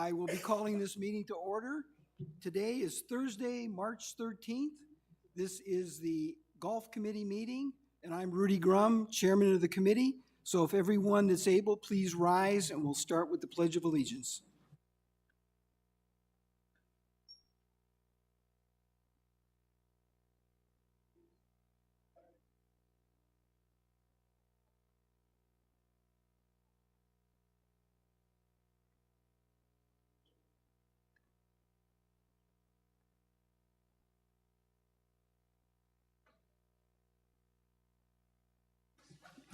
I will be calling this meeting to order. Today is Thursday, March 13th. This is the Golf Committee meeting, and I'm Rudy Grum, Chairman of the committee. So if everyone that's able, please rise, and we'll start with the Pledge of Allegiance.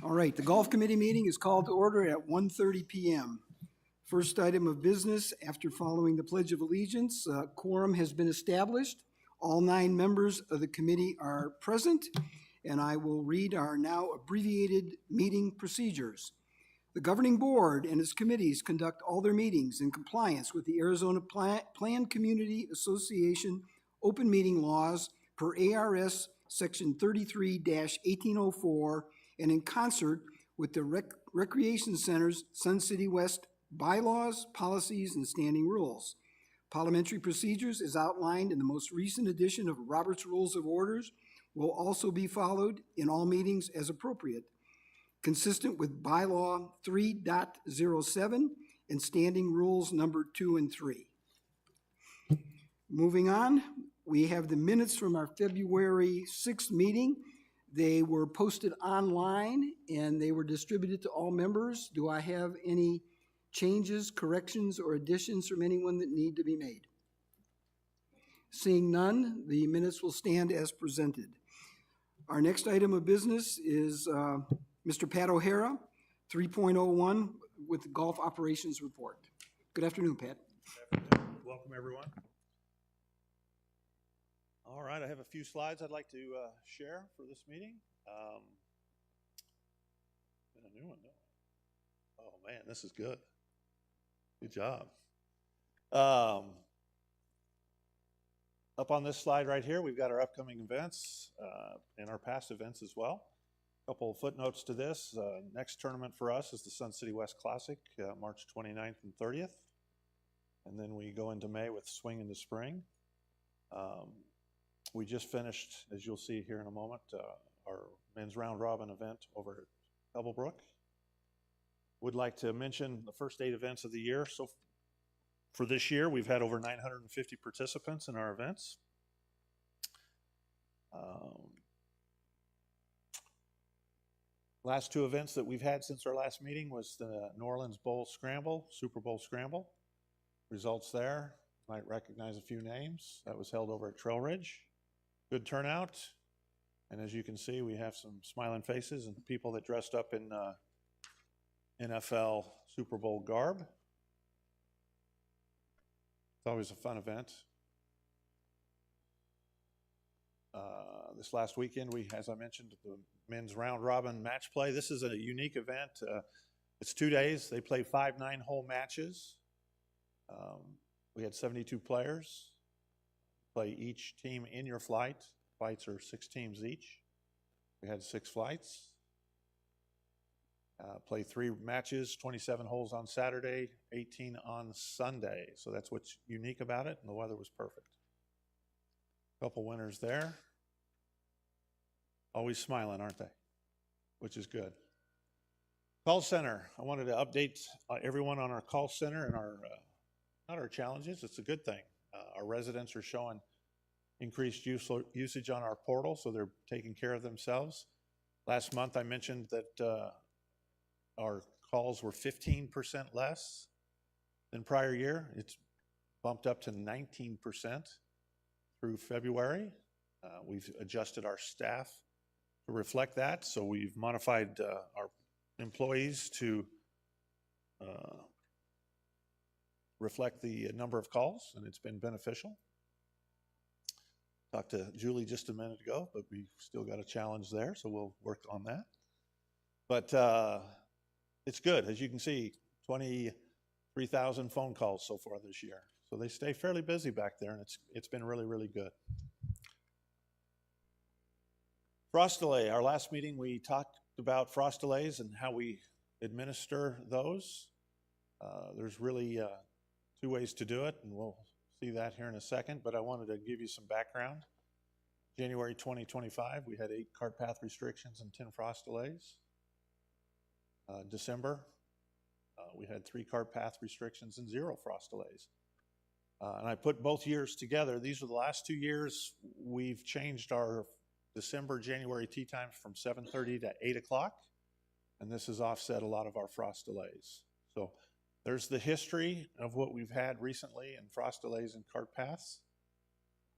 All right, the Golf Committee meeting is called to order at 1:30 p.m. First item of business, after following the Pledge of Allegiance, quorum has been established. All 9 members of the committee are present, and I will read our now abbreviated meeting procedures. The governing board and its committees conduct all their meetings in compliance with the Arizona Planned Community Association open meeting laws per ARS Section 33-1804 and in concert with the Recreation Center's Sun City West bylaws, policies, and standing rules. Parliamentary procedures, as outlined in the most recent edition of Robert's Rules of Orders, will also be followed in all meetings as appropriate, consistent with Bylaw 3.07 and Standing Rules number 2 and 3. Moving on, we have the minutes from our February 6th meeting. They were posted online and they were distributed to all members. Do I have any changes, corrections, or additions from anyone that need to be made? Seeing none, the minutes will stand as presented. Our next item of business is Mr. Pat O'Hara, 3.01 with the Golf Operations Report. Good afternoon, Pat. Good afternoon. Welcome, everyone. All right, I have a few slides I'd like to share for this meeting. Been a new one, though. Oh man, this is good. Good job. Up on this slide right here, we've got our upcoming events and our past events as well. A couple of footnotes to this. Next tournament for us is the Sun City West Classic, March 29th and 30th. And then we go into May with Swing into Spring. We just finished, as you'll see here in a moment, our men's round robin event over at Pebblebrook. Would like to mention the first 8 events of the year. So for this year, we've had over 950 participants in our events. Last 2 events that we've had since our last meeting was the New Orleans Bowl Scramble, Super Bowl Scramble. Results there, might recognize a few names. That was held over at Trail Ridge. Good turnout, and as you can see, we have some smiling faces and people that dressed up in NFL Super Bowl garb. It's always a fun event. This last weekend, we, as I mentioned, the men's round robin match play. This is a unique event. It's 2 days. They play 5 9-hole matches. We had 72 players. Play each team in your flight. Flights are 6 teams each. We had 6 flights. Play 3 matches, 27 holes on Saturday, 18 on Sunday. So that's what's unique about it, and the weather was perfect. Couple winners there. Always smiling, aren't they? Which is good. Call center. I wanted to update everyone on our call center and our, not our challenges, it's a good thing. Our residents are showing increased usage on our portal, so they're taking care of themselves. Last month, I mentioned that our calls were 15% less than prior year. It's bumped up to 19% through February. We've adjusted our staff to reflect that, so we've modified our employees to reflect the number of calls, and it's been beneficial. Talked to Julie just a minute ago, but we still got a challenge there, so we'll work on that. But it's good. As you can see, 23,000 phone calls so far this year. So they stay fairly busy back there, and it's been really, really good. Frost delay. Our last meeting, we talked about frost delays and how we administer those. There's really two ways to do it, and we'll see that here in a second, but I wanted to give you some background. January 2025, we had 8 cart path restrictions and 10 frost delays. December, we had 3 cart path restrictions and 0 frost delays. And I put both years together. These are the last 2 years. We've changed our December, January tee times from 7:30 to 8 o'clock, and this has offset a lot of our frost delays. So there's the history of what we've had recently in frost delays and cart paths.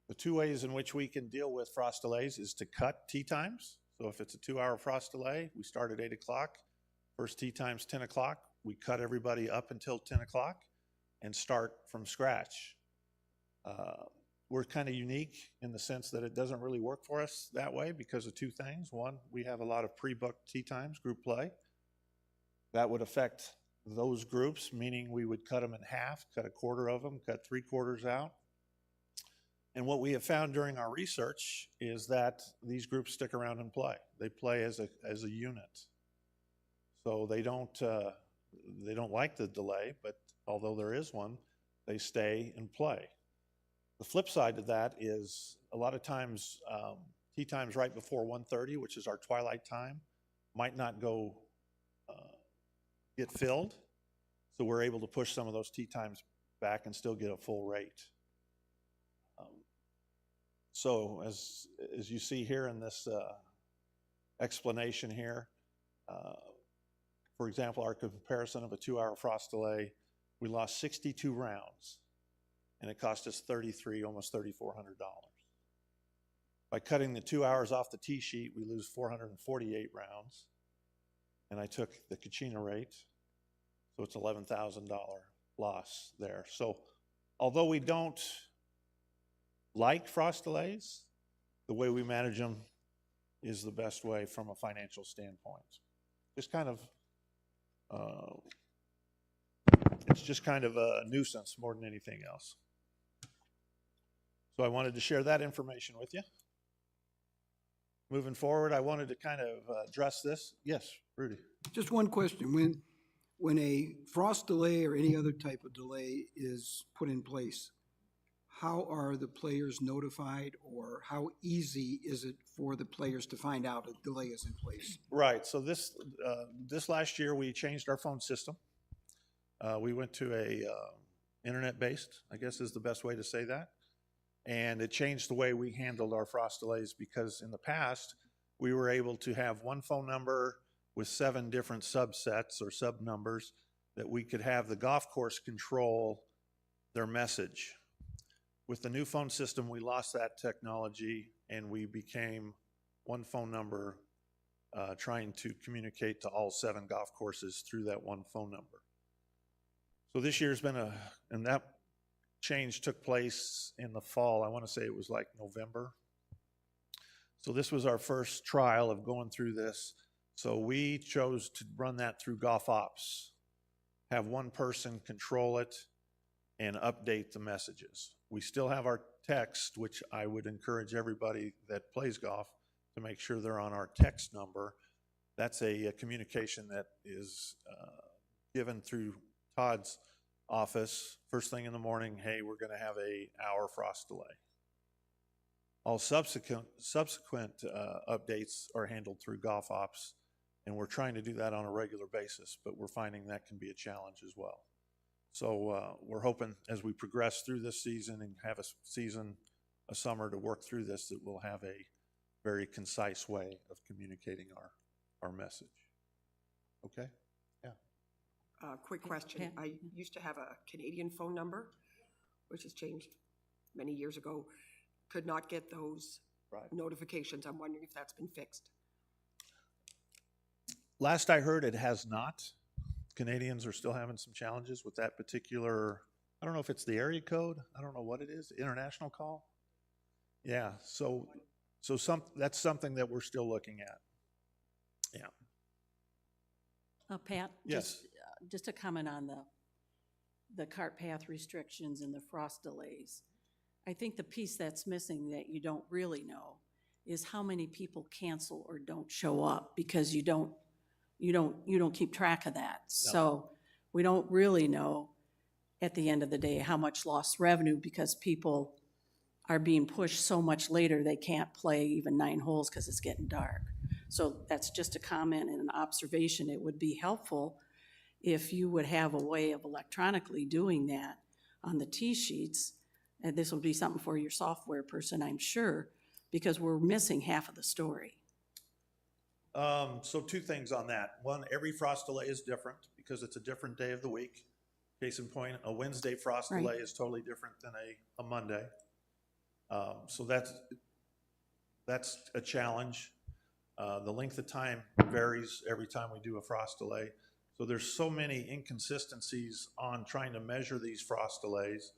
The 2 ways in which we can deal with frost delays is to cut tee times. So if it's a 2-hour frost delay, we start at 8 o'clock. First tee time's 10 o'clock. We cut everybody up until 10 o'clock and start from scratch. We're kind of unique in the sense that it doesn't really work for us that way because of 2 things. One, we have a lot of pre-booked tee times, group play. That would affect those groups, meaning we would cut them in half, cut a quarter of them, cut 3/4 out. And what we have found during our research is that these groups stick around and play. They play as a unit. So they don't like the delay, but although there is one, they stay and play. The flip side to that is a lot of times tee times right before 1:30, which is our twilight time, might not go get filled. So we're able to push some of those tee times back and still get a full rate. So as you see here in this explanation here, for example, our comparison of a 2-hour frost delay, we lost 62 rounds, and it cost us almost $3,400. By cutting the 2 hours off the tee sheet, we lose 448 rounds, and I took the Kachina rate, so it's $11,000 loss there. So although we don't like frost delays, the way we manage them is the best way from a financial standpoint. Just kind of, it's just kind of a nuisance more than anything else. So I wanted to share that information with you. Moving forward, I wanted to kind of address this. Yes, Rudy. Just one question. When a frost delay or any other type of delay is put in place, how are the players notified, or how easy is it for the players to find out a delay is in place? Right. So this last year we changed our phone system. We went to a internet-based, I guess is the best way to say that. And it changed the way we handled our frost delays, because in the past we were able to have one phone number with 7 different subsets or sub numbers that we could have the golf course control their message. With the new phone system, we lost that technology and we became one phone number trying to communicate to all 7 golf courses through that one phone number. So this year's been and that change took place in the fall. I want to say it was like November. So this was our first trial of going through this. So we chose to run that through Golf Ops, have one person control it and update the messages. We still have our text, which I would encourage everybody that plays golf to make sure they're on our text number. That's a communication that is given through Todd's office first thing in the morning. Hey, we're going to have an hour frost delay. All subsequent updates are handled through Golf Ops, and we're trying to do that on a regular basis, but we're finding that can be a challenge as well. So we're hoping as we progress through this season and have a summer to work through this, that we'll have a very concise way of communicating our message. Okay? Yeah. Quick question. I used to have a Canadian phone number, which has changed many years ago. Could not get those notifications. I'm wondering if that's been fixed. Last I heard, it has not. Canadians are still having some challenges with that particular, I don't know if it's the area code. I don't know what it is, international call. Yeah, so that's something that we're still looking at. Yeah. Pat? Yes. Just a comment on the cart path restrictions and the frost delays. I think the piece that's missing that you don't really know is how many people cancel or don't show up, because you don't keep track of that. No. So we don't really know. at the end of the day, how much lost revenue because people are being pushed so much later, they can't play even 9 holes because it's getting dark. So that's just a comment and an observation. It would be helpful if you would have a way of electronically doing that on the tee sheets. And this will be something for your software person, I'm sure, because we're missing half of the story. So 2 things on that. One, every frost delay is different because it's a different day of the week. Case in point, a Wednesday frost Right. delay is totally different than a Monday. So that's a challenge. The length of time varies every time we do a frost delay. So there's so many inconsistencies on trying to measure these frost delays,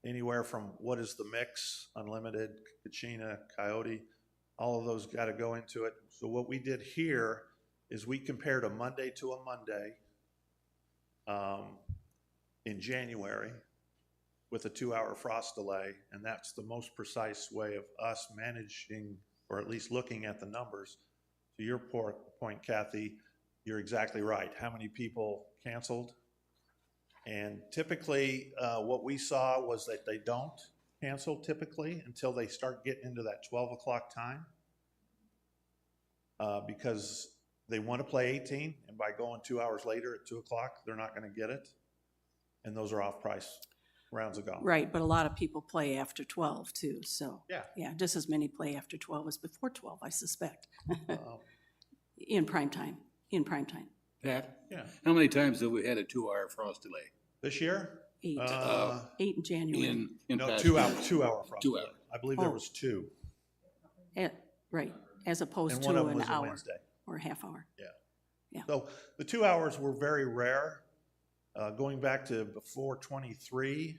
anywhere from what is the mix, unlimited, Kachina, Coyote, all of those got to go into it. So what we did here is we compared a Monday to a Monday in January with a 2-hour frost delay, and that's the most precise way of us managing, or at least looking at the numbers. To your point, Kathy, you're exactly right. How many people canceled? And typically, what we saw was that they don't cancel typically until they start getting into that 12 o'clock time, because they want to play 18, and by going 2 hours later at 2 o'clock, they're not going to get it. And those are off-price rounds of golf. Right, but a lot of people play after 12 too, so. Yeah. Yeah, just as many play after 12 as before 12, I suspect. Um, In prime time. Pat, Yeah. how many times have we had a 2-hour frost delay? This year? 8. Uh, 8 in January. In No, past 2 hour, years? 2 hour frost 2 delay. hours. I believe there Oh. was 2, Right, as opposed and to one of them an was a hour Wednesday. or a half hour. So the 2 hours were very rare. Going back to before 23,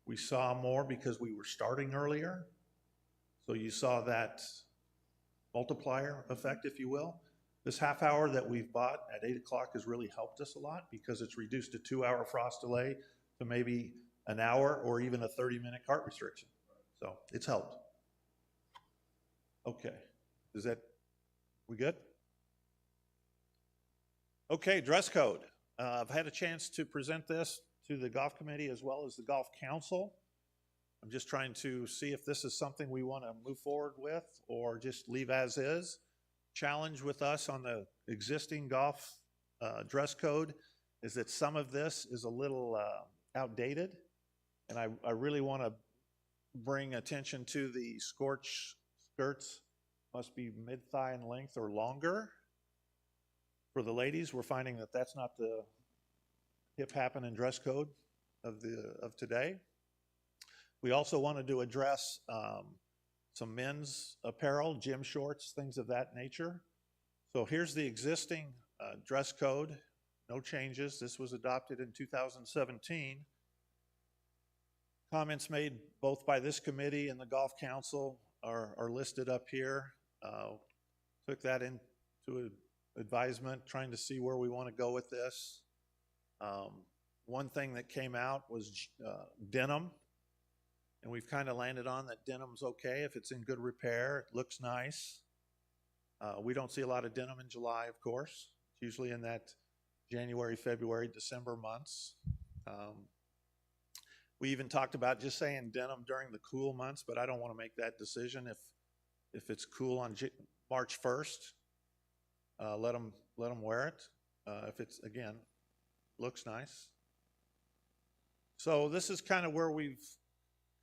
we saw more because we were starting earlier. So you saw that multiplier effect, if you will. This half hour that we've bought at 8 o'clock has really helped us a lot because it's reduced a 2-hour frost delay to maybe an hour or even a 30-minute cart restriction. So it's helped. Okay, we good? Okay, dress code. I've had a chance to present this to the golf committee as well as the golf council. I'm just trying to see if this is something we want to move forward with or just leave as is. Challenge with us on the existing golf dress code is that some of this is a little outdated, and I really want to bring attention to the scorch skirts must be mid-thigh in length or longer. For the ladies, we're finding that that's not the hip happening dress code of today. We also wanted to address some men's apparel, gym shorts, things of that nature. So here's the existing dress code, no changes. This was adopted in 2017. Comments made both by this committee and the golf council are listed up here. Took that into advisement, trying to see where we want to go with this. One thing that came out was denim, and we've kind of landed on that denim's okay if it's in good repair. It looks nice. We don't see a lot of denim in July, of course. It's usually in that January, February, December months. We even talked about just saying denim during the cool months, but I don't want to make that decision. If it's cool on March 1st, let them wear it. If it's, again, looks nice. So this is kind of where we've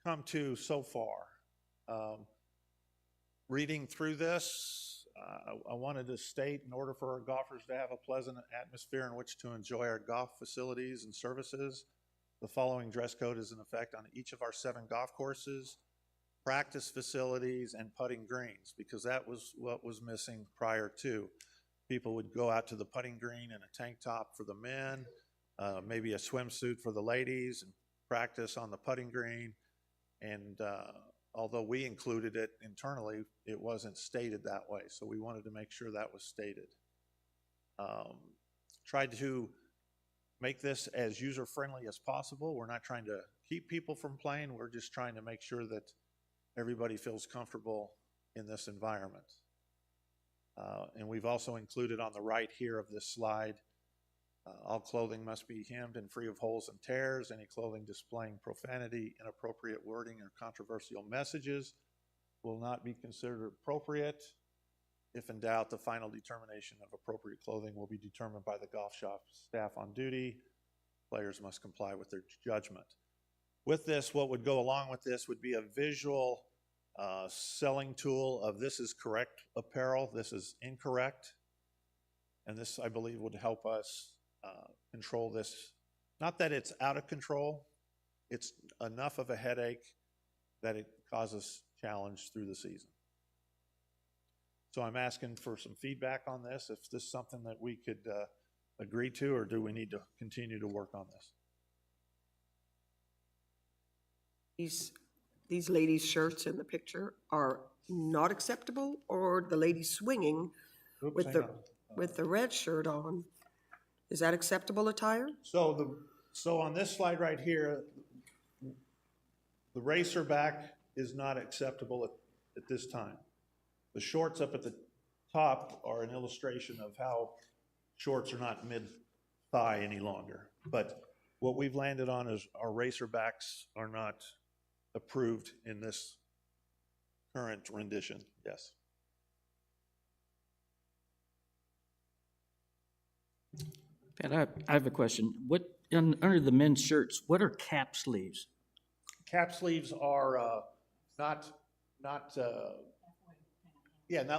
come to so far. Reading through this, I wanted to state, in order for our golfers to have a pleasant atmosphere in which to enjoy our golf facilities and services, the following dress code is in effect on each of our 7 golf courses, practice facilities, and putting greens, because that was what was missing prior to. People would go out to the putting green in a tank top for the men, maybe a swimsuit for the ladies, and practice on the putting green. And although we included it internally, it wasn't stated that way. So we wanted to make sure that was stated. Tried to make this as user-friendly as possible. We're not trying to keep people from playing. We're just trying to make sure that everybody feels comfortable in this environment. And we've also included on the right here of this slide All clothing must be hemmed and free of holes and tears. Any clothing displaying profanity, inappropriate wording, or controversial messages will not be considered appropriate. If in doubt, the final determination of appropriate clothing will be determined by the golf shop staff on duty. Players must comply with their judgment. With this, what would go along with this would be a visual selling tool of this is correct apparel, this is incorrect. And this, I believe, would help us control this. Not that it's out of control, it's enough of a headache that it causes challenge through the season. So I'm asking for some feedback on this, if this is something that we could agree to, or do we need to continue to work on this? These ladies' shirts in the picture are not acceptable, or the lady swinging Oops, hang on. with the red shirt on, is that acceptable attire? So on this slide right here, the racer back is not acceptable at this time. The shorts up at the top are an illustration of how shorts are not mid-thigh any longer. But what we've landed on is our racer backs are not approved in this current rendition, yes. Pat, I have a question. What, under the men's shirts, what are cap sleeves? Cap sleeves are not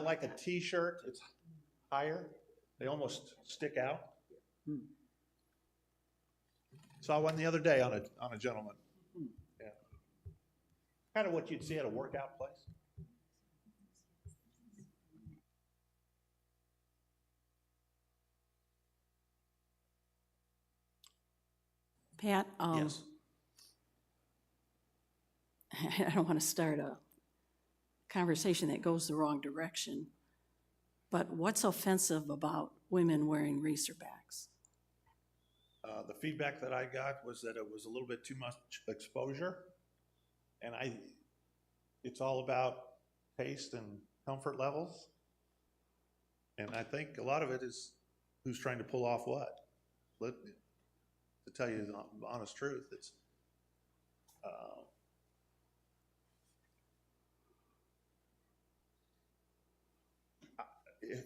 like a t-shirt. It's higher. They almost stick out. Saw one the other day on a gentleman. Yeah, kind of what you'd see at a workout place. Pat, Yes. I don't want to start a conversation that goes the wrong direction, but what's offensive about women wearing racerbacks? The feedback that I got was that it was a little bit too much exposure, and it's all about taste and comfort levels, and I think a lot of it is who's trying to pull off what. To tell you the honest truth, it's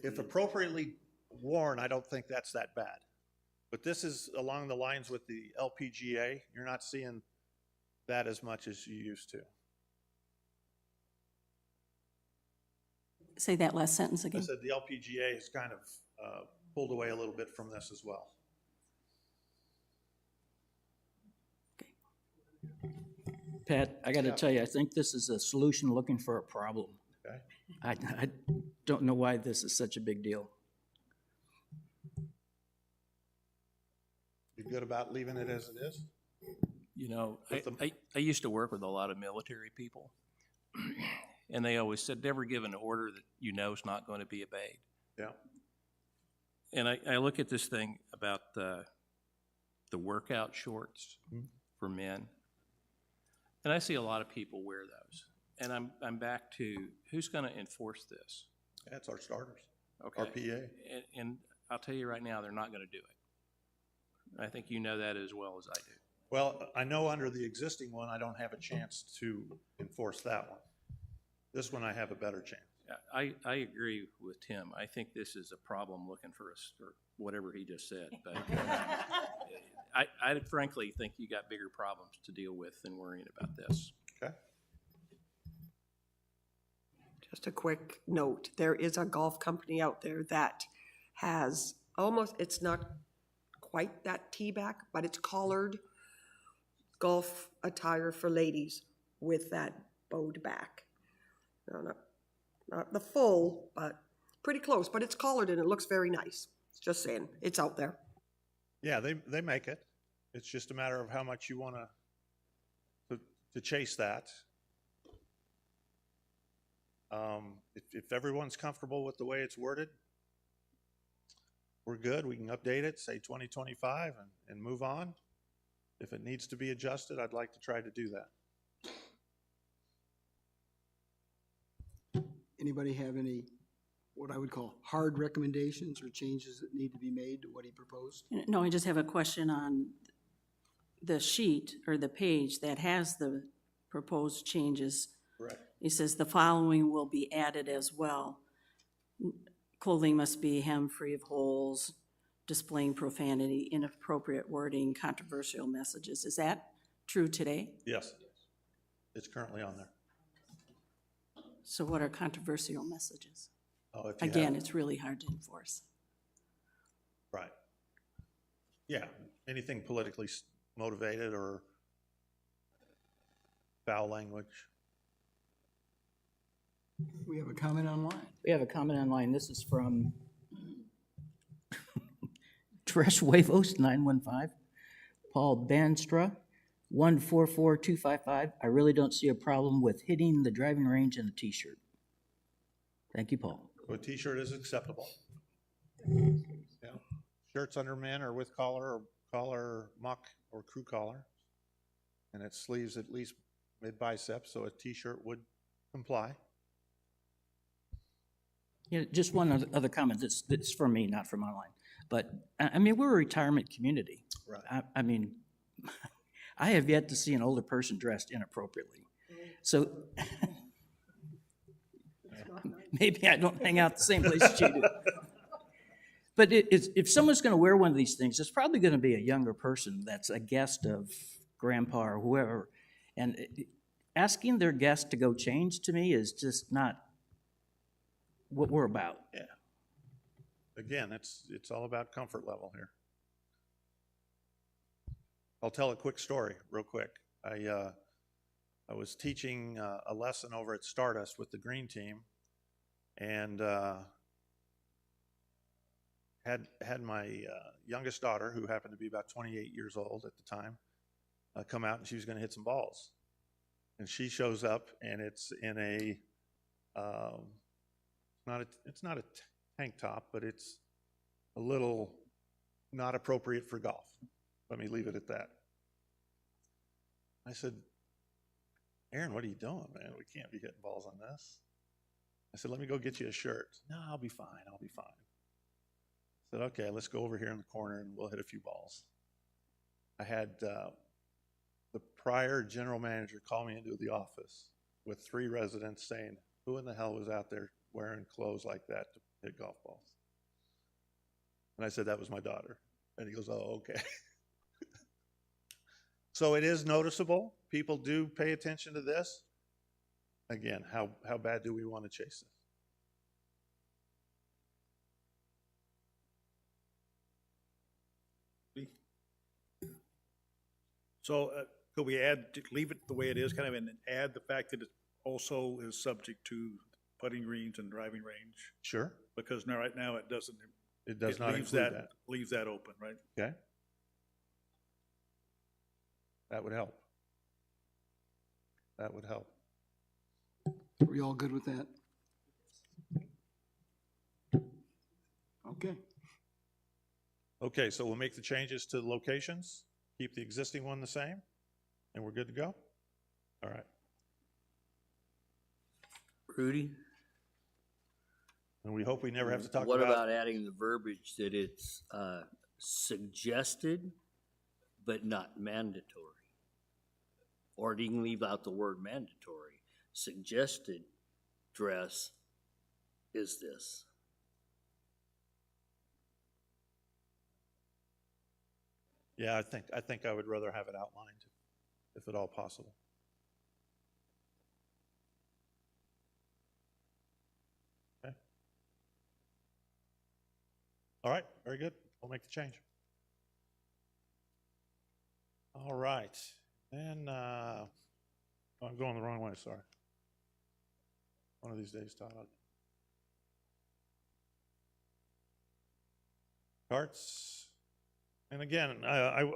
if appropriately worn, I don't think that's that bad. But this is along the lines with the LPGA. You're not seeing that as much as you used to. Say that last sentence I again. said the LPGA has kind of pulled away a little bit from this as well. Pat, I got to tell you, I think this is a solution looking for a problem. Okay. I don't know why this is such a big deal. You good about leaving it as it is? You know, With I used to work with a lot of military people, and they always said, never give an order that you know is not going to be obeyed. Yeah. And I look at this thing about the workout shorts for men, and I see a lot of people wear those. And I'm back to, who's going to enforce this? That's our starters, Okay. our PA. And I'll tell you right now, they're not going to do it. I think you know that as well as I do. Well, I know under the existing one, I don't have a chance to enforce that one. This one, I have a better chance. Yeah, I agree with Tim. I think this is a problem looking for us, or whatever he just said. But I frankly think you got bigger problems to deal with than worrying about this. Okay. Just a quick note, there is a golf company out there that has almost, it's not quite that tee-back, but it's collared golf attire for ladies with that bowed back. No, not the full, but pretty close, but it's collared and it looks very nice. Just saying, it's out there. Yeah, they make it. It's just a matter of how much you want to chase that. If everyone's comfortable with the way it's worded, we're good. We can update it, say 2025, and move on. If it needs to be adjusted, I'd like to try to do that. Anybody have any what I would call hard recommendations or changes that need to be made to what he proposed? No, I just have a question on the sheet or the page that has the proposed changes. Correct. It says the following will be added as well. Clothing must be hem-free of holes, displaying profanity, inappropriate wording, controversial messages. Is that true today? Yes, it's currently on there. So what are controversial messages? Oh, if you Again, have- it's really hard to enforce. Right. Yeah, anything politically motivated or foul language. We have a comment online. We have a comment online. This is from Trish Wavos, 915. Paul Banstra, 144255. I really don't see a problem with hitting the driving range in a t-shirt. Thank you, Paul. So a t-shirt is acceptable. Yeah. Shirts under men are with collar or collar, mock or crew collar. And it sleeves at least mid-bicep, so a t-shirt would comply. Yeah, just one other comment. That's from me, not from online. But, I mean, we're a retirement community. Right. I mean, I have yet to see an older person dressed inappropriately. So maybe I don't hang out the same place as you do. But if someone's going to wear one of these things, it's probably going to be a younger person that's a guest of grandpa or whoever. And asking their guest to go change to me is just not what we're about. Yeah. Again, it's all about comfort level here. I'll tell a quick story real quick. I was teaching a lesson over at Stardust with the green team, and had my youngest daughter, who happened to be about 28 years old at the time, come out, and she was going to hit some balls. And she shows up, and it's in a it's not a tank top, but it's a little not appropriate for golf. Let me leave it at that. I said, Aaron, what are you doing, man? We can't be hitting balls on this. I said, let me go get you a shirt. No, I'll be fine. I'll be fine. I said, okay, let's go over here in the corner and we'll hit a few balls. I had the prior general manager call me into the office with 3 residents saying, who in the hell was out there wearing clothes like that to hit golf balls? And I said, that was my daughter. And he goes, oh, okay. So it is noticeable. People do pay attention to this. Again, how bad do we want to chase this? So could we leave it the way it is, kind of, and add the fact that it also is subject to putting greens and driving range? Sure. Because now, right now, it doesn't. It does not leaves include that. Leaves that open, right? Okay. That would help. That would help. Are we all good with that? Okay. Okay, so we'll make the changes to the locations, keep the existing one the same, and we're good to go? All right. Rudy? And we hope we never have to talk What about. about adding the verbiage that it's suggested but not mandatory? Or you can leave out the word mandatory. Suggested dress is this. Yeah, I think I would rather have it outlined, if at all possible. Okay. All right, very good. We'll make the change. All right, then I'm going the wrong way. Sorry. One of these days, Todd. Carts. And again, I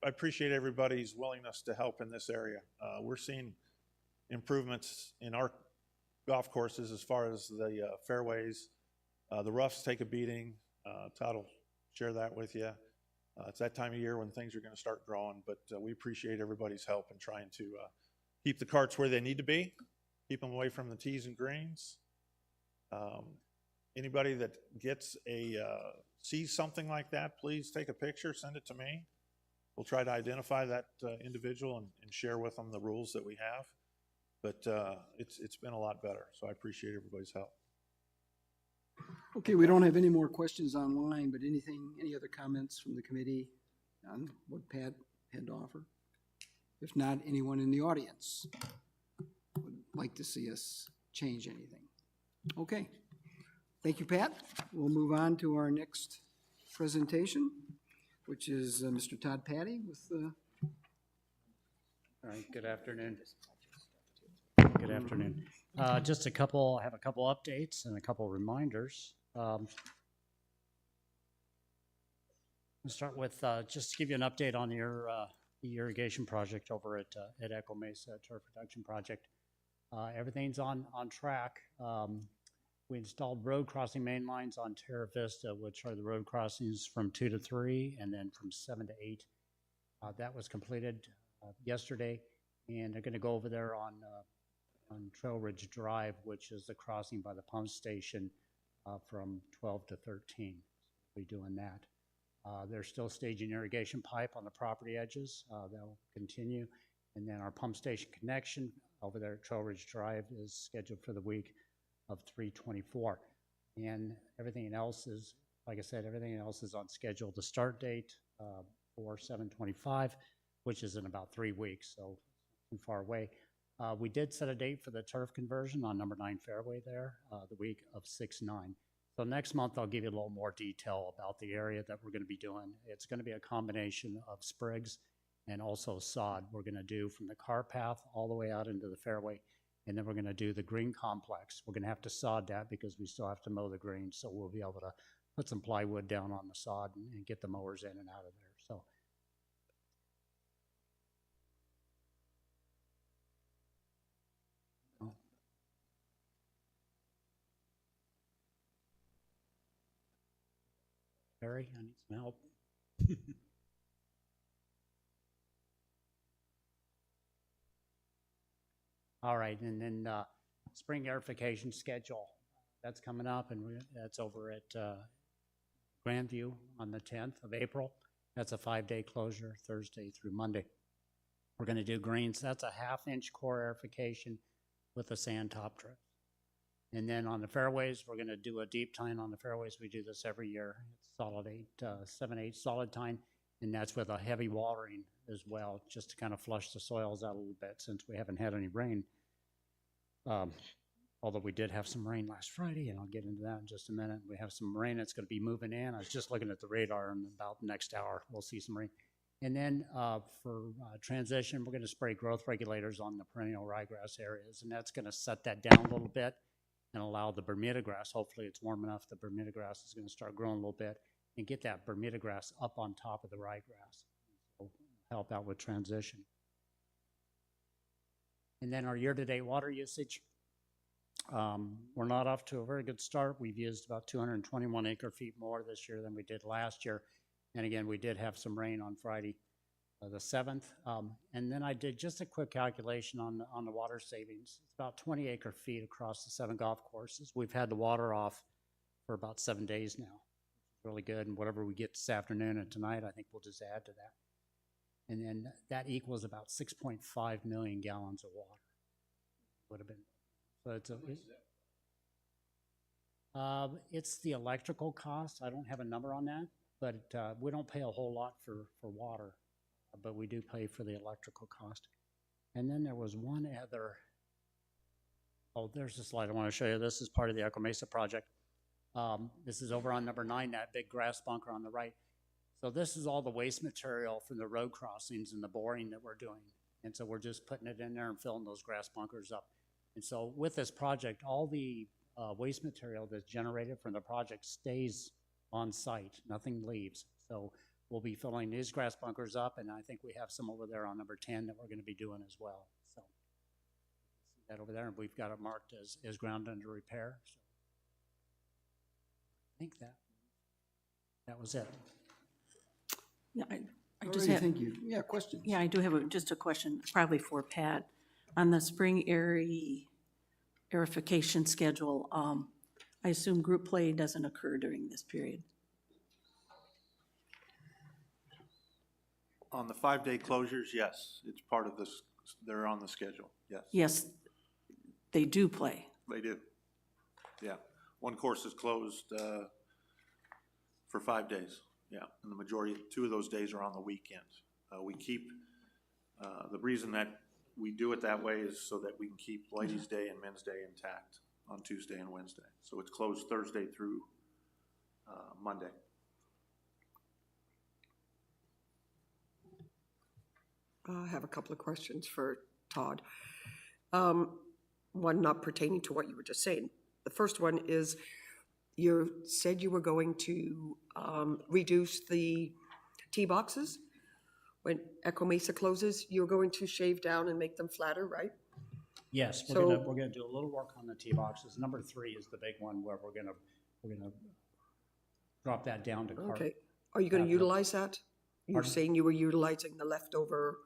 appreciate everybody's willingness to help in this area. We're seeing improvements in our golf courses as far as the fairways. The roughs take a beating. Todd will share that with you. It's that time of year when things are going to start growing, but we appreciate everybody's help in trying to keep the carts where they need to be, keep them away from the tees and greens. Anybody that gets sees something like that, please take a picture, send it to me. We'll try to identify that individual and share with them the rules that we have. But it's been a lot better, so I appreciate everybody's help. Okay, we don't have any more questions online, but any other comments from the committee on what Pat had to offer? If not, anyone in the audience would like to see us change anything? Okay. Thank you, Pat. We'll move on to our next presentation, which is Mr. Todd Patty with All right, good afternoon. Good afternoon. I have a couple updates and a couple reminders. I'll start with just to give you an update on your the irrigation project over at Echo Mesa Turf Production Project. Everything's on track. We installed road crossing main lines on Terra Vista, which are the road crossings from 2 to 3 and then from 7 to 8. That was completed yesterday, and they're going to go over there on Trail Ridge Drive, which is the crossing by the pump station from 12 to 13. We'll be doing that. They're still staging irrigation pipe on the property edges. That will continue. And then our pump station connection over there at Trail Ridge Drive is scheduled for the week of 3/24. And everything else is, like I said, everything else is on schedule. The start date for 7/25, which is in about 3 weeks, so too far away. We did set a date for the turf conversion on number 9 fairway there, the week of 6/9. So next month, I'll give you a little more detail about the area that we're going to be doing. It's going to be a combination of sprigs and also sod. We're going to do from the car path all the way out into the fairway, and then we're going to do the green complex. We're going to have to sod that because we still have to mow the green, so we'll be able to put some plywood down on the sod and get the mowers in and out of there. So. Barry, I need some help. All right, and then spring aerification schedule. That's coming up, and that's over at Grandview on the 10th of April. That's a 5-day closure, Thursday through Monday. We're going to do greens. That's a 1/2-inch core aerification with a sand top drip. And then on the fairways, we're going to do a deep tine on the fairways. We do this every year. It's solid 7/8 solid tine, and that's with a heavy watering as well, just to kind of flush the soils out a little bit since we haven't had any rain. Although we did have some rain last Friday, and I'll get into that in just a minute. We have some rain that's going to be moving in. I was just looking at the radar, and about the next hour, we'll see some rain. And then for transition, we're going to spray growth regulators on the perennial ryegrass areas, and that's going to set that down a little bit and allow the Bermuda grass, hopefully it's warm enough, the Bermuda grass is going to start growing a little bit, and get that Bermuda grass up on top of the ryegrass. So help out with transition. And then our year-to-date water usage. We're not off to a very good start. We've used about 221 acre-feet more this year than we did last year. And again, we did have some rain on Friday the 7th. And then I did just a quick calculation on the water savings. It's about 20 acre-feet across the 7 golf courses. We've had the water off for about 7 days now. It's really good. And whatever we get this afternoon and tonight, I think we'll just add to that. And then that equals about 6.5 million gallons of water. Would have been. So it's the electrical cost. I don't have a number on that, but we don't pay a whole lot for water, but we do pay for the electrical cost. And then there was one other, there's a slide I want to show you. This is part of the Echo Mesa project. This is over on number 9, that big grass bunker on the right. So this is all the waste material from the road crossings and the boring that we're doing. And so we're just putting it in there and filling those grass bunkers up. And so with this project, all the waste material that's generated from the project stays on site. Nothing leaves. So we'll be filling these grass bunkers up, and I think we have some over there on number 10 that we're going to be doing as well. So see that over there, and we've got it marked as ground under repair. So I think that was it. Yeah, I All just righty, have, thank you. Yeah, questions? yeah, I do have just a question, probably for Pat. On the spring aerification schedule, I assume group play doesn't occur during this period. On the 5-day closures, yes, it's part of this, they're on the schedule, yes. Yes, they do play. They do, yeah. One course is closed for 5 days, yeah, and the majority, 2 of those days are on the weekend. We keep, the reason that we do it that way is so that we can keep Ladies' Day and Men's Day intact on Tuesday and Wednesday. So it's closed Thursday through Monday. I have a couple of questions for Todd. One not pertaining to what you were just saying. The first one is, you said you were going to reduce the tee boxes when Echo Mesa closes. You're going to shave down and make them flatter, right? Yes, So- we're gonna do a little work on the tee boxes. Number 3 is the big one where we're gonna drop that down to cart. Okay. Are you going to Back up. utilize that? You were Pardon? saying you were utilizing the leftover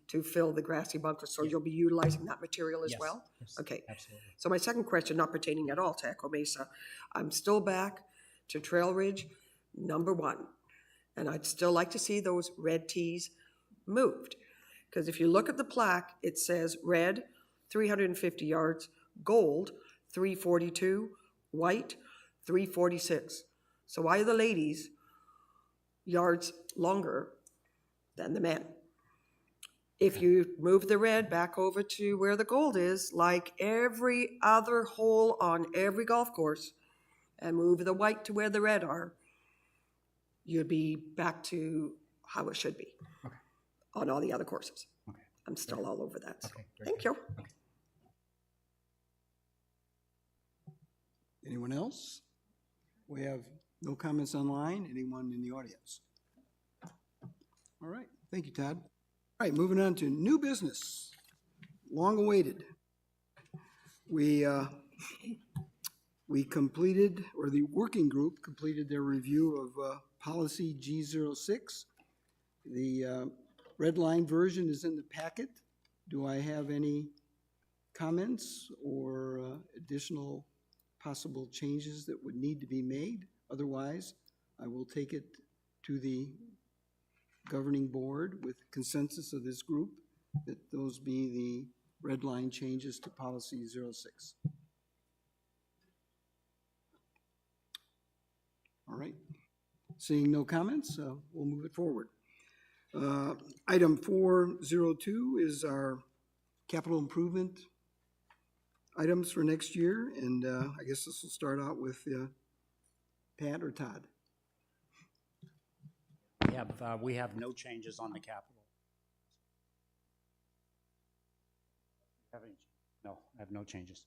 to fill the grassy bunkers, so you'll be utilizing that material as Yes, well? yes, Okay. absolutely. So my second question, not pertaining at all to Echo Mesa, I'm still back to Trail Ridge number 1. And I'd still like to see those red tees moved. Because if you look at the plaque, it says red, 350 yards, gold, 342, white, 346. So why are the ladies yards longer than the men? If you move the red back over to where the gold is, like every other hole on every golf course, and move the white to where the red are, you'd be back to how it should be on all the other courses. Okay. I'm still all over that. So Okay, very thank good. you. Anyone else? We have no comments online. Anyone in the audience? All right, thank you, Todd. All right, moving on to new business, long awaited. We completed, or the working group completed their review of policy G06. The red line version is in the packet. Do I have any comments or additional possible changes that would need to be made? Otherwise, I will take it to the governing board with consensus of this group that those be the red line changes to policy 06. All right. Seeing no comments, we'll move it forward. Item 402 is our capital improvement items for next year, and I guess this will start out with Pat or Todd. We have no changes on the capital. No, I have no changes.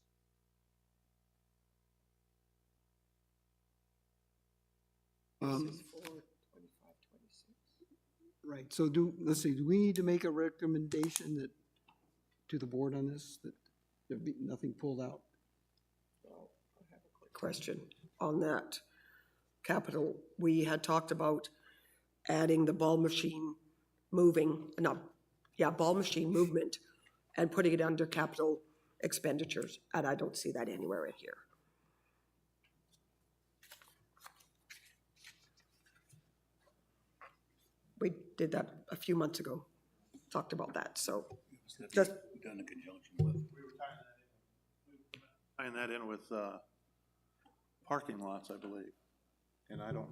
Right, so let's see, do we need to make a recommendation that, to the board on this, that there be nothing pulled out? Question on that capital. We had talked about adding the ball machine ball machine movement and putting it under capital expenditures, and I don't see that anywhere in here. We did that a few months ago, talked about that, so just, Done in conjunction with. Tying that in with parking lots, I believe. And I don't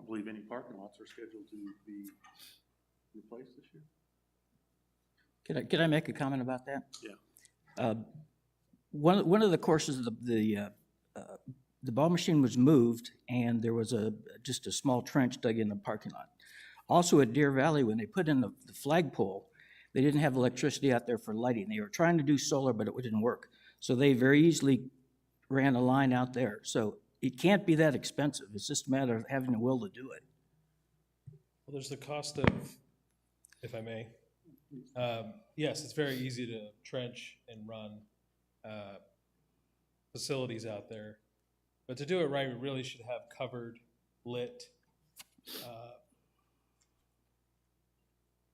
believe any parking lots are scheduled to be replaced this year. Could I make a comment about that? Yeah. One of the courses, the ball machine was moved, and there was just a small trench dug in the parking lot. Also at Deer Valley, when they put in the flagpole, they didn't have electricity out there for lighting. They were trying to do solar, but it didn't work. So they very easily ran a line out there. So it can't be that expensive. It's just a matter of having the will to do it. Well, there's the cost of, if I may, yes, it's very easy to trench and run facilities out there. But to do it right, we really should have covered, lit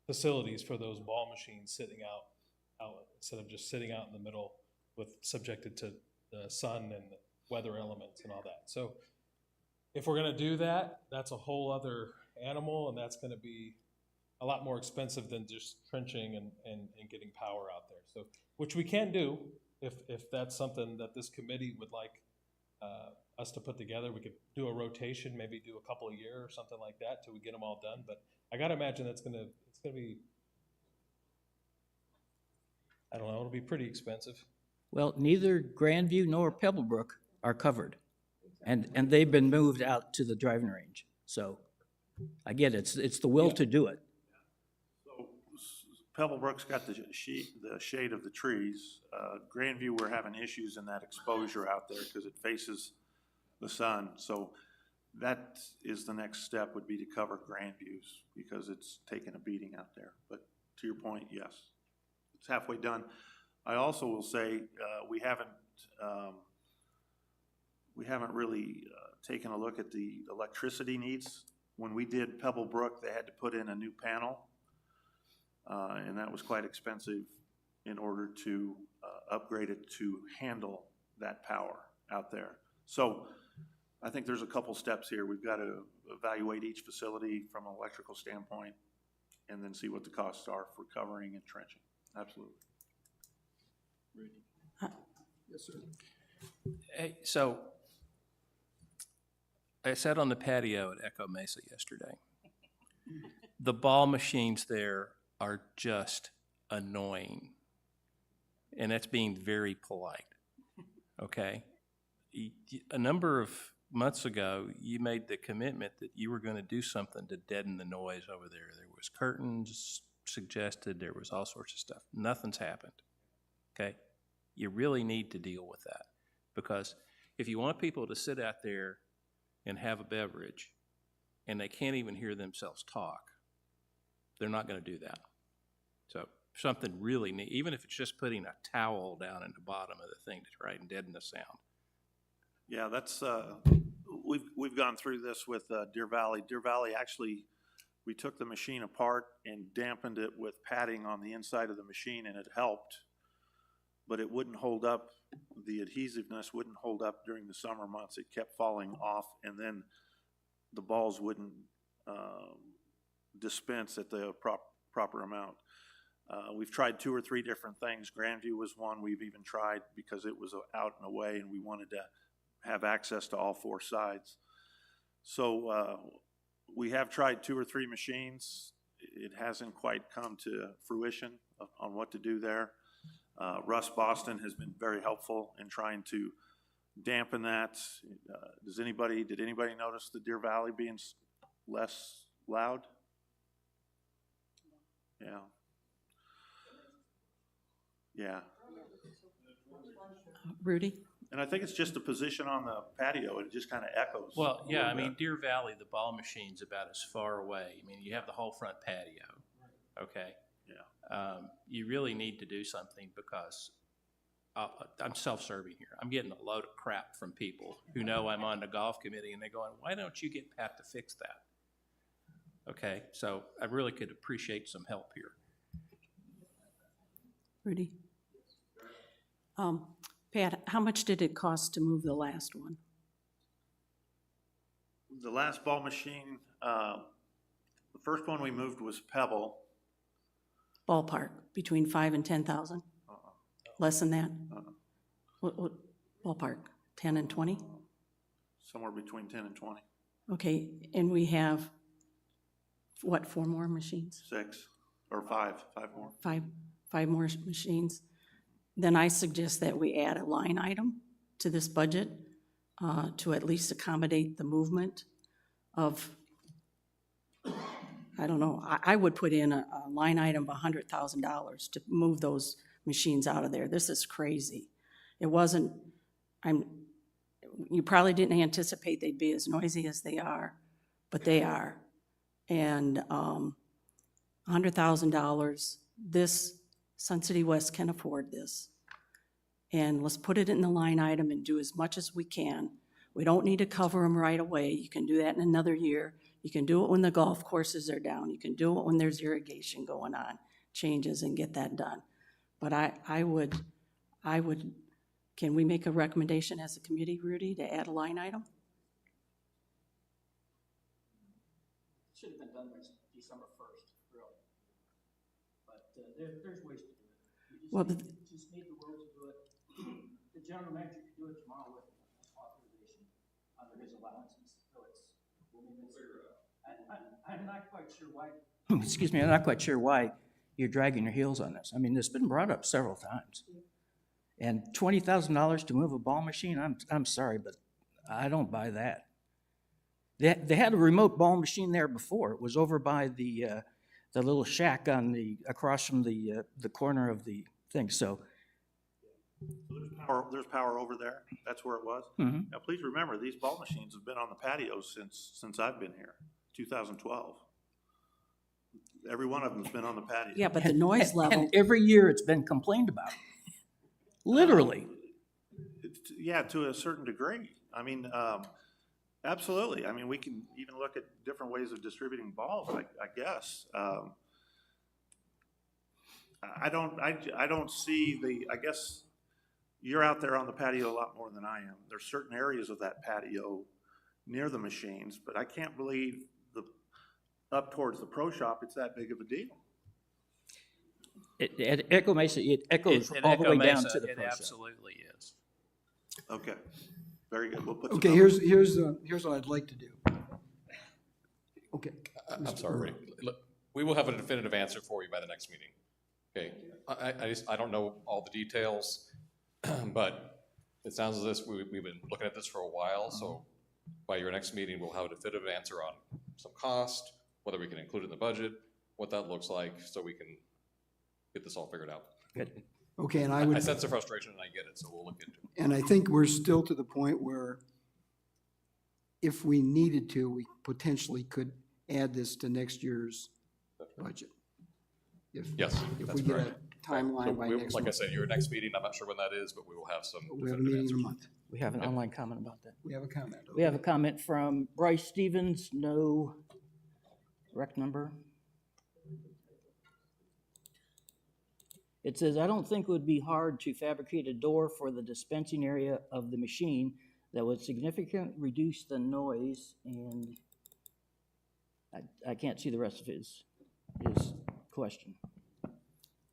facilities for those ball machines sitting out instead of just sitting out in the middle with subjected to the sun and weather elements and all that. So if we're gonna do that, that's a whole other animal, and that's gonna be a lot more expensive than just trenching and getting power out there. So, which we can do if that's something that this committee would like us to put together. We could do a rotation, maybe do a couple a year or something like that till we get them all done. But I gotta imagine it's gonna be, I don't know, it'll be pretty expensive. Well, neither Grandview nor Pebblebrook are covered. And they've been moved out to the driving range. So I get it. It's the will to do it. So Pebblebrook's got the shade of the trees. Grandview, we're having issues in that exposure out there because it faces the sun. So that is the next step, would be to cover Grandview's because it's taken a beating out there. But to your point, yes, it's halfway done. I also will say we haven't really taken a look at the electricity needs. When we did Pebblebrook, they had to put in a new panel, and that was quite expensive in order to upgrade it to handle that power out there. So I think there's a couple steps here. We've got to evaluate each facility from an electrical standpoint and then see what the costs are for covering and trenching. Absolutely. Yes, sir. Hey, so I sat on the patio at Echo Mesa yesterday. The ball machines there are just annoying. And that's being very polite, okay? A number of months ago, you made the commitment that you were going to do something to deaden the noise over there. There was curtains suggested, there was all sorts of stuff. Nothing's happened, okay? You really need to deal with that, because if you want people to sit out there and have a beverage and they can't even hear themselves talk, they're not going to do that. So something really neat, even if it's just putting a towel down in the bottom of the thing to try and deaden the sound. Yeah, that's we've gone through this with Deer Valley. Deer Valley, actually, we took the machine apart and dampened it with padding on the inside of the machine, and it helped, but it wouldn't hold up. The adhesiveness wouldn't hold up during the summer months. It kept falling off, and then the balls wouldn't dispense at the proper amount. We've tried 2 or 3 different things. Grandview was one we've even tried because it was out and away, and we wanted to have access to all 4 sides. So we have tried 2 or 3 machines. It hasn't quite come to fruition on what to do there. Russ Boston has been very helpful in trying to dampen that. Did anybody notice the Deer Valley being less loud? Yeah. Yeah. Rudy? And I think it's just the position on the patio. It just kind of echoes. Well, yeah, I mean, Deer Valley, the ball machine's about as far away. I mean, you have the whole front patio, okay? Yeah. You really need to do something, because I'm self-serving here. I'm getting a load of crap from people who know I'm on the golf committee, and they're going, why don't you get Pat to fix that? Okay, so I really could appreciate some help here. Rudy? Pat, how much did it cost to move the last one? The last ball machine, the first one we moved was Pebble. Ballpark, between 5 and 10,000? Less than that? What ballpark, 10 and 20? Somewhere between 10 and 20. Okay, and we have, what, 4 more machines? 6 or 5 more. Five more machines? Then I suggest that we add a line item to this budget to at least accommodate the movement of, I don't know, I would put in a line item of $100,000 to move those machines out of there. This is crazy. It wasn't, you probably didn't anticipate they'd be as noisy as they are, but they are. And $100,000, this, Sun City West can afford this. And let's put it in the line item and do as much as we can. We don't need to cover them right away. You can do that in another year. You can do it when the golf courses are down. You can do it when there's irrigation going on, changes, and get that done. But I would Can we make a recommendation as a committee, Rudy, to add a line item? Should have been done by December 1st, really. But there's ways to do it. Well, Just need the will to do it. The general manager can do it tomorrow with authorization under his allowances. So I'm not quite sure why. Excuse me, I'm not quite sure why you're dragging your heels on this. I mean, it's been brought up several times. And $20,000 to move a ball machine, I'm sorry, but I don't buy that. They had a remote ball machine there before. It was over by the little shack across from the corner of the thing. So There's power over there. That's where it was. Mhm. Now, please remember, these ball machines have been on the patio since I've been here, 2012. Every one of them's been on the patio. yeah, but the noise level, and every year it's been complained about. Literally. Yeah, to a certain degree. I mean, absolutely. I mean, we can even look at different ways of distributing balls, I guess. I don't see I guess you're out there on the patio a lot more than I am. There's certain areas of that patio near the machines, but I can't believe up towards the pro shop, it's that big of a deal. At Echo Mesa, it echoes At all Echo the way down Mesa, to the it pro shop. absolutely is. Okay, very good. We'll put some Okay, numbers. here's what I'd like to do. Okay. I'm sorry, look, we will have a definitive answer for you by the next meeting. Okay, I don't know all the details, but it sounds as this, we've been looking at this for a while, so by your next meeting, we'll have a definitive answer on some cost, whether we can include it in the budget, what that looks like, so we can get this all figured out. Good. Okay, and I sense the frustration and I get it, so we'll look into it. And I think we're still to the point where if we needed to, we potentially could add this to next year's budget. Yes, If that's we get a correct. So timeline by next like I month. said, your next meeting, I'm not sure when that is, but we will have some We have a definitive meeting in a answers. month. We have an online comment about that. We have a comment. We have a comment from Bryce Stevens, no rec number. It says, I don't think it would be hard to fabricate a door for the dispensing area of the machine that would significantly reduce the noise, and I can't see the rest of his question.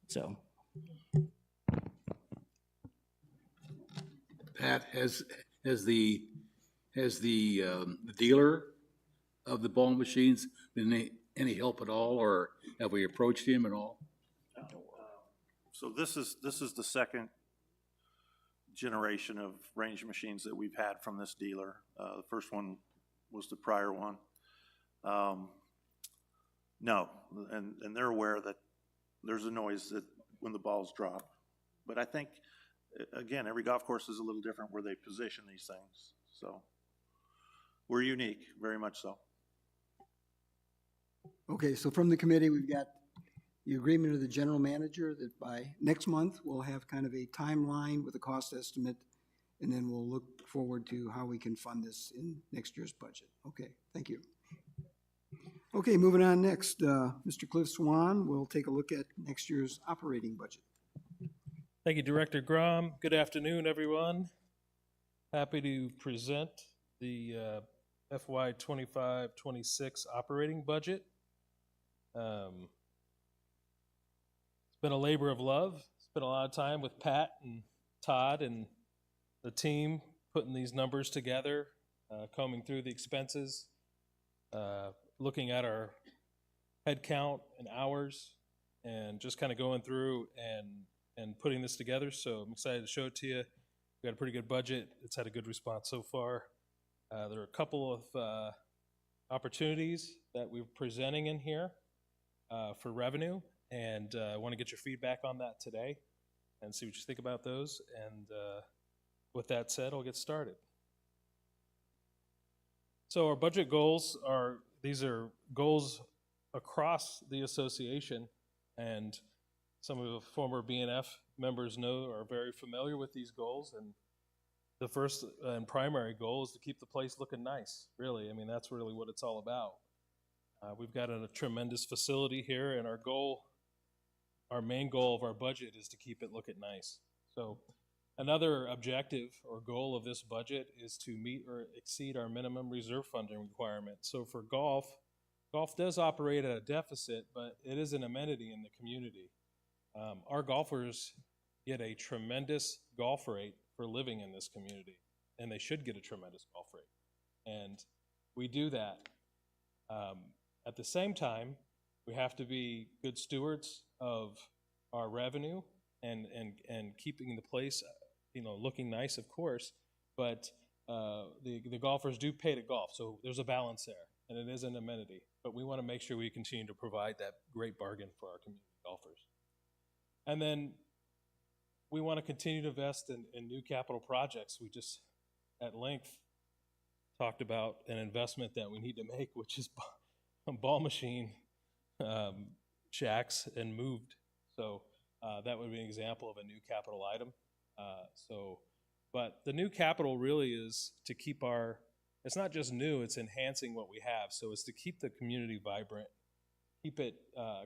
So. Pat, has the dealer of the ball machines been any help at all, or have we approached him at all? So this is the second generation of range machines that we've had from this dealer. The first one was the prior one. No, and they're aware that there's a noise that when the balls drop. But I think, again, every golf course is a little different where they position these things. So we're unique, very much so. Okay, so from the committee, we've got the agreement of the general manager that by next month, we'll have kind of a timeline with a cost estimate, and then we'll look forward to how we can fund this in next year's budget. Okay, thank you. Okay, moving on next, Mr. Cliff Swan will take a look at next year's operating budget. Thank you, Director Grom. Good afternoon, everyone. Happy to present the FY2025-26 operating budget. It's been a labor of love. Spent a lot of time with Pat and Todd and the team putting these numbers together, combing through the expenses, looking at our head count and hours, and just kind of going through and putting this together. So I'm excited to show it to you. We got a pretty good budget. It's had a good response so far. There are a couple of opportunities that we're presenting in here for revenue, and I want to get your feedback on that today and see what you think about those. And with that said, I'll get started. So our budget goals are, these are goals across the association, and some of the former BNF members are very familiar with these goals. And the first and primary goal is to keep the place looking nice, really. I mean, that's really what it's all about. We've got a tremendous facility here, and our main goal of our budget is to keep it looking nice. So Another objective or goal of this budget is to meet or exceed our minimum reserve funding requirement. So for golf does operate at a deficit, but it is an amenity in the community. Our golfers get a tremendous golf rate for living in this community, and they should get a tremendous golf rate. And we do that. At the same time, we have to be good stewards of our revenue and keeping the place, looking nice, of course, but the golfers do pay to golf, so there's a balance there, and it is an amenity. But we want to make sure we continue to provide that great bargain for our community golfers. And then we want to continue to invest in new capital projects. We just, at length, talked about an investment that we need to make, which is ball machine shacks and moved. So that would be an example of a new capital item. But the new capital really is to keep it's not just new, it's enhancing what we have. So it's to keep the community vibrant, keep it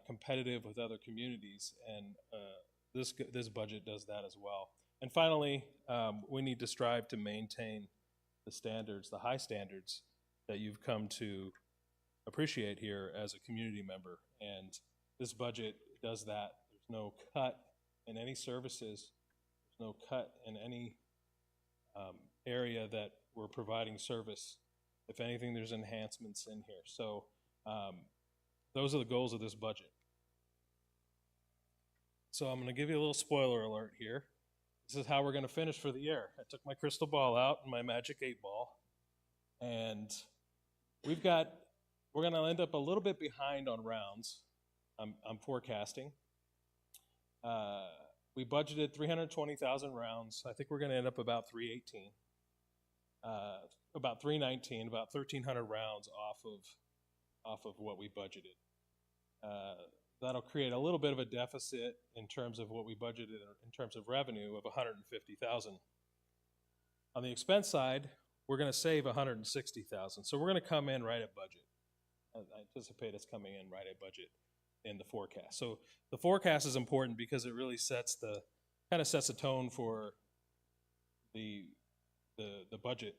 competitive with other communities, and this budget does that as well. And finally, we need to strive to maintain the standards, the high standards that you've come to appreciate here as a community member. And this budget does that. There's no cut in any services. There's no cut in any area that we're providing service. If anything, there's enhancements in here. So those are the goals of this budget. So I'm going to give you a little spoiler alert here. This is how we're going to finish for the year. I took my crystal ball out and my magic 8-ball, and we're going to end up a little bit behind on rounds. I'm forecasting. We budgeted 320,000 rounds. I think we're going to end up about 318, about 319, about 1,300 rounds off of what we budgeted. That'll create a little bit of a deficit in terms of what we budgeted in terms of revenue of 150,000. On the expense side, we're going to save 160,000. So we're going to come in right at budget. I anticipate us coming in right at budget in the forecast. So the forecast is important because it really sets the tone for the budget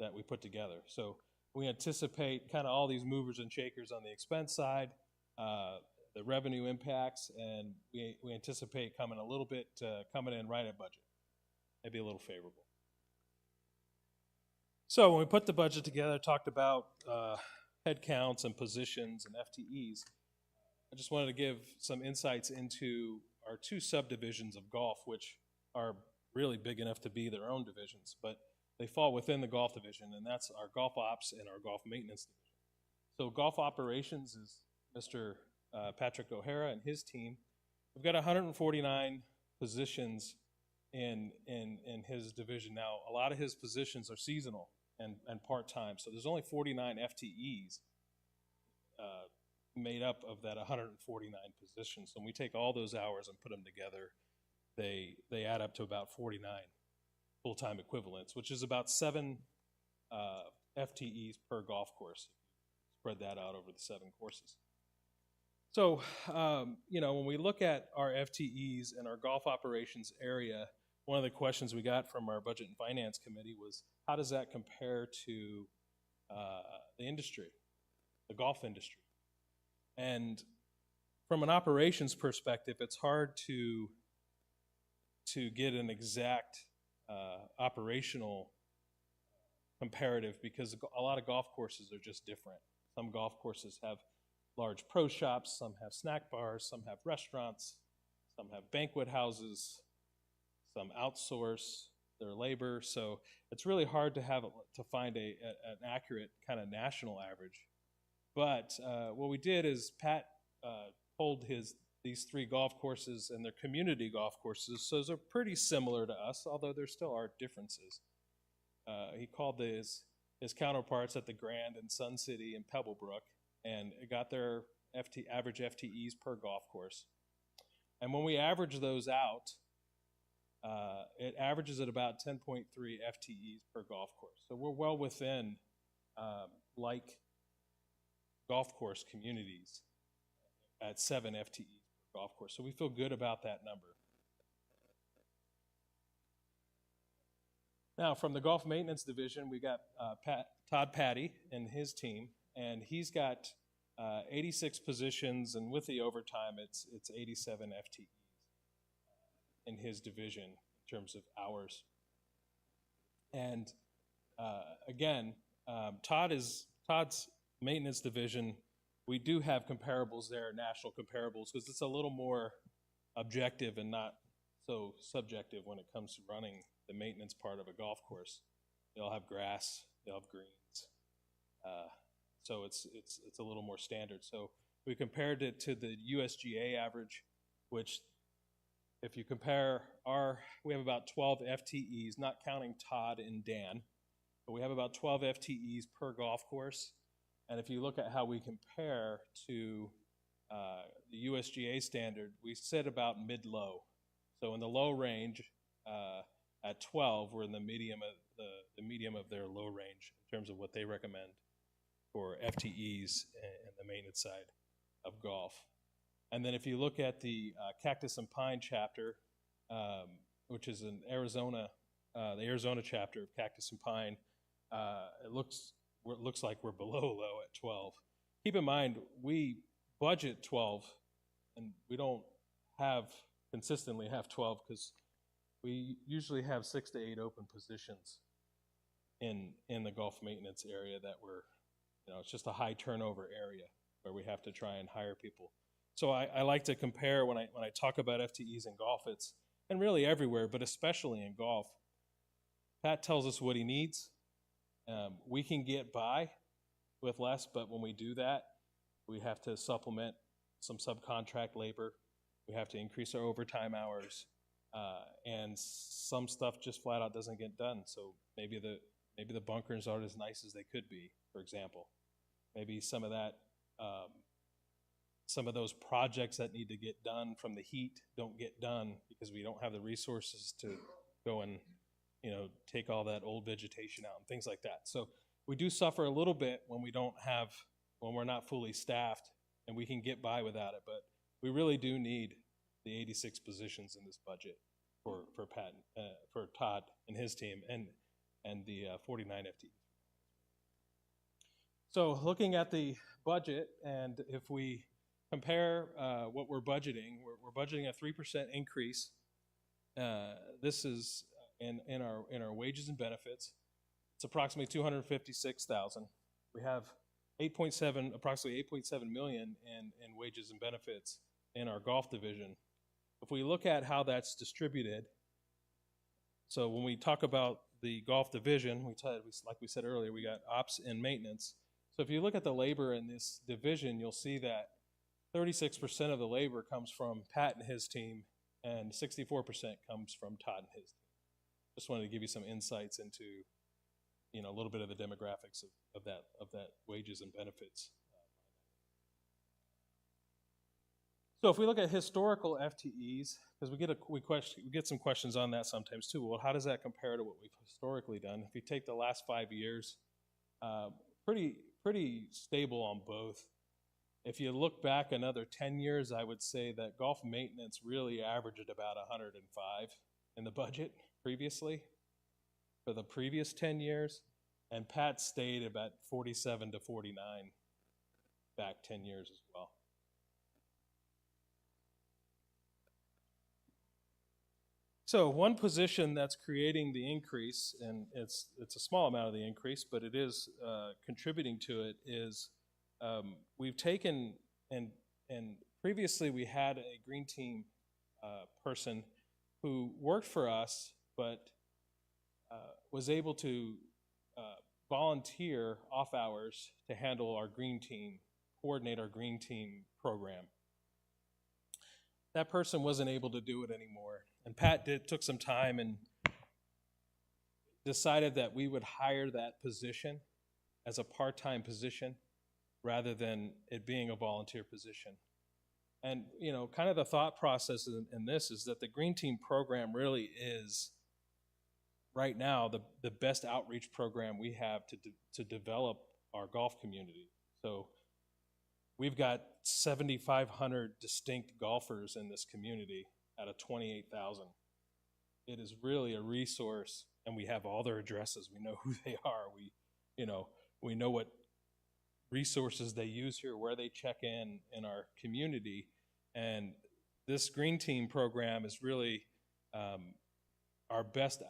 that we put together. So we anticipate kind of all these movers and shakers on the expense side, the revenue impacts, and we anticipate coming in right at budget, maybe a little favorable. So when we put the budget together, talked about head counts and positions and FTEs. I just wanted to give some insights into our two subdivisions of golf, which are really big enough to be their own divisions, but they fall within the golf division, and that's our golf ops and our golf maintenance division. So golf operations is Mr. Patrick O'Hara and his team. We've got 149 positions in his division. Now, a lot of his positions are seasonal and part-time, so there's only 49 FTEs made up of that 149 positions. So when we take all those hours and put them together, they add up to about 49 full-time equivalents, which is about 7 FTEs per golf course. Spread that out over the 7 courses. So, when we look at our FTEs and our golf operations area, one of the questions we got from our Budget and Finance Committee was, how does that compare to the industry, the golf industry? And from an operations perspective, it's hard to get an exact operational comparative because a lot of golf courses are just different. Some golf courses have large pro shops, some have snack bars, some have restaurants, some have banquet houses, some outsource their labor. So it's really hard to find an accurate kind of national average. But what we did is Pat pulled these 3 golf courses and their community golf courses, so those are pretty similar to us, although there still are differences. He called his counterparts at the Grand and Sun City and Pebblebrook, and it got their average FTEs per golf course. And when we average those out, it averages at about 10.3 FTEs per golf course. So we're well within like golf course communities at 7 FTEs per golf course. So we feel good about that number. Now, from the golf maintenance division, we got Todd Patty and his team, and he's got 86 positions, and with the overtime, it's 87 FTEs in his division in terms of hours. And again, Todd's maintenance division, we do have comparables there, national comparables, because it's a little more objective and not so subjective when it comes to running the maintenance part of a golf course. They all have grass, they all have greens, so it's a little more standard. So we compared it to the USGA average, which if you compare we have about 12 FTEs, not counting Todd and Dan, but we have about 12 FTEs per golf course. And if you look at how we compare to the USGA standard, we sit about mid-low. So in the low range, at 12, we're in the medium of their low range in terms of what they recommend for FTEs and the maintenance side of golf. And then if you look at the Cactus and Pine chapter, which is in Arizona, the Arizona chapter of Cactus and Pine, it looks like we're below low at 12. Keep in mind, we budget 12, and we don't consistently have 12 because we usually have 6 to 8 open positions in the golf maintenance area that it's just a high turnover area where we have to try and hire people. So I like to compare when I talk about FTEs in golf, and really everywhere, but especially in golf. Pat tells us what he needs. We can get by with less, but when we do that, we have to supplement some subcontract labor. We have to increase our overtime hours, and some stuff just flat out doesn't get done. So maybe the bunkers aren't as nice as they could be, for example. Maybe some of those projects that need to get done from the heat don't get done because we don't have the resources to go and take all that old vegetation out and things like that. So we do suffer a little bit when we're not fully staffed, and we can get by without it. But we really do need the 86 positions in this budget for Todd and his team, and the 49 FTEs. So looking at the budget, and if we compare what we're budgeting, we're budgeting a 3% increase. This is in our wages and benefits. It's approximately $256,000. We have approximately 8.7 million in wages and benefits in our golf division. If we look at how that's distributed, so when we talk about the golf division, like we said earlier, we got ops and maintenance. So if you look at the labor in this division, you'll see that 36% of the labor comes from Pat and his team, and 64% comes from Todd and his team. Just wanted to give you some insights into, a little bit of the demographics of that wages and benefits. So if we look at historical FTEs, because we get some questions on that sometimes too. Well, how does that compare to what we've historically done? If you take the last 5 years, pretty stable on both. If you look back another 10 years, I would say that golf maintenance really averaged about 105 in the budget previously for the previous 10 years, and Pat stayed about 47 to 49 back 10 years as well. So one position that's creating the increase, and it's a small amount of the increase, but it is contributing to it, is we've taken, and previously we had a green team person who worked for us, but was able to volunteer off hours to handle our green team, coordinate our green team program. That person wasn't able to do it anymore. And Pat took some time and decided that we would hire that position as a part-time position rather than it being a volunteer position. And, kind of the thought process in this is that the Green Team program really is, right now, the best outreach program we have to develop our golf community. So we've got 7,500 distinct golfers in this community out of 28,000. It is really a resource and we have all their addresses. We know who they are. We know what resources they use here, where they check in our community. And this Green Team program is really our best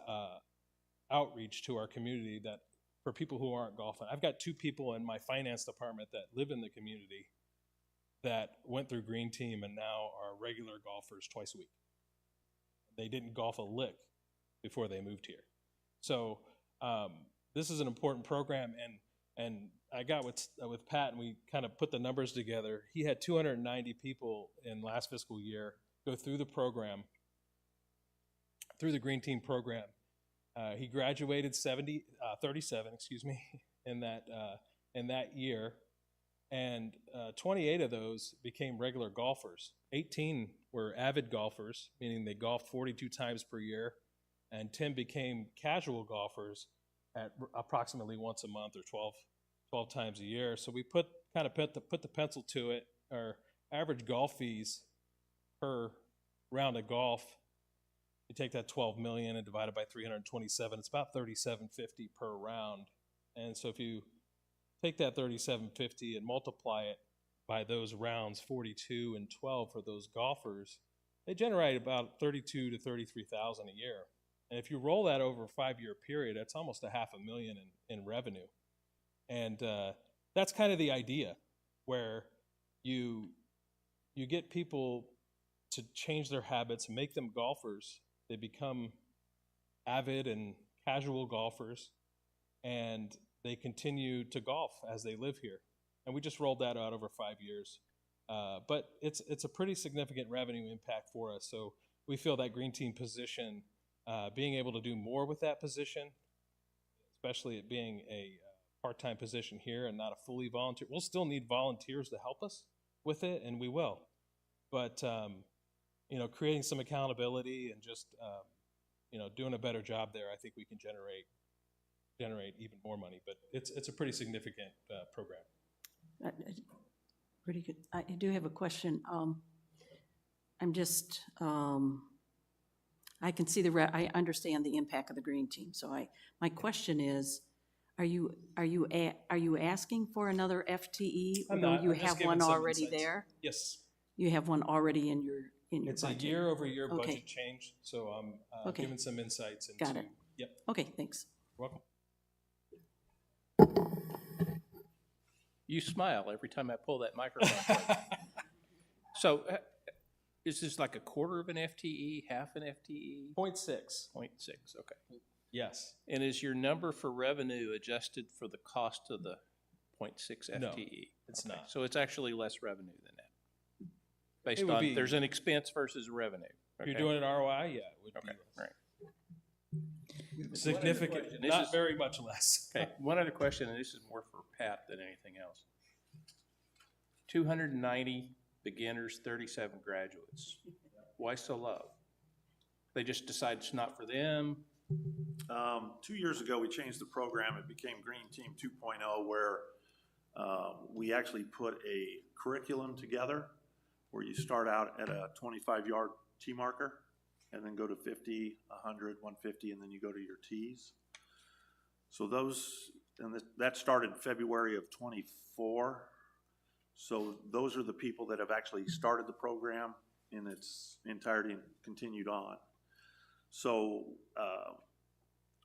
outreach to our community that for people who aren't golfing. I've got 2 people in my finance department that live in the community that went through Green Team and now are regular golfers twice a week. They didn't golf a lick before they moved here. So this is an important program, and I got with Pat, and we kind of put the numbers together. He had 290 people in last fiscal year go through the program, through the Green Team program. He graduated 37, in that year, and 28 of those became regular golfers. 18 were avid golfers, meaning they golfed 42 times per year, and 10 became casual golfers at approximately once a month or 12 times a year. So we put the pencil to it. Our average golf fees per round of golf, you take that 12 million and divide it by 327, it's about $37.50 per round. And so if you take that $37.50 and multiply it by those rounds, 42 and 12 for those golfers, they generate about $32,000 to $33,000 a year. And if you roll that over a 5-year period, that's almost $500,000 in revenue. And that's kind of the idea, where you get people to change their habits, make them golfers. They become avid and casual golfers, and they continue to golf as they live here. And we just rolled that out over 5 years. But it's a pretty significant revenue impact for us. So we feel that Green Team position, being able to do more with that position, especially it being a part-time position here and not a fully volunteer. We'll still need volunteers to help us with it, and we will. But creating some accountability and just doing a better job there, I think we can generate even more money. But it's a pretty significant program. Pretty good. I do have a question. I'm just, I can see I understand the impact of the Green Team. So my question is, are you asking for another FTE? I'm or not. you I'm just have giving one some already insights. there? Yes. You have one already in your It's budget? a year-over-year Okay. budget change, so I'm Okay. giving some insights into. Got it. Yep. Okay, thanks. You're welcome. You smile every time I pull that microphone. So is this like a quarter of an FTE, half an FTE? 0.6. 0.6, okay. Yes. And is your number for revenue adjusted for the cost of the 0.6 FTE? No, it's not. So it's actually less revenue than that? Based It would on, be- there's an expense versus revenue. If you're okay? doing an ROI, yeah, it would Okay, be less. right. Significant, question. This not is- very much less. Okay, one other question, and this is more for Pat than anything else. 290 beginners, 37 graduates. Why so low? They just decide it's not for them? 2 years ago, we changed the program. It became Green Team 2.0, where we actually put a curriculum together where you start out at a 25-yard tee marker and then go to 50, 100, 150, and then you go to your tees. So that started February of 24. So those are the people that have actually started the program in its entirety and continued on. So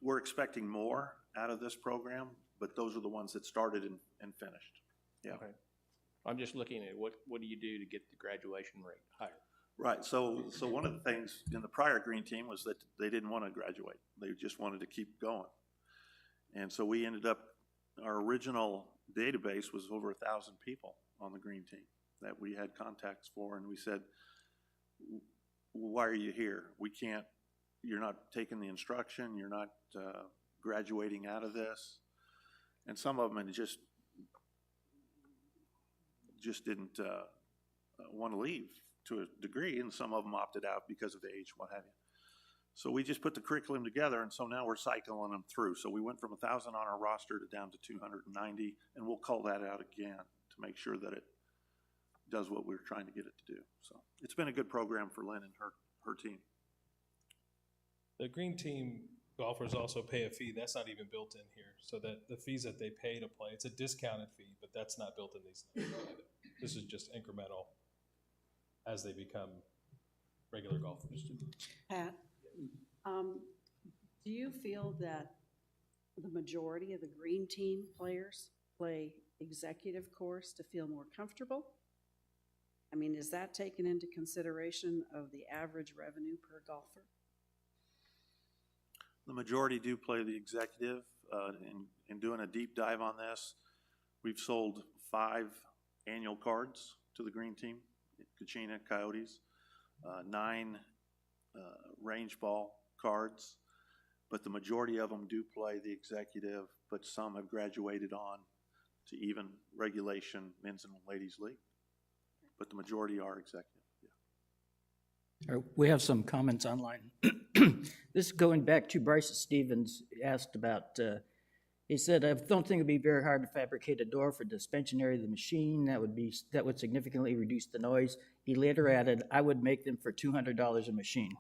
we're expecting more out of this program, but those are the ones that started and finished. Yeah. Okay. I'm just looking at what do you do to get the graduation rate higher? Right. So one of the things in the prior Green Team was that they didn't want to graduate. They just wanted to keep going. And so we ended up, our original database was over 1,000 people on the Green Team that we had contacts for. And we said, why are you here? You're not taking the instruction. You're not graduating out of this. And some of them just didn't want to leave to a degree, and some of them opted out because of age, what have you. So we just put the curriculum together, and so now we're cycling them through. So we went from 1,000 on our roster to down to 290, and we'll call that out again to make sure that it does what we're trying to get it to do. So it's been a good program for Lynn and her team. The Green Team golfers also pay a fee. That's not even built in here. So that the fees that they pay to play, it's a discounted fee, but that's not built in these numbers either. This is just incremental as they become regular golfers. Pat, do you feel that the majority of the green team players play executive course to feel more comfortable? I mean, is that taken into consideration of the average revenue per golfer? The majority do play the executive. In doing a deep dive on this, we've sold 5 annual cards to the green team, Kachina Coyotes, 9 range ball cards, but the majority of them do play the executive, but some have graduated on to even regulation men's and ladies league. But the majority are executive, yeah. We have some comments online. This is going back to Bryce Stevens asked about, he said, I don't think it'd be very hard to fabricate a door for the suspension area of the machine. That would significantly reduce the noise. He later added, I would make them for $200 a machine.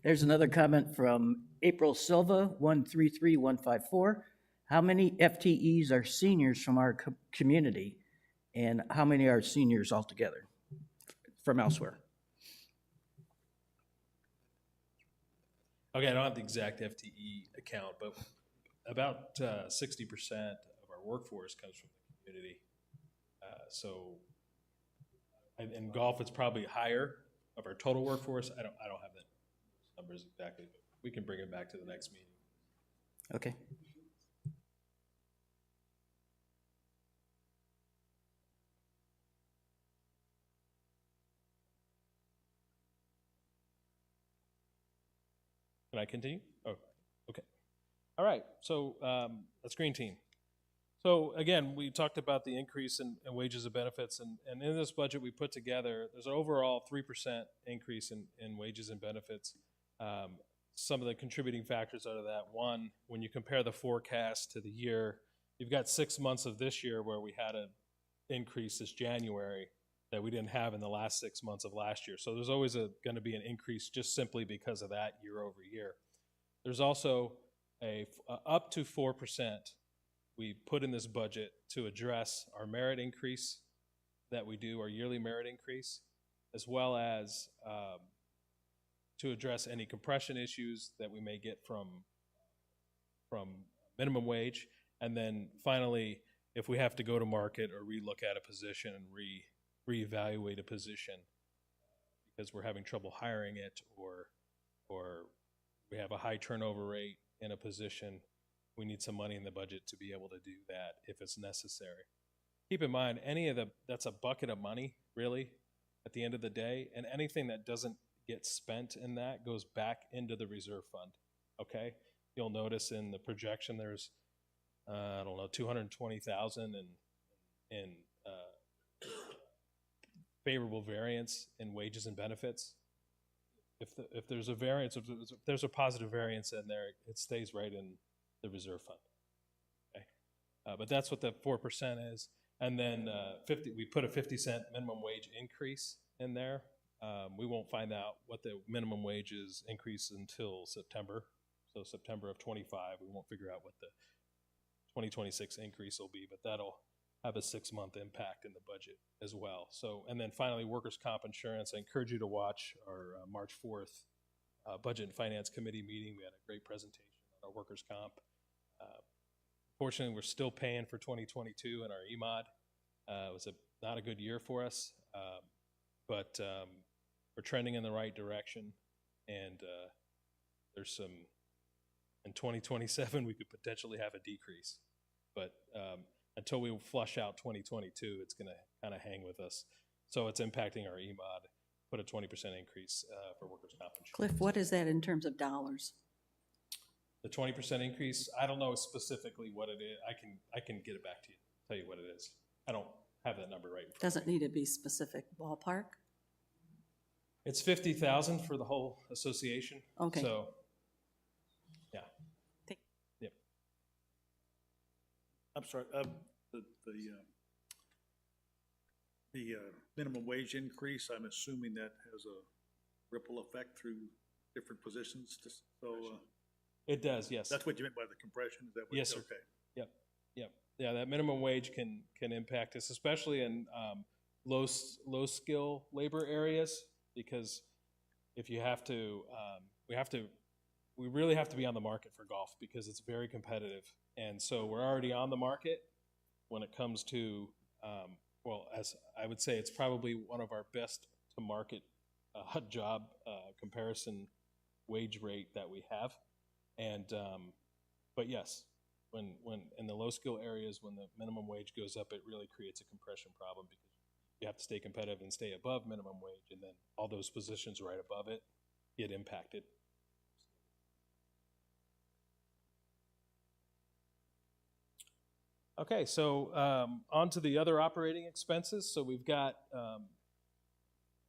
There's another comment from April Silva, 133154. How many FTEs are seniors from our community? And how many are seniors altogether from elsewhere? Okay, I don't have the exact FTE account, but about 60% of our workforce comes from the community. In golf, it's probably higher of our total workforce. I don't have the numbers exactly, but we can bring it back to the next meeting. Okay. Can I continue? Oh, okay. All right, so that's green team. So again, we talked about the increase in wages and benefits, and in this budget we put together, there's an overall 3% increase in wages and benefits. Some of the contributing factors out of that, one, when you compare the forecast to the year, you've got 6 months of this year where we had an increase this January that we didn't have in the last 6 months of last year. So there's always going to be an increase just simply because of that year over year. There's also a up to 4% we put in this budget to address our merit increase that we do, our yearly merit increase, as well as to address any compression issues that we may get from minimum wage. And then finally, if we have to go to market or relook at a position and reevaluate a position because we're having trouble hiring it or we have a high turnover rate in a position, we need some money in the budget to be able to do that if it's necessary. Keep in mind, that's a bucket of money, really, at the end of the day, and anything that doesn't get spent in that goes back into the reserve fund, okay? You'll notice in the projection there's, I don't know, $220,000 in favorable variance in wages and benefits. If there's a variance, if there's a positive variance in there, it stays right in the reserve fund. Okay, but that's what the 4% is, and then we put a 50-cent minimum wage increase in there. We won't find out what the minimum wage is increase until September. So September of 25, we won't figure out what the 2026 increase will be, but that'll have a 6-month impact in the budget as well. So, and then finally, workers' comp insurance. I encourage you to watch our March 4th Budget and Finance Committee meeting. We had a great presentation on our workers' comp. Fortunately, we're still paying for 2022 in our EMOD. It was not a good year for us, but we're trending in the right direction. And there's some, in 2027, we could potentially have a decrease. But until we flush out 2022, it's going to kind of hang with us. So it's impacting our EMOD, put a 20% increase for workers' comp insurance. Cliff, what is that in terms of dollars? The 20% increase, I don't know specifically what it is. I can get it back to you, tell you what it is. I don't have that number right in front Doesn't of me. need to be specific ballpark? It's $50,000 for the whole association. Okay. So, yeah. Yep. I'm sorry, the minimum wage increase, I'm assuming that has a ripple effect through different positions, It does, yes. that's what you meant by the compression, is that what? Yes, sir. Okay. Yep. Yeah, that minimum wage can impact us, especially in low skill labor areas, because if you have to, we really have to be on the market for golf because it's very competitive. And so we're already on the market when it comes to, as I would say, it's probably one of our best to market job comparison wage rate that we have. And, but yes, when in the low skill areas, when the minimum wage goes up, it really creates a compression problem because you have to stay competitive and stay above minimum wage, and then all those positions right above it get impacted. Okay, so on to the other operating expenses. So we've got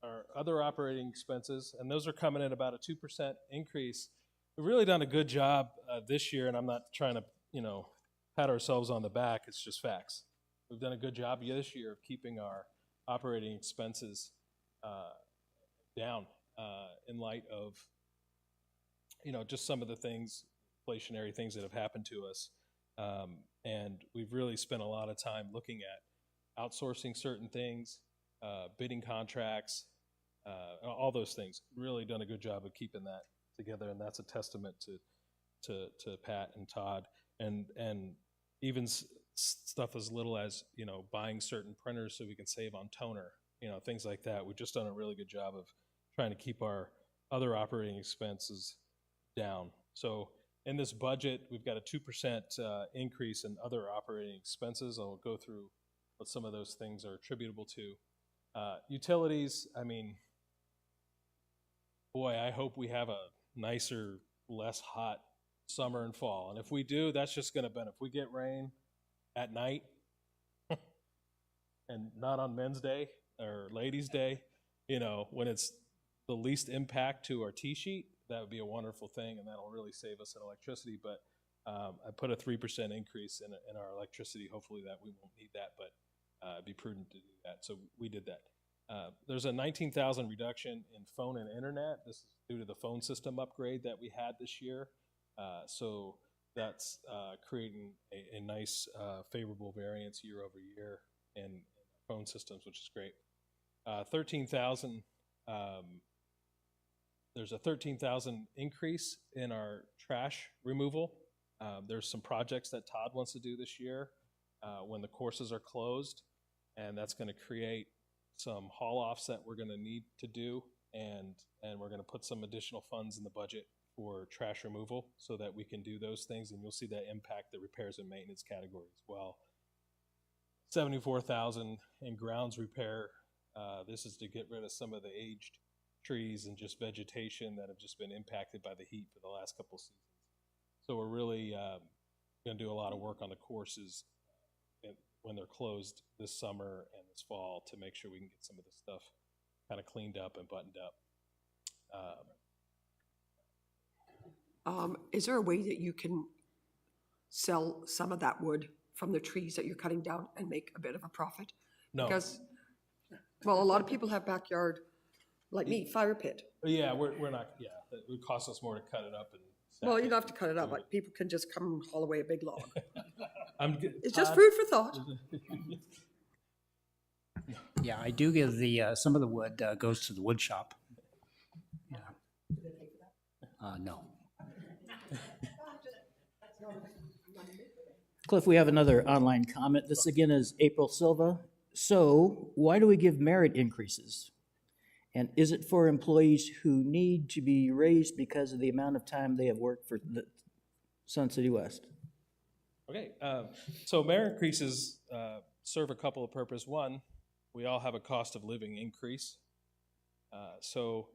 our other operating expenses, and those are coming in about a 2% increase. We've really done a good job this year, and I'm not trying to, pat ourselves on the back. It's just facts. We've done a good job this year of keeping our operating expenses down in light of, just some of the things, inflationary things that have happened to us. And we've really spent a lot of time looking at outsourcing certain things, bidding contracts, all those things. Really done a good job of keeping that together, and that's a testament to Pat and Todd, and even stuff as little as buying certain printers so we can save on toner, things like that. We've just done a really good job of trying to keep our other operating expenses down. So in this budget, we've got a 2% increase in other operating expenses. I'll go through what some of those things are attributable to. Utilities, boy, I hope we have a nicer, less hot summer and fall. And if we do, that's just going to benefit. If we get rain at night and not on Men's Day or Ladies' Day, when it's the least impact to our tee sheet, that would be a wonderful thing, and that'll really save us in electricity. But I put a 3% increase in our electricity. Hopefully that we won't need that, but it'd be prudent to do that. So we did that. There's a 19,000 reduction in phone and internet. This is due to the phone system upgrade that we had this year. So that's creating a nice favorable variance year over year in phone systems, which is great. 13,000. There's a 13,000 increase in our trash removal. There's some projects that Todd wants to do this year when the courses are closed, and that's going to create some haul-offs that we're going to need to do, and we're going to put some additional funds in the budget for trash removal so that we can do those things, and you'll see that impact the repairs and maintenance category as well. 74,000 in grounds repair. This is to get rid of some of the aged trees and just vegetation that have just been impacted by the heat for the last couple of seasons. So we're really going to do a lot of work on the courses when they're closed this summer and this fall to make sure we can get some of this stuff kind of cleaned up and buttoned up. Is there a way that you can sell some of that wood from the trees that you're cutting down and make a bit of a profit? No. Because, well, a lot of people have backyard, like me, fire pit. Yeah, we're not, it would cost us more to cut it up. Well, you don't have to cut it up, like people can just come and haul away a big log. It's Todd? just food for thought. Yeah, I do give some of the wood goes to the wood shop. Yeah. No. Cliff, we have another online comment. This again is April Silva. So why do we give merit increases? And is it for employees who need to be raised because of the amount of time they have worked for the Sun City West? Okay, so merit increases serve a couple of purposes. One, we all have a cost of living increase. So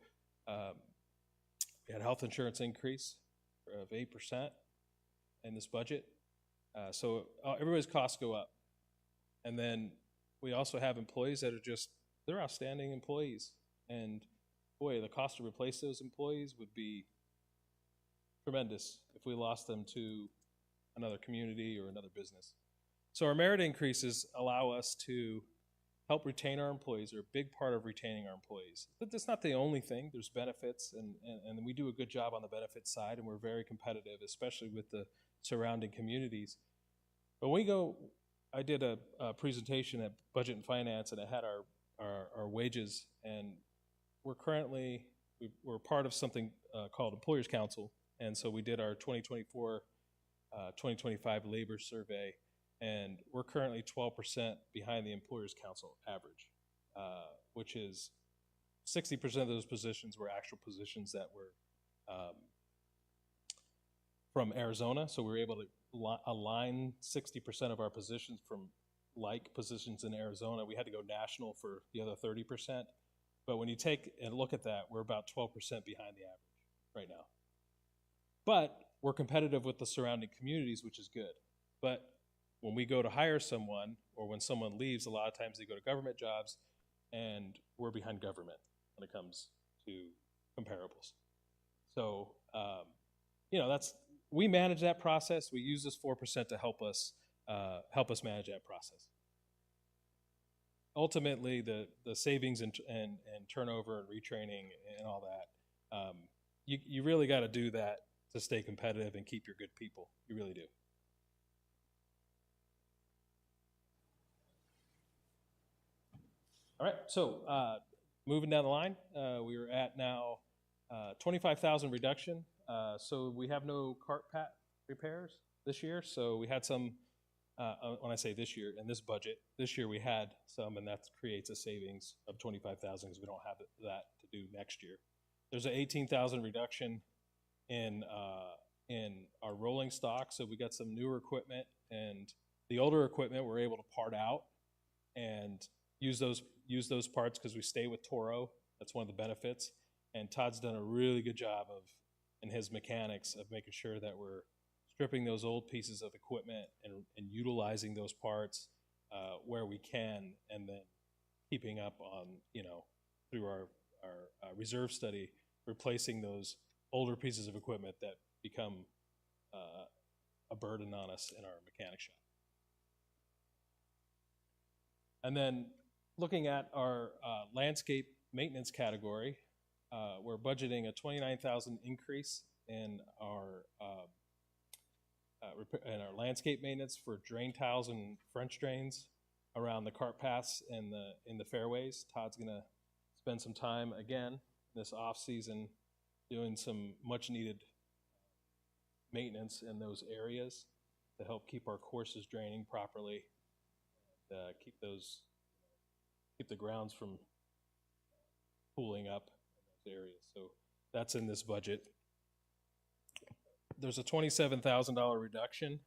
we had a health insurance increase of 8% in this budget. So everybody's costs go up. And then we also have employees that are they're outstanding employees. And boy, the cost to replace those employees would be tremendous if we lost them to another community or another business. So our merit increases allow us to help retain our employees. They're a big part of retaining our employees. But that's not the only thing. There's benefits, and we do a good job on the benefits side, and we're very competitive, especially with the surrounding communities. But when we go, I did a presentation at Budget and Finance, and it had our wages, and we're currently, we're part of something called Employers Council, and so we did our 2024-2025 labor survey, and we're currently 12% behind the Employers Council average, which is 60% of those positions were actual positions that were from Arizona, so we were able to align 60% of our positions from like positions in Arizona. We had to go national for the other 30%, but when you take and look at that, we're about 12% behind the average right now. But we're competitive with the surrounding communities, which is good. But when we go to hire someone, or when someone leaves, a lot of times they go to government jobs, and we're behind government when it comes to comparables. So, we manage that process. We use this 4% to help us manage that process. Ultimately, the savings and turnover and retraining and all that, you really got to do that to stay competitive and keep your good people. You really do. All right, so moving down the line, we are at now 25,000 reduction. So we have no cart path repairs this year. So we had some, when I say this year, in this budget, this year we had some, and that creates a savings of 25,000 because we don't have that to do next year. There's an 18,000 reduction in our rolling stock. So we got some newer equipment, and the older equipment we're able to part out and use those parts because we stay with Toro. That's one of the benefits. And Todd's done a really good job in his mechanics of making sure that we're stripping those old pieces of equipment and utilizing those parts where we can, and then keeping up on, through our reserve study, replacing those older pieces of equipment that become a burden on us in our mechanic shop. And then looking at our landscape maintenance category, we're budgeting a 29,000 increase in our landscape maintenance for drain tiles and French drains around the cart paths and in the fairways. Todd's gonna spend some time again this off season doing some much needed maintenance in those areas to help keep our courses draining properly, and keep the grounds from pooling up in those areas. So that's in this budget. There's a $27,000 reduction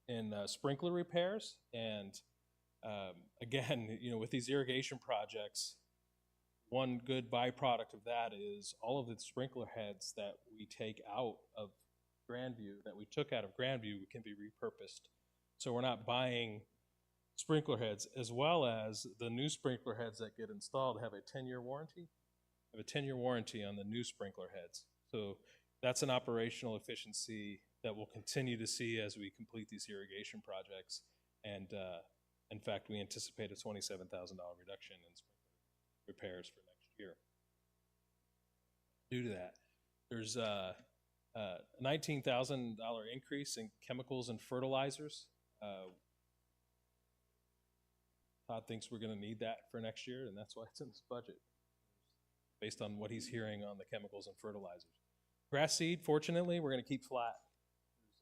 in sprinkler repairs, and again, with these irrigation projects, one good byproduct of that is all of the sprinkler heads that we take out of Grandview, that we took out of Grandview, can be repurposed. So we're not buying sprinkler heads, as well as the new sprinkler heads that get installed have a 10-year warranty. Have a 10-year warranty on the new sprinkler heads. So that's an operational efficiency that we'll continue to see as we complete these irrigation projects. And in fact, we anticipate a $27,000 reduction in sprinkler repairs for next year. Due to that, there's a $19,000 increase in chemicals and fertilizers. Todd thinks we're going to need that for next year, and that's why it's in this budget, based on what he's hearing on the chemicals and fertilizers. Grass seed, fortunately, we're going to keep flat.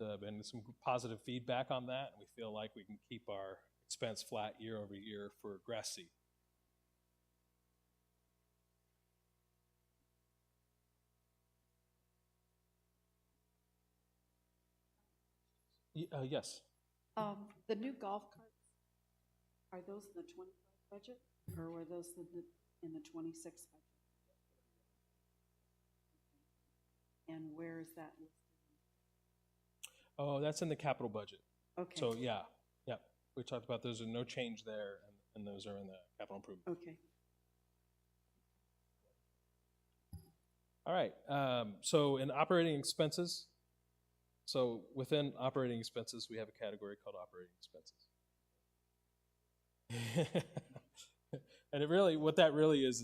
There's been some positive feedback on that, and we feel like we can keep our expense flat year over year for grass seed. Yes. The new golf carts, are those in the 25 budget, or were those in the 26 budget? And where is that listed? Oh, that's in the capital budget. Okay. So yeah, we talked about those. Are no change there, and those are in the capital improvement. Okay. All right. So in operating expenses, so within operating expenses, we have a category called operating expenses. And it really, what that really is,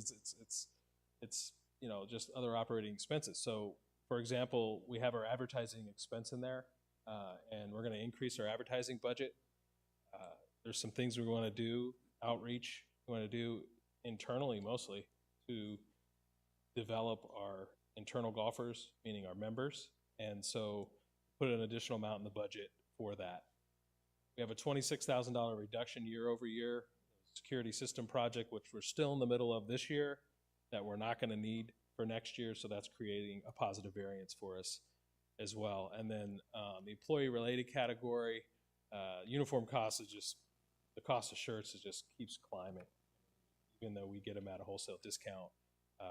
it's you know, just other operating expenses. So, for example, we have our advertising expense in there, and we're going to increase our advertising budget. There's some things we want to do, outreach we want to do internally mostly to develop our internal golfers, meaning our members, and so put an additional amount in the budget for that. We have a $26,000 reduction year over year, security system project, which we're still in the middle of this year, that we're not going to need for next year, so that's creating a positive variance for us as well. And then the employee-related category, uniform costs is just, the cost of shirts is just keeps climbing. Even though we get them at a wholesale discount, we're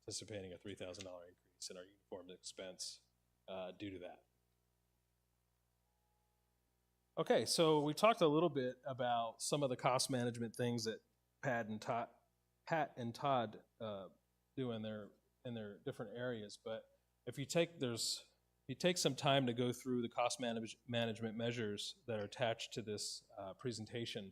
anticipating a $3,000 increase in our uniform expense due to that. Okay, so we talked a little bit about some of the cost management things that Pat and Todd do in their different areas. But if you take some time to go through the cost management measures that are attached to this presentation,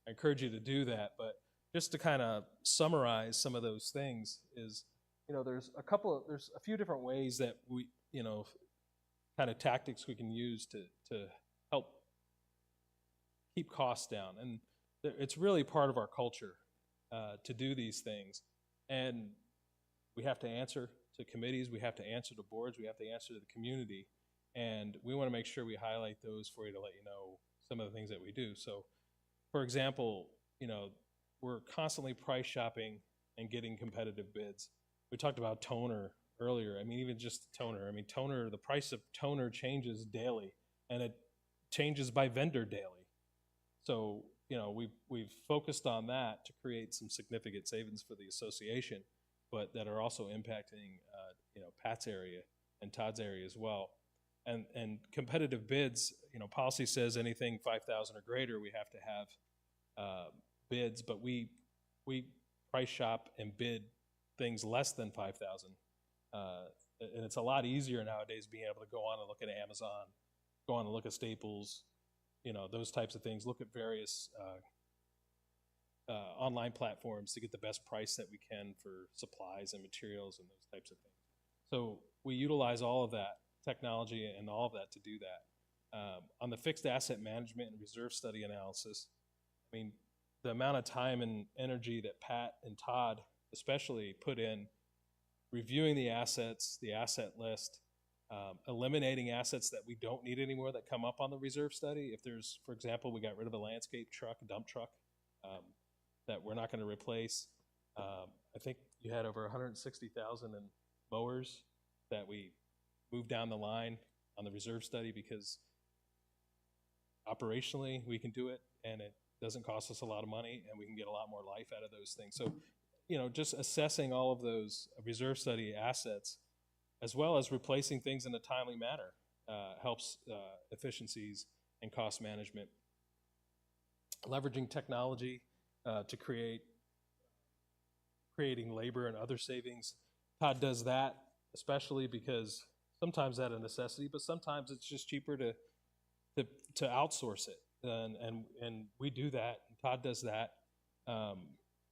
I encourage you to do that. But just to kind of summarize some of those things is, you know, there's a few different ways that we, you know, kind of tactics we can use to help keep costs down. And it's really part of our culture to do these things. And we have to answer to committees, we have to answer to boards, we have to answer to the community. And we want to make sure we highlight those for you to let you know some of the things that we do. So, for example, you know, we're constantly price shopping and getting competitive bids. We talked about toner earlier. I mean, even just toner. I mean, toner, the price of toner changes daily, and it changes by vendor daily. So, you know, we've focused on that to create some significant savings for the association, but that are also impacting, you know, Pat's area and Todd's area as well. And competitive bids, you know, policy says anything 5,000 or greater, we have to have bids, but we price shop and bid things less than 5,000. And it's a lot easier nowadays being able to go on and look at Amazon, go on and look at Staples, you know, those types of things, look at various online platforms to get the best price that we can for supplies and materials and those types of things. So we utilize all of that technology and all of that to do that. On the fixed asset management and reserve study analysis, I mean, the amount of time and energy that Pat and Todd especially put in reviewing the assets, the asset list, eliminating assets that we don't need anymore that come up on the reserve study. If there's, for example, we got rid of a landscape truck, a dump truck, that we're not going to replace. I think you had over 160,000 in mowers that we moved down the line on the reserve study because operationally we can do it and it doesn't cost us a lot of money and we can get a lot more life out of those things. So, you know, just assessing all of those reserve study assets as well as replacing things in a timely manner helps efficiencies and cost management. Leveraging technology to creating labor and other savings. Todd does that, especially because sometimes that's a necessity, but sometimes it's just cheaper to outsource it. And we do that, and Todd does that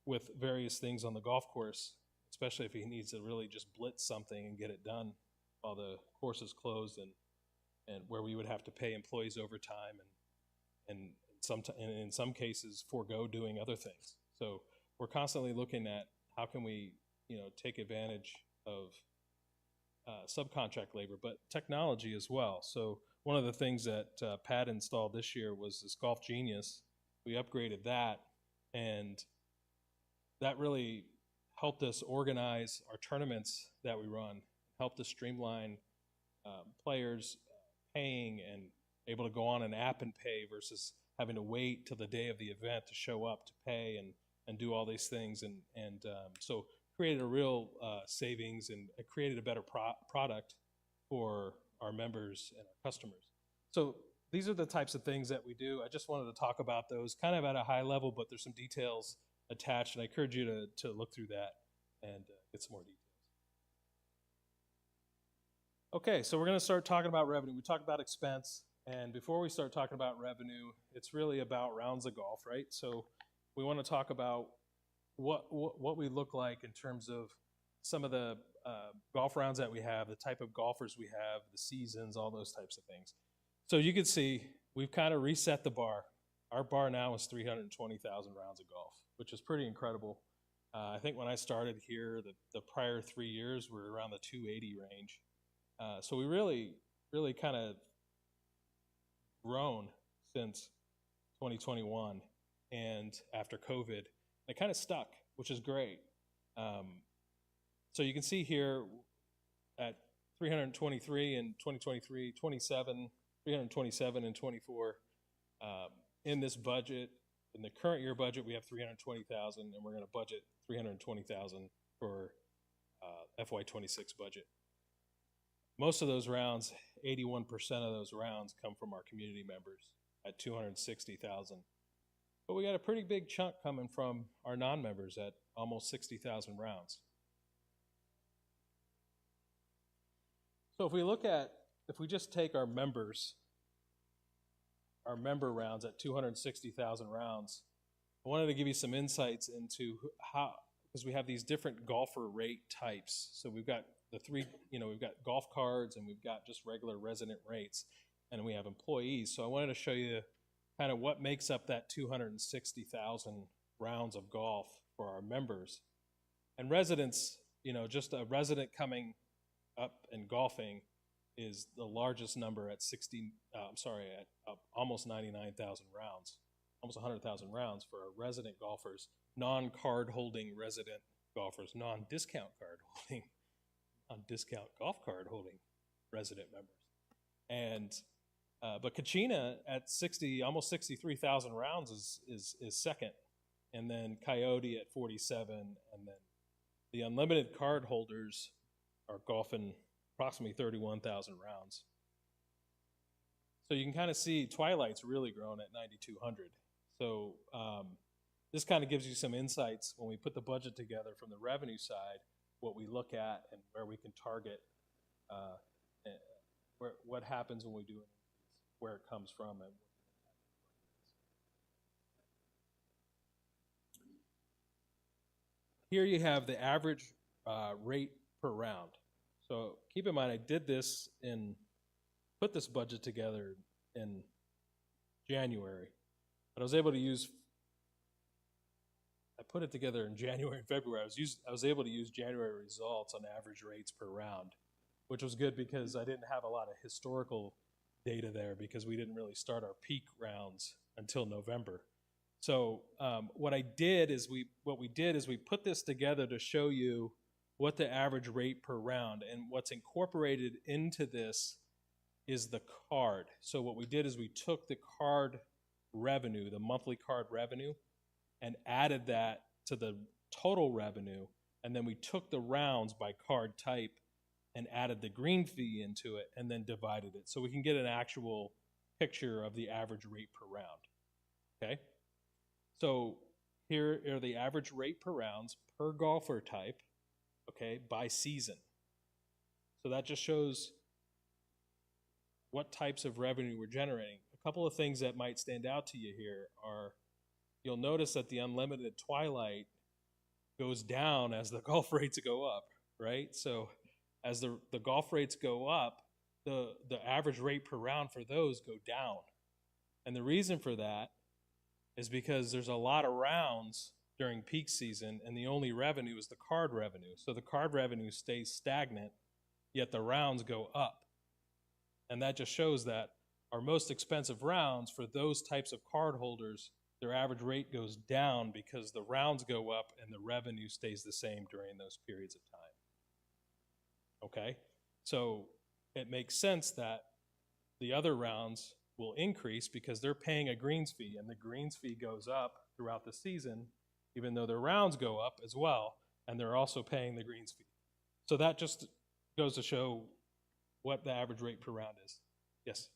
with various things on the golf course, especially if he needs to really just blitz something and get it done while the course is closed, and where we would have to pay employees overtime and in some cases forego doing other things. So we're constantly looking at how can we, you know, take advantage of subcontract labor, but technology as well. So one of the things that Pat installed this year was this Golf Genius. We upgraded that, and that really helped us organize our tournaments that we run, helped us streamline players paying and able to go on an app and pay versus having to wait till the day of the event to show up to pay and do all these things. And so created a real savings and created a better product for our members and our customers. So these are the types of things that we do. I just wanted to talk about those kind of at a high level, but there's some details attached, and I encourage you to look through that and get some more details. Okay, so we're going to start talking about revenue. We talked about expense, and before we start talking about revenue, it's really about rounds of golf, right? So we want to talk about what we look like in terms of some of the golf rounds that we have, the type of golfers we have, the seasons, all those types of things. So you can see we've kind of reset the bar. Our bar now is 320,000 rounds of golf, which is pretty incredible. I think when I started here, the prior 3 years were around the 280 range. So we really kind of grown since 2021 and after COVID. It kind of stuck, which is great. So you can see here at 323 in 2023, 327 in 24. In this budget, in the current year budget, we have 320,000, and we're going to budget 320,000 for FY26 budget. Most of those rounds, 81% of those rounds come from our community members at 260,000. But we got a pretty big chunk coming from our non-members at almost 60,000 rounds. So if we just take our member rounds at 260,000 rounds, I wanted to give you some insights into how, because we have these different golfer rate types. So we've got the three, we've got golf cards and we've got just regular resident rates, and we have employees. So I wanted to show you kind of what makes up that 260,000 rounds of golf for our members. And residents, just a resident coming up and golfing is the largest number at almost 99,000 rounds, almost 100,000 rounds for our resident golfers, non-card holding resident golfers, non-discount golf card holding resident members. And but Kachina at almost 63,000 rounds is second, and then Coyote at 47, and then the unlimited card holders are golfing approximately 31,000 rounds. So you can kind of see Twilight's really grown at 9,200. So this kind of gives you some insights when we put the budget together from the revenue side, what we look at and where we can target, what happens when we do it, where it comes from. And here you have the average rate per round. So keep in mind, I put this budget together in January, but I was able to I put it together in January and February. I was able to use January results on average rates per round, which was good because I didn't have a lot of historical data there because we didn't really start our peak rounds until November. So what we did is we put this together to show you what the average rate per round, and what's incorporated into this is the card. So what we did is we took the card revenue, the monthly card revenue, and added that to the total revenue, and then we took the rounds by card type and added the green fee into it and then divided it. So we can get an actual picture of the average rate per round, okay? So here are the average rate per rounds per golfer type, okay, by season. So that just shows what types of revenue we're generating. A couple of things that might stand out to you here are, you'll notice that the unlimited Twilight goes down as the golf rates go up, right? So as the golf rates go up, the average rate per round for those go down. And the reason for that is because there's a lot of rounds during peak season, and the only revenue is the card revenue. So the card revenue stays stagnant, yet the rounds go up. And that just shows that our most expensive rounds for those types of card holders, their average rate goes down because the rounds go up and the revenue stays the same during those periods of time. Okay? So it makes sense that the other rounds will increase because they're paying a greens fee, and the greens fee goes up throughout the season, even though their rounds go up as well, and they're also paying the greens fee. So that just goes to show what the average rate per round is. Yes?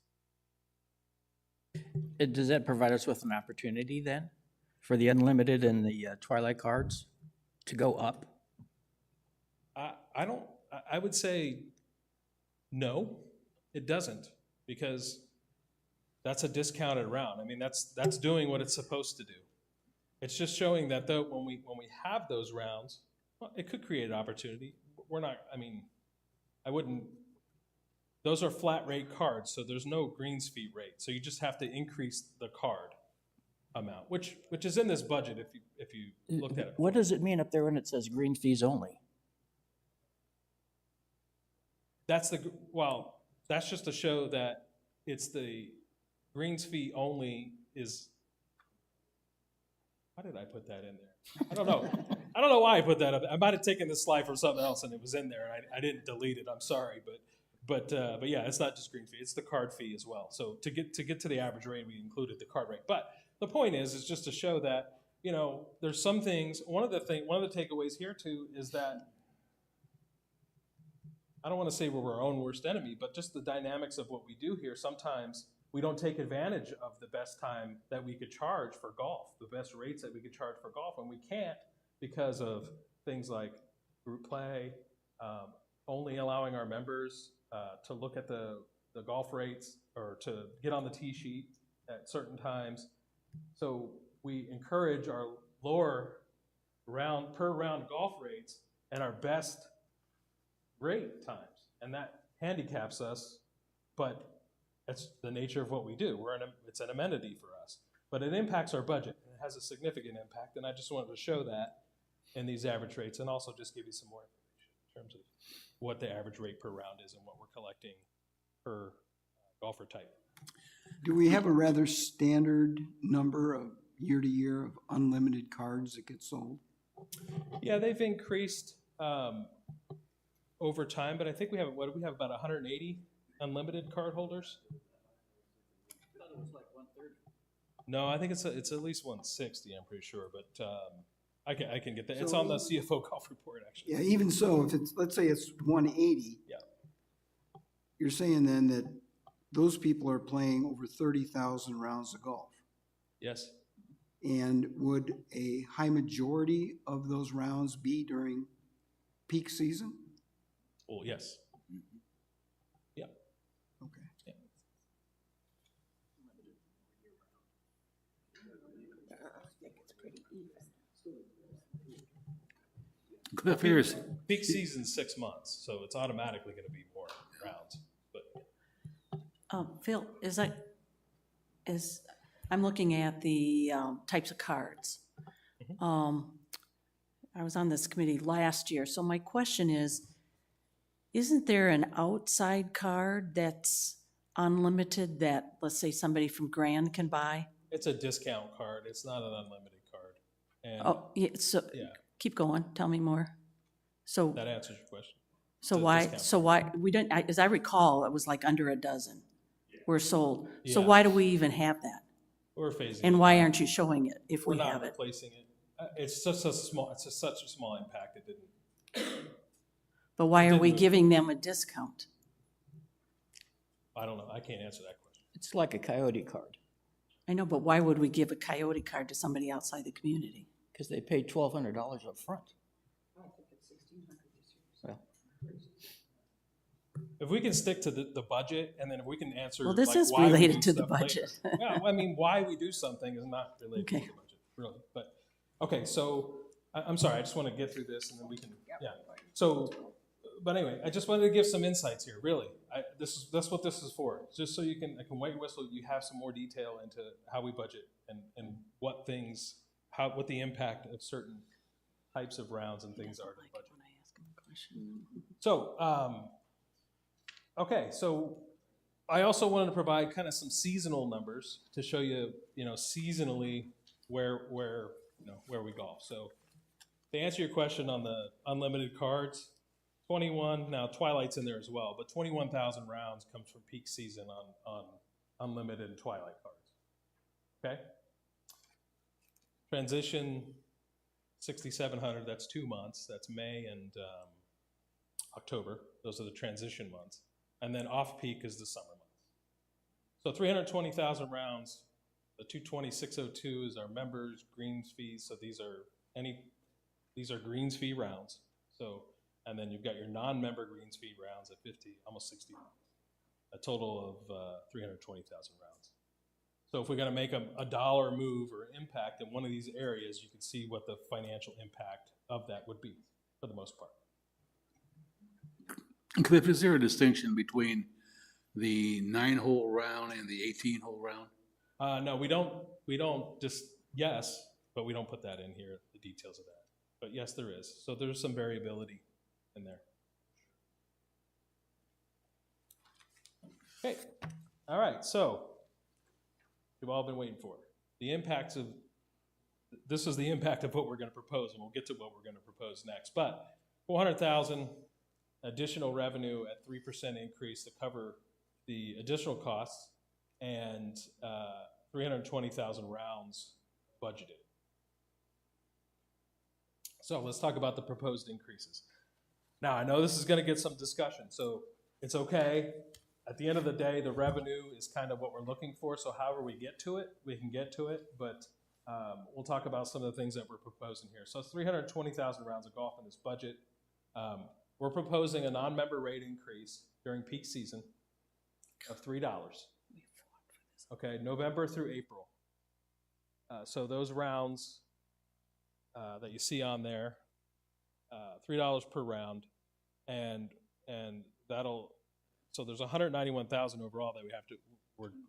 Does that provide us with an opportunity then for the unlimited and the Twilight cards to go up? I would say no, it doesn't, because that's a discounted round. I mean, that's doing what it's supposed to do. It's just showing that though, when we have those rounds, well, it could create an opportunity. We're not, I mean, I wouldn't, those are flat rate cards, so there's no greens fee rate. So you just have to increase the card amount, which is in this budget if you looked at it. What does it mean up there when it says green fees only? That's well, that's just to show that it's the greens fee only is, why did I put that in there? I don't know. I don't know why I put that up. I might have taken this slide from something else and it was in there and I didn't delete it. I'm sorry, but yeah, it's not just green fee, it's the card fee as well. So to get to the average rate, we included the card rate. But the point is just to show that, you know, there's some things, one of the takeaways here too is that, I don't want to say we're our own worst enemy, but just the dynamics of what we do here, sometimes we don't take advantage of the best time that we could charge for golf, the best rates that we could charge for golf, and we can't because of things like group play, only allowing our members to look at the golf rates or to get on the tee sheet at certain times. So we encourage our lower per round golf rates and our best rate times, and that handicaps us, but that's the nature of what we do. It's an amenity for us, but it impacts our budget. It has a significant impact, and I just wanted to show that in these average rates, and also just give you some more information in terms of what the average rate per round is and what we're collecting per golfer type. Do we have a rather standard number of year to year of unlimited cards that get sold? Yeah, they've increased over time, but I think we have, what do we have, about 180 unlimited card holders? I thought it was like 130. No, I think it's at least 160, I'm pretty sure, but I can get that. It's on the CFO golf report, actually. Yeah, even so, if it's, let's say it's 180. Yeah. You're saying then that those people are playing over 30,000 rounds of golf. Yes. And would a high majority of those rounds be during peak season? Well, yes. Yeah. Okay. Yeah. I think it's pretty even. Cliff, here's, Peak season's 6 months, so it's automatically going to be more rounds. But Phil, I'm looking at the types of cards. I was on this committee last year, so my question is, isn't there an outside card that's unlimited that, let's say, somebody from Grand can buy? it's a discount card. It's not an unlimited card. And Oh, yeah, so, yeah, keep going, tell me more. So, that answers your question. so it's a why, discount. so why, we didn't, as I recall, it was like under a dozen were sold. So Yeah. why do we even have that? We're phasing it And why out. aren't you showing it if We're we not have it? replacing it. It's just a small, it's just such a small impact. It didn't, But why are didn't we move. giving them a discount? I don't know. I can't answer that question. It's like a coyote card, I know, but why would we give a Coyote card to somebody outside the community? because they paid $1,200 up front. Well, If we can stick to the budget, and then if we can answer. Well, this like, is why we related do to the stuff later. budget. Yeah, I mean, why we do something is not related to Okay. the budget, really. But, okay, so, I'm sorry, I just want to get through this, and then we can, yeah. So, but anyway, I just wanted to give some insights here, really. That's what this is for, just so I can white whistle, you have some more detail into how we budget and what things, what the impact of certain types of rounds and things are to the budget. When I ask them a question. So, okay, so I also wanted to provide kind of some seasonal numbers to show you, seasonally where we golf. So to answer your question on the unlimited cards, 21, now Twilight's in there as well, but 21,000 rounds comes from peak season on unlimited and Twilight cards. Okay? Transition, 6,700, that's 2 months. That's May and October. Those are the transition months. And then off-peak is the summer months. So 320,000 rounds. The 220,602 is our members' greens fees. So these are greens fee rounds. So, and then you've got your non-member greens fee rounds at 50, almost 60 rounds. A total of 320,000 rounds. So if we're gonna make a dollar move or impact in one of these areas, you can see what the financial impact of that would be, for the most part. Cliff, is there a distinction between the 9-hole round and the 18-hole round? No, we don't just, yes, but we don't put that in here, the details of that. But yes, there is. So there's some variability in there. Okay, all right, so you've all been waiting for the impacts of, this is the impact of what we're gonna propose, and we'll get to what we're gonna propose next. But 400,000 additional revenue at 3% increase to cover the additional costs, and 320,000 rounds budgeted. So let's talk about the proposed increases. Now, I know this is gonna get some discussion, so it's okay. At the end of the day, the revenue is kind of what we're looking for, so however we get to it, we can get to it, but we'll talk about some of the things that we're proposing here. So it's 320,000 rounds of golf in this budget. We're proposing a non-member rate increase during peak season of $3. Okay, November through April. So those rounds that you see on there, $3 per round, and that'll, so there's 191,000 overall that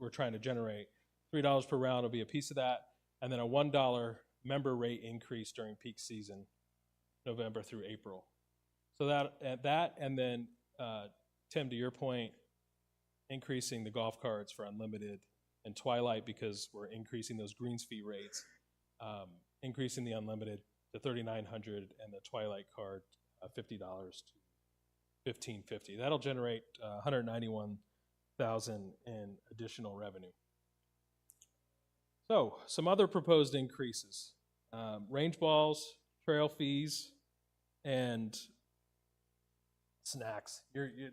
we're trying to generate. $3 per round will be a piece of that, and then a $1 member rate increase during peak season, November through April. So that and then Tim, to your point, increasing the golf carts for unlimited and Twilight, because we're increasing those greens fee rates, increasing the unlimited to $3,900 and the Twilight card $50 to $1,550. That'll generate $191,000 in additional revenue. So some other proposed increases: range balls, trail fees, and snacks.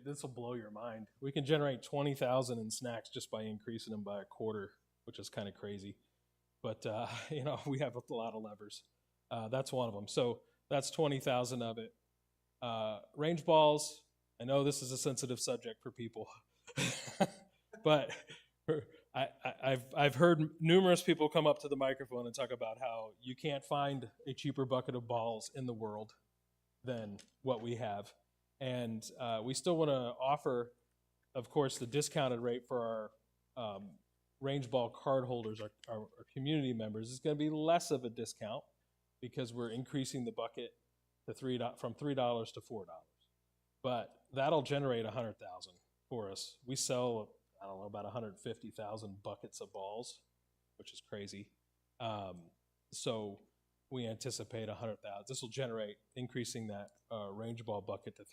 This will blow your mind. We can generate 20,000 in snacks just by increasing them by a quarter, which is kind of crazy. But you know, we have a lot of levers. That's one of them. So that's 20,000 of it. Range balls. I know this is a sensitive subject for people, but I've heard numerous people come up to the microphone and talk about how you can't find a cheaper bucket of balls in the world than what we have. And we still want to offer, of course, the discounted rate for our range ball card holders, our community members. It's going to be less of a discount because we're increasing the bucket to from $3 to $4. But that'll generate 100,000 for us. We sell, I don't know, about 150,000 buckets of balls, which is crazy. So we anticipate 100,000. This will generate, increasing that range ball bucket to $3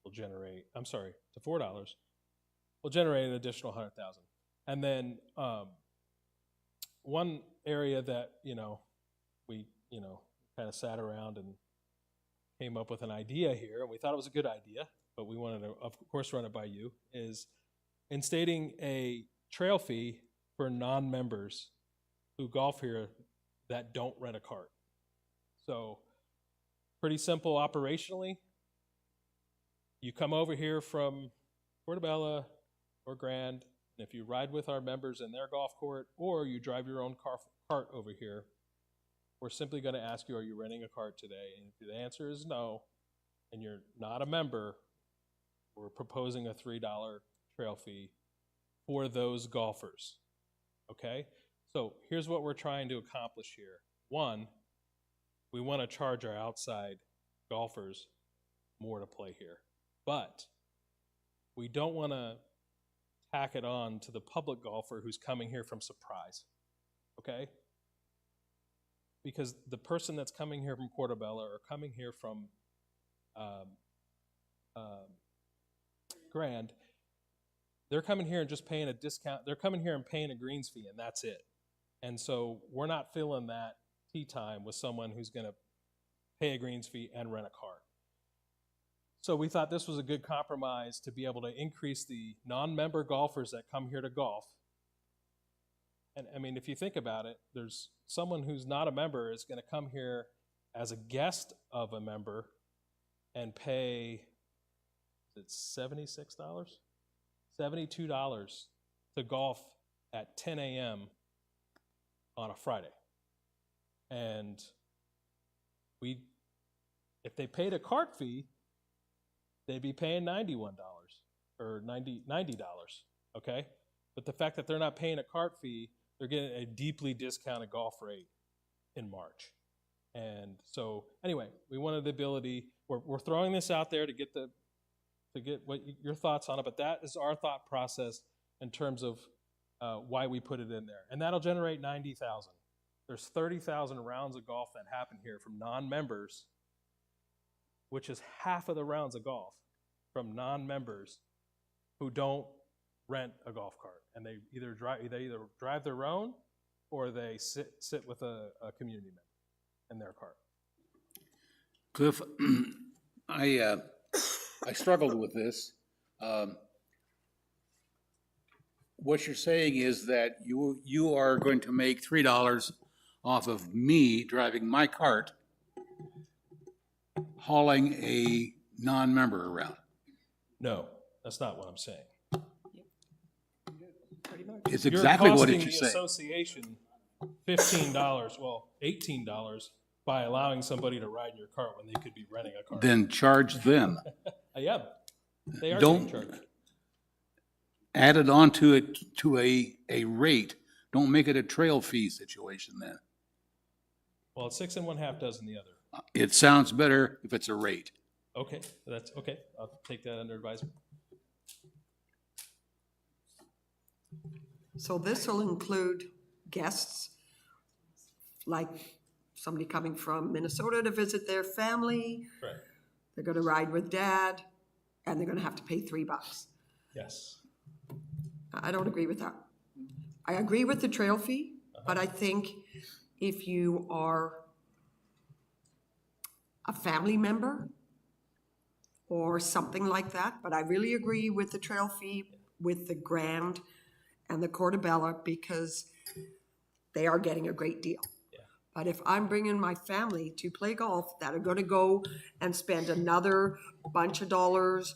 will generate, I'm sorry, to $4 will generate an additional 100,000. And then one area that, we, kind of sat around and came up with an idea here, and we thought it was a good idea, but we wanted to, of course, run it by you, is instating a trail fee for non-members who golf here that don't rent a cart. So pretty simple operationally. You come over here from Portobello or Grand, and if you ride with our members in their golf court, or you drive your own cart over here, we're simply going to ask you, are you renting a cart today? And if the answer is no, and you're not a member, we're proposing a $3 trail fee for those golfers. Okay? So here's what we're trying to accomplish here. One, we want to charge our outside golfers more to play here. But we don't want to tack it on to the public golfer who's coming here from surprise. Okay? Because the person that's coming here from Portobello or coming here from Grand, they're coming here and just paying a discount. They're coming here and paying a greens fee, and that's it. And so we're not filling that tee time with someone who's going to pay a greens fee and rent a cart. So we thought this was a good compromise to be able to increase the non-member golfers that come here to golf. And I mean, if you think about it, there's someone who's not a member is going to come here as a guest of a member and pay, is it $76? $72 to golf at 10 a.m. on a Friday. And if they paid a cart fee, they'd be paying $91 or $90, okay? But the fact that they're not paying a cart fee, they're getting a deeply discounted golf rate in March. And so anyway, we wanted the ability, we're throwing this out there to get what your thoughts on it, but that is our thought process in terms of why we put it in there. And that'll generate 90,000. There's 30,000 rounds of golf that happen here from non-members, which is half of the rounds of golf from non-members who don't rent a golf cart. And they either drive their own or they sit with a community member in their cart. Cliff, I struggled with this. What you're saying is that you are going to make $3 off of me driving my cart, hauling a non-member around. No, that's not what I'm saying. It's exactly what You're you're costing the saying. association $15, well, $18 by allowing somebody to ride in your cart when they could be renting a cart. Then charge them. Yeah, they are Don't getting charged. add it onto it to a rate. Don't make it a trail fee situation then. Well, it's 6 1/2 dozen the other. It sounds better if it's a rate. Okay, that's okay. I'll take that under advisement. So this will include guests, like somebody coming from Minnesota to visit their family. Right. They're gonna ride with dad, and they're gonna have to pay $3. Yes. I don't agree with that. I agree with the trail fee, but I think if you are a family member or something like that, but I really agree with the trail fee with the Grand and the Portobello because they are getting a great deal. Yeah. But if I'm bringing my family to play golf that are gonna go and spend another bunch of dollars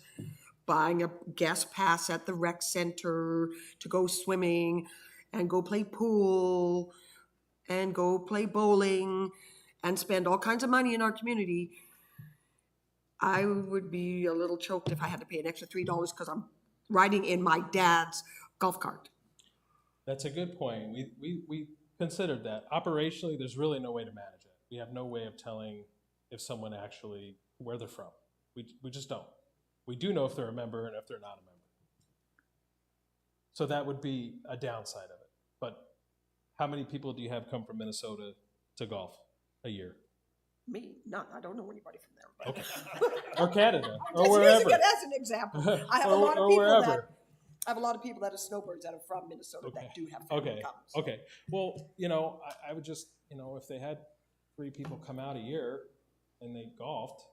buying a guest pass at the rec center to go swimming and go play pool and go play bowling and spend all kinds of money in our community, I would be a little choked if I had to pay an extra $3 because I'm riding in my dad's golf cart. That's a good point. We considered that. Operationally, there's really no way to manage it. We have no way of telling if someone actually, where they're from. We just don't. We do know if they're a member and if they're not a member. So that would be a downside of it. But how many people do you have come from Minnesota to golf a year? Me, none. I don't know anybody from there. But Okay. Or Canada, I'm or just wherever. using it as an example. I have a lot of Or people wherever. that I have a lot of people that are snowbirds that are from Minnesota that do have family Okay, come. okay. Well, I would just, if they had 3 people come out a year and they golfed,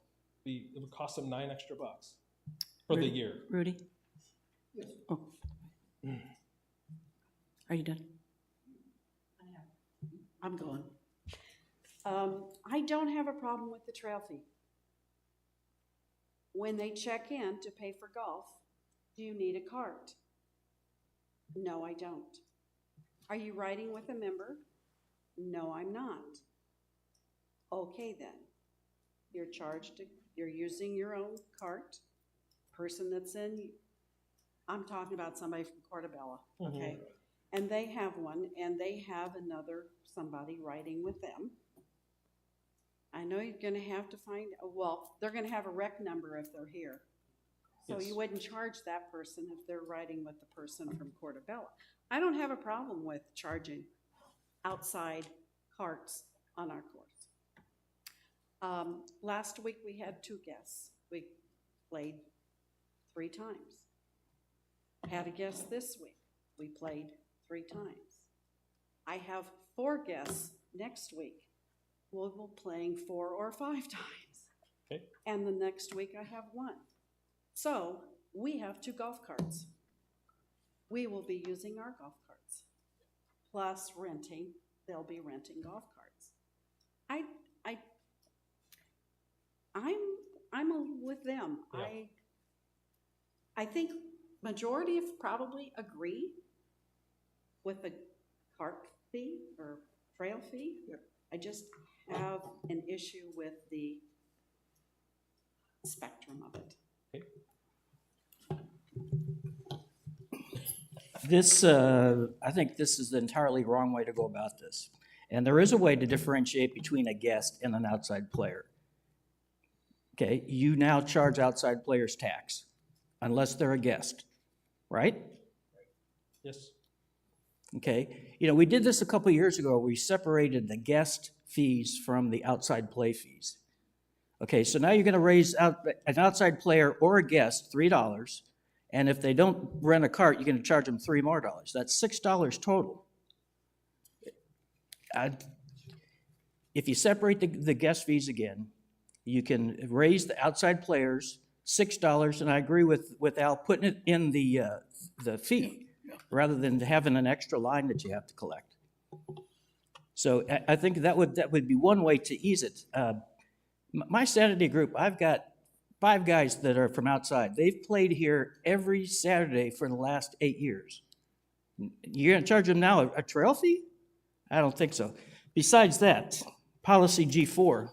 it would cost them $9 extra for the year. Rudy? Oh. Are you done? I'm going. I don't have a problem with the trail fee. When they check in to pay for golf, do you need a cart? No, I don't. Are you riding with a member? No, I'm not. Okay then. You're using your own cart. Person that's in, I'm talking about somebody from Portobello, okay? And they have one, and they have somebody riding with them. I know you're gonna have to find, they're gonna have a rec number if they're here. So Yes. you wouldn't charge that person if they're riding with the person from Portobello. I don't have a problem with charging outside carts on our course. Last week we had 2 guests. We played 3 times. Had a guest this week. We played 3 times. I have 4 guests next week. We'll be playing 4 or 5 times. Okay. And the next week I have 1. So we have 2 golf carts. We will be using our golf carts. Plus renting, they'll be renting golf carts. I'm with them. Yeah. I think majority of probably agree with a cart fee or trail fee. I just have an issue with the spectrum of it. This, I think this is the entirely wrong way to go about this. And there is a way to differentiate between a guest and an outside player. Okay, you now charge outside players tax unless they're a guest, right? Yes. Okay, you know, we did this a couple years ago. We separated the guest fees from the outside play fees. Okay, so now you're going to raise an outside player or a guest $3, and if they don't rent a cart, you're going to charge them $3 more. That's $6 total. If you separate the guest fees again, you can raise the outside players $6, and I agree with Al putting it in the fee rather than having an extra line that you have to collect. So I think that would be one way to ease it. My Saturday group, I've got 5 guys that are from outside. They've played here every Saturday for the last 8 years. You're going to charge them now a trail fee? I don't think so. Besides that, policy G4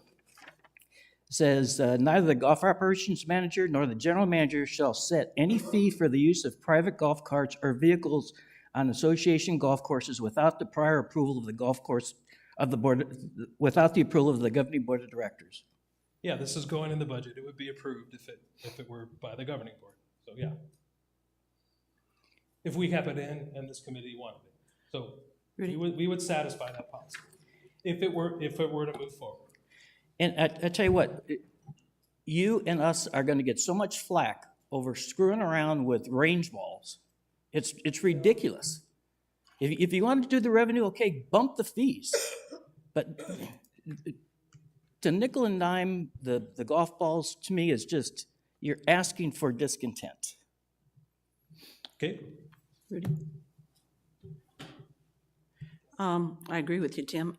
says neither the golf operations manager nor the general manager shall set any fee for the use of private golf carts or vehicles on association golf courses without the prior approval of the golf course of the board, without the approval of the governing board of directors. Yeah, this is going in the budget. It would be approved if it were by the governing board. So yeah. If we kept it in and this committee wanted it. So we would satisfy that policy if it were to move forward. And I tell you what, you and us are going to get so much flack over screwing around with range balls. It's ridiculous. If you want to do the revenue, okay, bump the fees. But to nickel and dime the golf balls, to me, is just, you're asking for discontent. Okay. Rudy? I agree with you, Tim.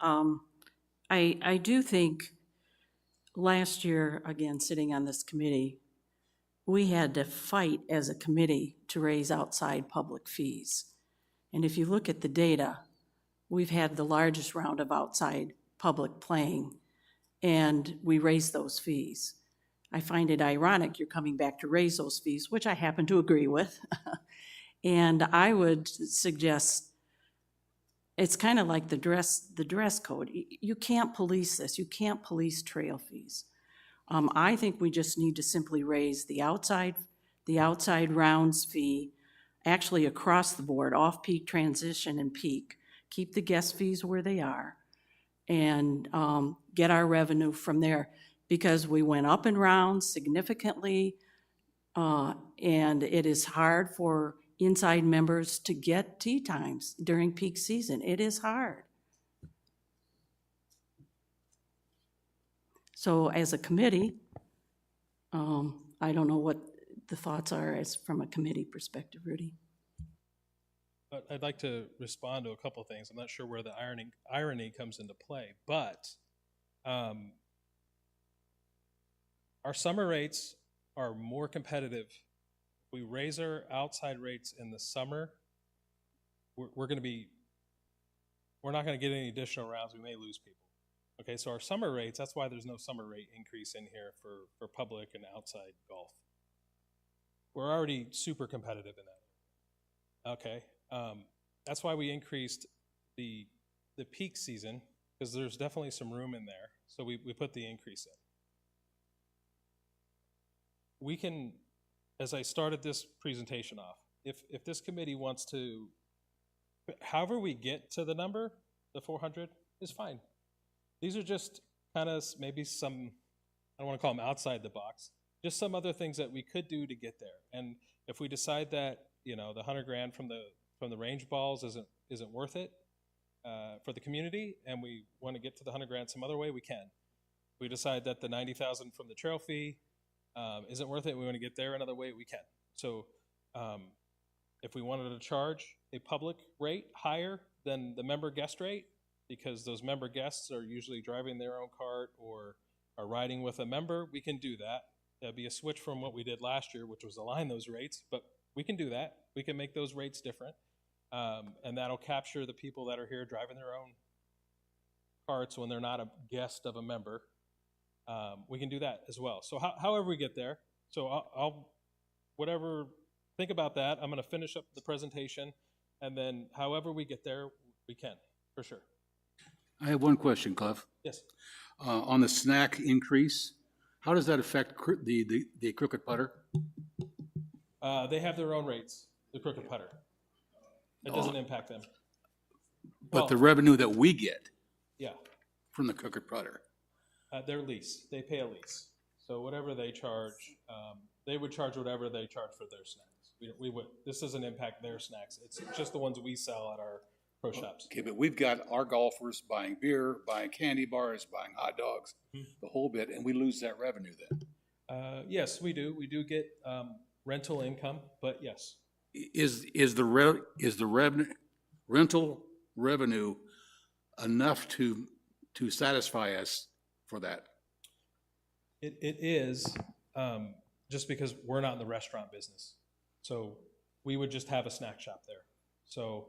I do think last year, again, sitting on this committee, we had to fight as a committee to raise outside public fees. And if you look at the data, we've had the largest round of outside public playing, and we raised those fees. I find it ironic you're coming back to raise those fees, which I happen to agree with. And I would suggest it's kind of like the dress code. You can't police this. You can't police trail fees. I think we just need to simply raise the outside rounds fee, actually across the board, off-peak, transition, and peak. Keep the guest fees where they are, and get our revenue from there, because we went up in rounds significantly, and it is hard for inside members to get tee times during peak season. It is hard. So as a committee, I don't know what the thoughts are as from a committee perspective, Rudy. But I'd like to respond to a couple of things. I'm not sure where the irony comes into play, but our summer rates are more competitive. We raise our outside rates in the summer, we're not going to get any additional rounds. We may lose people. Okay, so our summer rates, that's why there's no summer rate increase in here for public and outside golf. We're already super competitive in that. Okay, that's why we increased the peak season, because there's definitely some room in there. So we put the increase in. We can, as I started this presentation off, if this committee wants to, however we get to the number, the 400, is fine. These are just kind of maybe some, I don't want to call them outside the box, just some other things that we could do to get there. And if we decide that, you know, the $100,000 from the range balls isn't worth it for the community, and we want to get to the $100,000 some other way, we can. If we decide that the $90,000 from the trail fee isn't worth it, we want to get there another way, we can. So if we wanted to charge a public rate higher than the member guest rate, because those member guests are usually driving their own cart or are riding with a member, we can do that. That'd be a switch from what we did last year, which was align those rates, but we can do that. We can make those rates different. And that'll capture the people that are here driving their own carts when they're not a guest of a member. We can do that as well. So however we get there, so I'll whatever, think about that. I'm going to finish up the presentation, and then however we get there, we can, for sure. I have one question, Cliff. Yes. On the snack increase, how does that affect the Crooked Putter? They have their own rates, the Crooked Putter. It doesn't impact them. But the revenue that we get Yeah, from the Crooked Putter? their lease. They pay a lease. So whatever they charge, they would charge whatever they charge for their snacks. We would. This doesn't impact their snacks. It's just the ones we sell at our pro shops. Okay, but we've got our golfers buying beer, buying candy bars, buying hot dogs, the whole bit, and we lose that revenue then. Yes, we do. We do get rental income, but yes. Is the rental revenue enough to satisfy us for that? It is, just because we're not in the restaurant business. So we would just have a snack shop there. So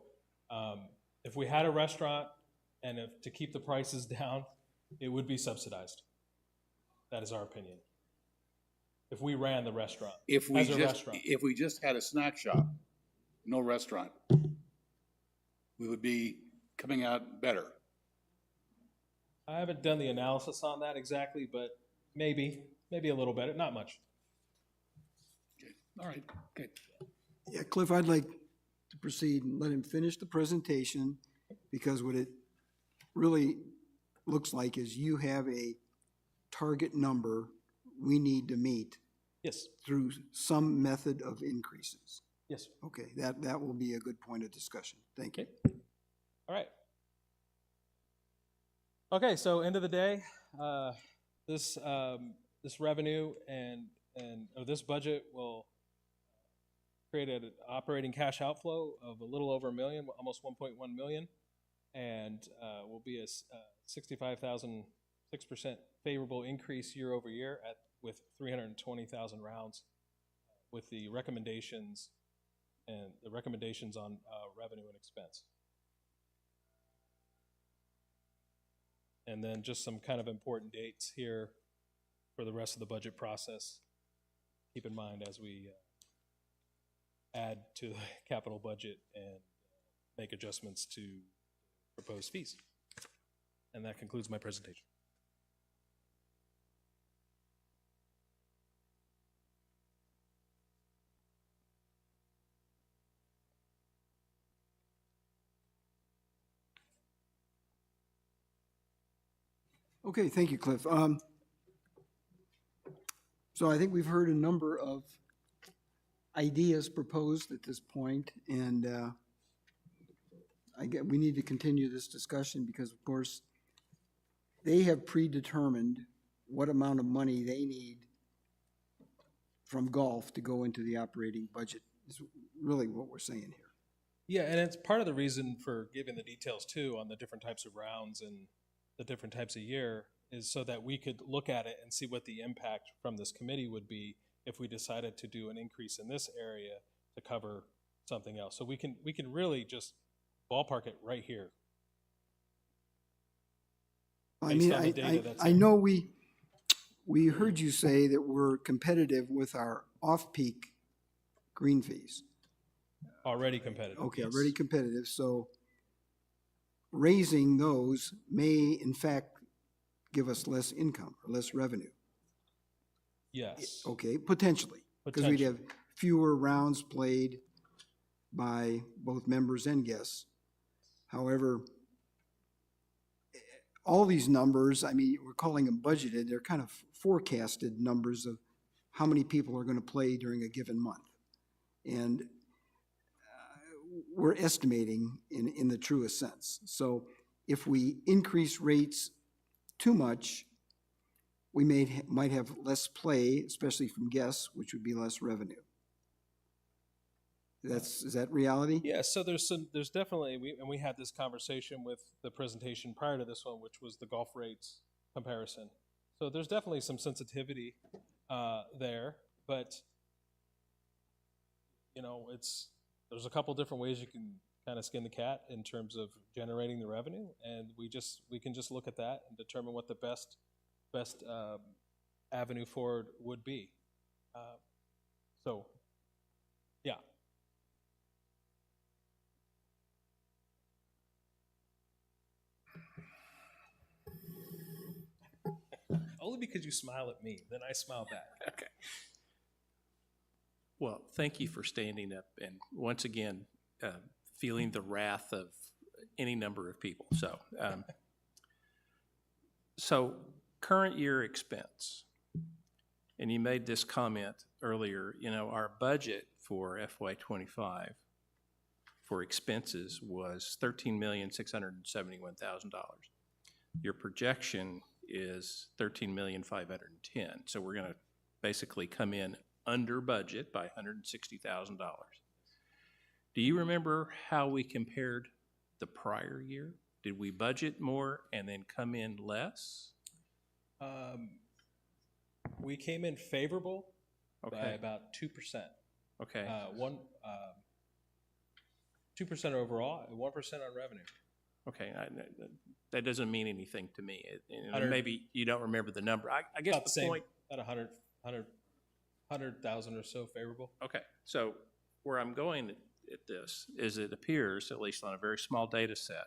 if we had a restaurant and if to keep the prices down, it would be subsidized. That is our opinion. If we ran the restaurant If we just had a snack shop, no restaurant, we would be coming out better. I haven't done the analysis on that exactly, but maybe a little better, not much. Okay. All right, okay. Yeah, Cliff, I'd like to proceed and let him finish the presentation, because what it really looks like is you have a target number we need to meet. Yes. Through some method of increases. Yes. Okay, that will be a good point of discussion. Thank you. All right. Okay, so end of the day, this revenue or this budget will create an operating cash outflow of a little over $1 million, almost 1.1 million, and will be a 65,000, 6% favorable increase year over year with 320,000 rounds, with the recommendations on revenue and expense. And then just some kind of important dates here for the rest of the budget process. Keep in mind as we add to the capital budget and make adjustments to proposed fees. And that concludes my presentation. Okay, thank you, Cliff. So I think we've heard a number of ideas proposed at this point, and we need to continue this discussion because, of course, they have predetermined what amount of money they need from golf to go into the operating budget, is really what we're saying here. Yeah, and it's part of the reason for giving the details too on the different types of rounds and the different types of year is so that we could look at it and see what the impact from this committee would be if we decided to do an increase in this area to cover something else. So we can really just ballpark it right here. I mean, I know we heard you say that we're competitive with our off-peak green fees. Already competitive. Okay, yes. already competitive. So raising those may, in fact, give us less income or less revenue. Yes. Okay, potentially. Because we'd have fewer rounds played by both members and guests. However, all these numbers, I mean, we're calling them budgeted, they're kind of forecasted numbers of how many people are going to play during a given month. And we're estimating in the truest sense. So if we increase rates too much, we might have less play, especially from guests, which would be less revenue. Is that reality? Yeah, so there's definitely, we had this conversation with the presentation prior to this one, which was the golf rates comparison. So there's definitely some sensitivity there, but you know, there's a couple different ways you can kind of skin the cat in terms of generating the revenue, and we can just look at that and determine what the best avenue forward would be. So, yeah. Only because you smile at me, then I smile back. Okay. Well, thank you for standing up and once again, feeling the wrath of any number of people. So current year expense, and you made this comment earlier, our budget for FY25 for expenses was $13,671,000. Your projection is $13,510,000. So we're going to basically come in under budget by $160,000. Do you remember how we compared the prior year? Did we budget more and then come in less? We came in favorable by Okay. about 2%. Okay. 2% overall, and 1% on revenue. Okay. That doesn't mean anything to me. And 100 maybe you don't remember the number. I guess About the the same, point. about 100,000 or so favorable. Okay. So where I'm going at this is it appears, at least on a very small data set,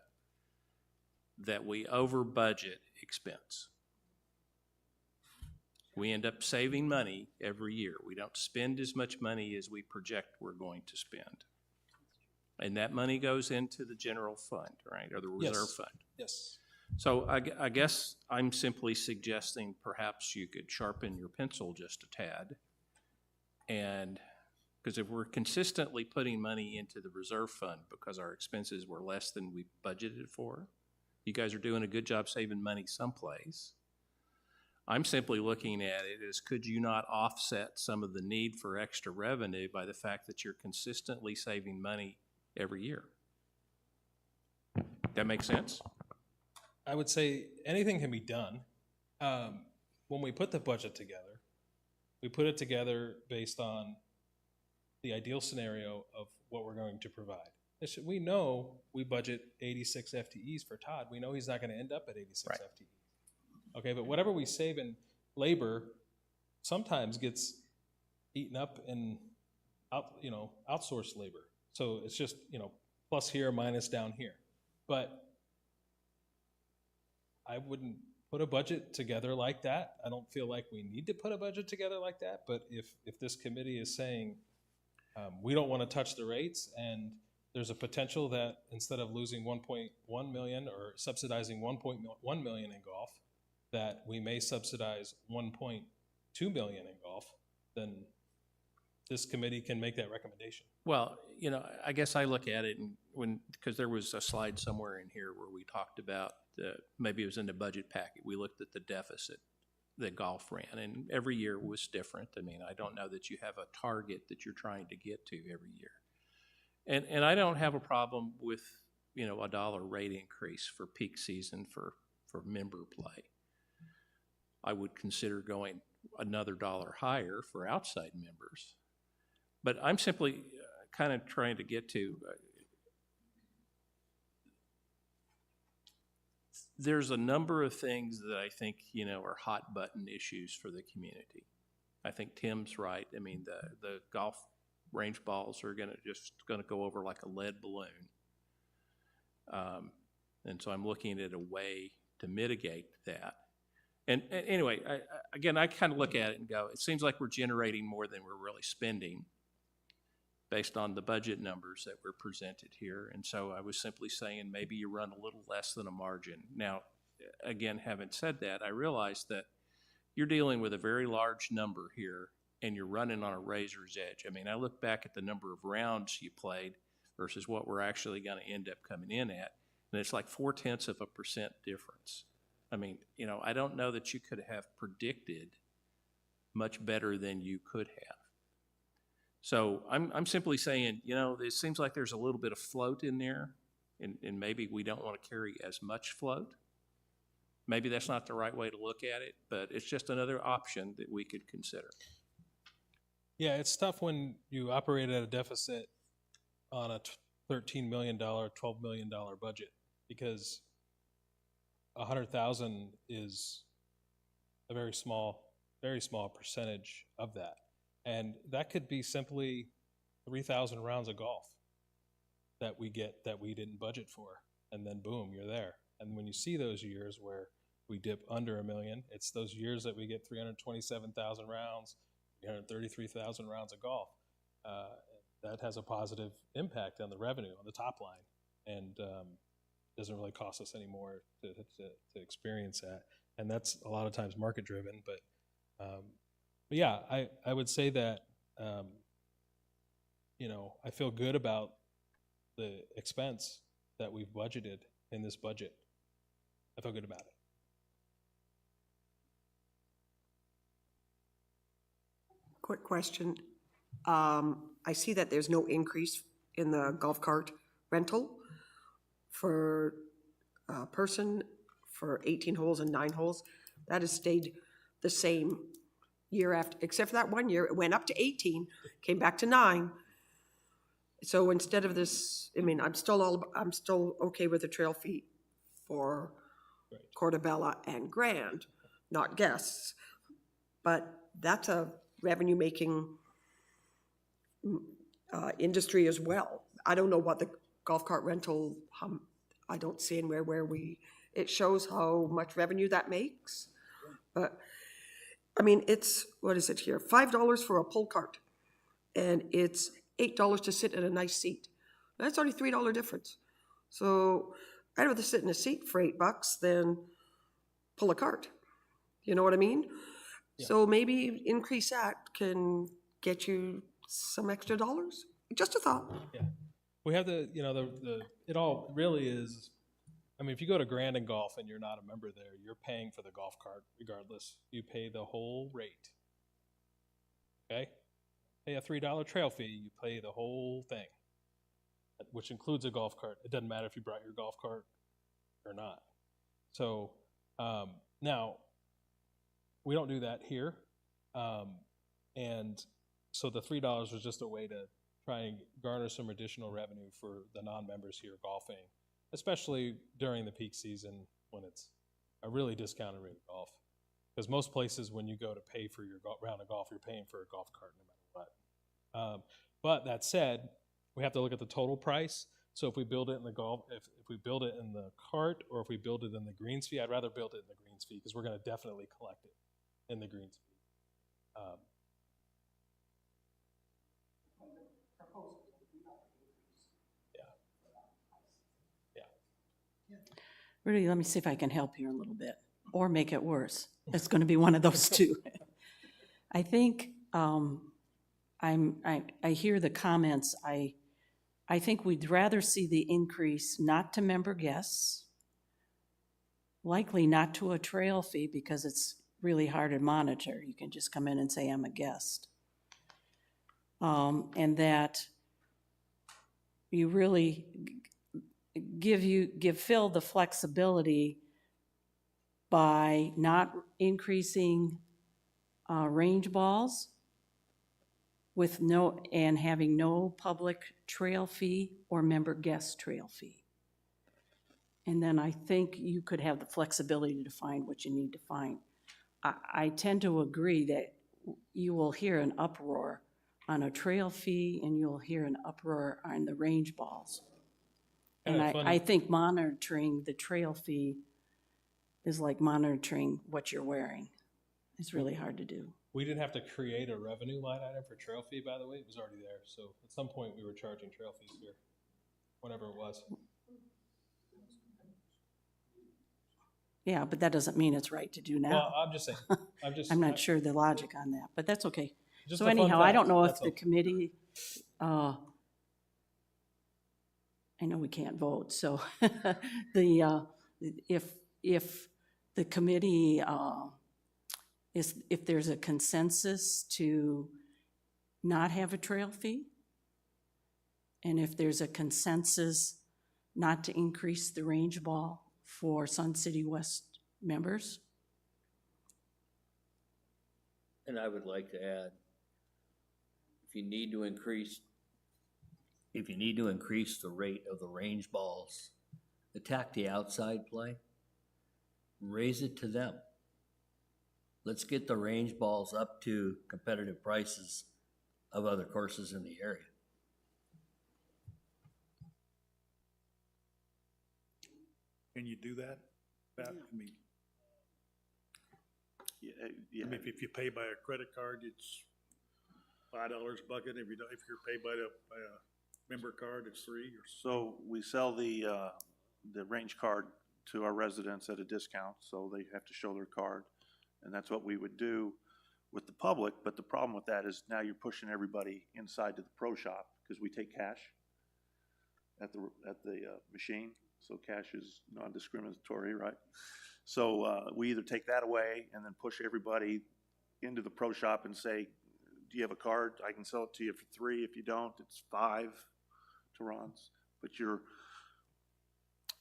that we over budget expense. We end up saving money every year. We don't spend as much money as we project we're going to spend. And that money goes into the general fund, right, or the reserve fund. Yes. So I guess I'm simply suggesting perhaps you could sharpen your pencil just a tad. And because if we're consistently putting money into the reserve fund because our expenses were less than we budgeted for, you guys are doing a good job saving money someplace. I'm simply looking at it as, could you not offset some of the need for extra revenue by the fact that you're consistently saving money every year? That makes sense? I would say anything can be done. When we put the budget together, we put it together based on the ideal scenario of what we're going to provide. We know we budget 86 FTEs for Todd. We know he's not going to end up at 86 Right. FTEs. Okay, but whatever we save in labor sometimes gets eaten up in outsourced labor. So it's just, plus here, minus down here. But I wouldn't put a budget together like that. I don't feel like we need to put a budget together like that. But if this committee is saying we don't want to touch the rates, and there's a potential that instead of losing 1.1 million or subsidizing 1.1 million in golf, that we may subsidize 1.2 million in golf, then this committee can make that recommendation. Well, I guess I look at it because there was a slide somewhere in here where we talked about, maybe it was in the budget packet, we looked at the deficit that golf ran, and every year was different. I mean, I don't know that you have a target that you're trying to get to every year. And I don't have a problem with, a $1 rate increase for peak season for member play. I would consider going another $1 higher for outside members. But I'm simply kind of trying to get to, there's a number of things that I think, are hot button issues for the community. I think Tim's right. I mean, the golf range balls are going to go over like a lead balloon. And so I'm looking at a way to mitigate that. And anyway, I kind of look at it and go, it seems like we're generating more than we're really spending based on the budget numbers that were presented here. And so I was simply saying maybe you run a little less than a margin. Now, again, having said that, I realize that you're dealing with a very large number here and you're running on a razor's edge. I mean, I look back at the number of rounds you played versus what we're actually going to end up coming in at, and it's like 0.4% difference. I mean, I don't know that you could have predicted much better than you could have. So I'm simply saying, it seems like there's a little bit of float in there, and maybe we don't want to carry as much float. Maybe that's not the right way to look at it, but it's just another option that we could consider. Yeah, it's tough when you operate at a deficit on a $13 million, $12 million budget, because 100,000 is a very small percentage of that. And that could be simply 3,000 rounds of golf that we get that we didn't budget for. And then boom, you're there. And when you see those years where we dip under $1 million, it's those years that we get 327,000 rounds, 333,000 rounds of golf. That has a positive impact on the revenue, on the top line, and doesn't really cost us any more to experience that. And that's a lot of times market driven, but yeah, I would say that, I feel good about the expense that we've budgeted in this budget. I feel good about it. Quick question. I see that there's no increase in the golf cart rental for a person for 18 holes and 9 holes. That has stayed the same year after, except for that 1 year. It went up to 18, came back to 9. So instead of this, I mean, I'm still okay with the trail fee for Cortabella and Grand, not guests. But that's a revenue-making industry as well. I don't know what the golf cart rental, I don't see anywhere where it shows how much revenue that makes. But, I mean, it's, what is it here? $5 for a pull cart. And it's $8 to sit in a nice seat. That's only $3 difference. So I'd rather sit in a seat for $8 than pull a cart. You know what I mean? Yeah. So maybe increase that can get you some extra dollars. Just a thought. Yeah, we have it all really is. I mean, if you go to Grand and Golf and you're not a member there, you're paying for the golf cart regardless. You pay the whole rate. Okay, pay a $3 trail fee. You pay the whole thing, which includes a golf cart. It doesn't matter if you brought your golf cart or not. So now we don't do that here, and so the $3 was just a way to try and garner some additional revenue for the non-members here golfing, especially during the peak season when it's a really discounted rate of golf. Because most places, when you go to pay for your round of golf, you're paying for a golf cart no matter what. But that said, we have to look at the total price. So if we build it in the golf, if we build it in the cart, or if we build it in the greens fee, I'd rather build it in the greens fee because we're going to definitely collect it in the greens fee. Rudy, let me see if I can help here a little bit, or make it worse. It's going to be one of those two. I think I hear the comments. I think we'd rather see the increase not to member guests, likely not to a trail fee because it's really hard to monitor. You can just come in and say, I'm a guest. And that you really give Phil the flexibility by not increasing range balls and having no public trail fee or member guest trail fee. And then I think you could have the flexibility to find what you need to find. I tend to agree that you will hear an uproar on a trail fee and you'll hear an uproar on the range balls. And I think monitoring the trail fee is like monitoring what you're wearing. It's really hard to do. We didn't have to create a revenue line item for trail fee, by the way. It was already there. So at some point we were charging trail fees here, whatever it was. Yeah, but that doesn't mean it's right to do now. Well, I'm just saying. I'm not sure the logic on that, but that's okay. Just so a fun anyhow, I fact, don't know if that's the all. committee, I know we can't vote, so if the committee, if there's a consensus to not have a trail fee, and if there's a consensus not to increase the range ball for Sun City West members. And I would like to add, if you need to increase if you need to increase the rate of the range balls, attack the outside play, raise it to them. Let's get the range balls up to competitive prices of other courses in the area. Can you do that? I mean, Yeah, I mean, if you pay by a credit card, it's $5 a bucket. If you're paid by a member card, it's $3 or so we sell the range card to our residents at a discount, so they have to show their card. And that's what we would do with the public, but the problem with that is now you're pushing everybody inside to the pro shop, because we take cash at the machine, so cash is non-discriminatory, right? So we either take that away and then push everybody into the pro shop and say, do you have a card? I can sell it to you for $3. If you don't, it's $5 to Ron's. But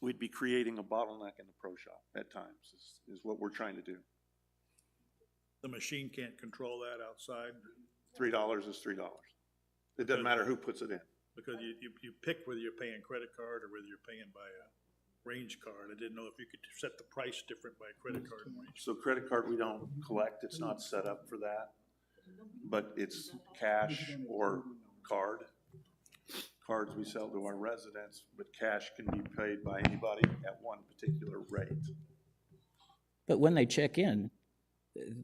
we'd be creating a bottleneck in the pro shop at times, is what we're trying to do. the machine can't control that outside? $3 is $3. It doesn't matter who puts it in. Because you pick whether you're paying credit card or whether you're paying by a range card. I didn't know if you could set the price different by credit card and range. So credit card we don't collect, it's not set up for that, but it's cash or card. Cards we sell to our residents, but cash can be paid by anybody at one particular rate. But when they check in,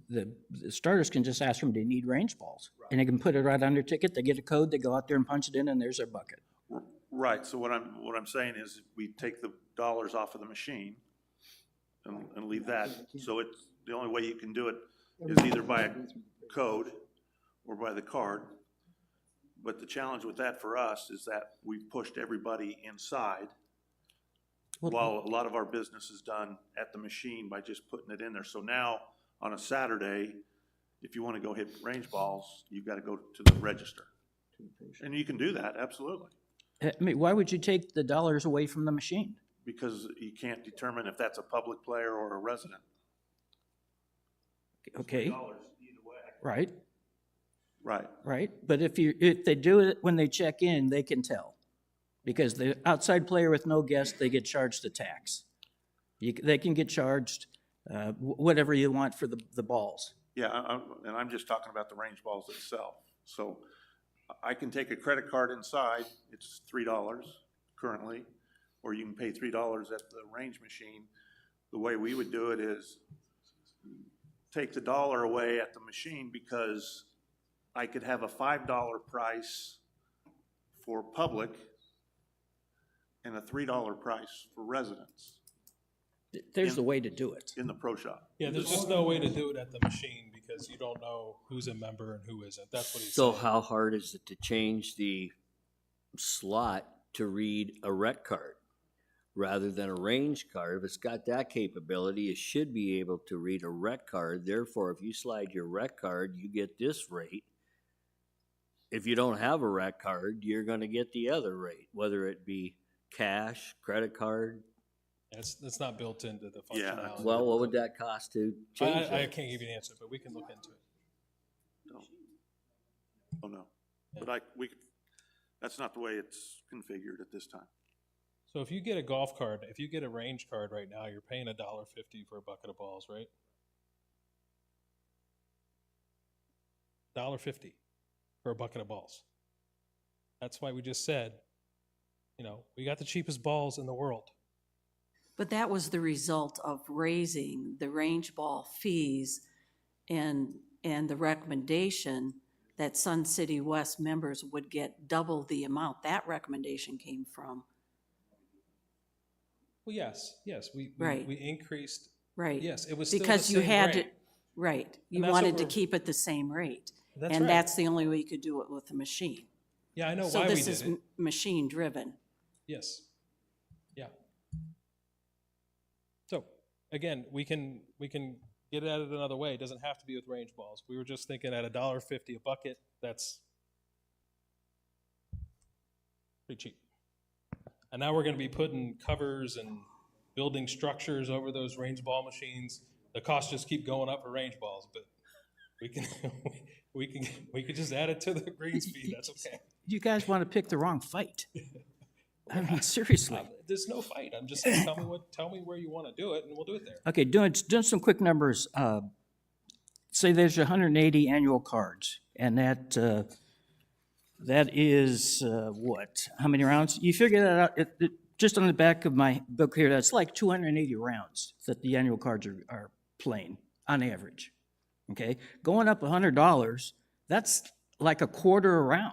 the starters can just ask them, do you need range balls? And they can put it right on their ticket, they get a code, they go out there and punch it in, and there's their bucket. Right, so what I'm saying is we take the dollars off of the machine and leave that. So it's, the only way you can do it is either by a code or by the card. But the challenge with that for us is that we've pushed everybody inside, while a lot of our business is done at the machine by just putting it in there. So now, on a Saturday, if you want to go hit range balls, you've got to go to the register. And you can do that, absolutely. I mean, why would you take the dollars away from the machine? Because you can't determine if that's a public player or a resident. Okay, Dollars either way. right, Right. right. But if they do it when they check in, they can tell. Because the outside player with no guest, they get charged a tax. They can get charged whatever you want for the balls. Yeah, and I'm just talking about the range balls itself. So I can take a credit card inside, it's $3 currently, or you can pay $3 at the range machine. The way we would do it is take the dollar away at the machine, because I could have a $5 price for public and a $3 price for residents There's the way to do it. in the pro shop. Yeah, there's just no way to do it at the machine because you don't know who's a member and who isn't. That's what he's So saying. how hard is it to change the slot to read a rec card rather than a range card? If it's got that capability, it should be able to read a rec card. Therefore, if you slide your rec card, you get this rate. If you don't have a rec card, you're going to get the other rate, whether it be cash, credit card. It's not built into the Yeah. functionality. Well, what would that cost to change I that? can't give you an answer, but we can look into it. No. Oh, no. But that's not the way it's configured at this time. So if you get a golf card, if you get a range card right now, you're paying $1.50 for a bucket of balls, right? $1.50 for a bucket of balls. That's why we just said, we got the cheapest balls in the world. But that was the result of raising the range ball fees and the recommendation that Sun City West members would get double the amount. That recommendation came from. Well, yes, we Right. we increased. Right. Yes, it was still Because the you same had rate. to, right, you that's what wanted to we're- keep it the same rate. That's And right. that's the only way you could do it with the machine. Yeah, I know So why we this did is it. machine driven. Yes. Yeah. So again, we can get at it another way. It doesn't have to be with range balls. We were just thinking at $1.50 a bucket, that's pretty cheap. And now we're going to be putting covers and building structures over those range ball machines. The costs just keep going up for range balls, but We can, we can just add it to the greens fee, that's okay. You guys want to pick the wrong fight. I mean, seriously. There's no fight, I'm just saying, tell me where you want to do it, and we'll do it there. Okay, doing some quick numbers. Say there's 180 annual cards, and that is what? How many rounds? You figure that out. Just on the back of my book here, that's like 280 rounds that the annual cards are playing on average. Okay, going up $100, that's like a quarter a round.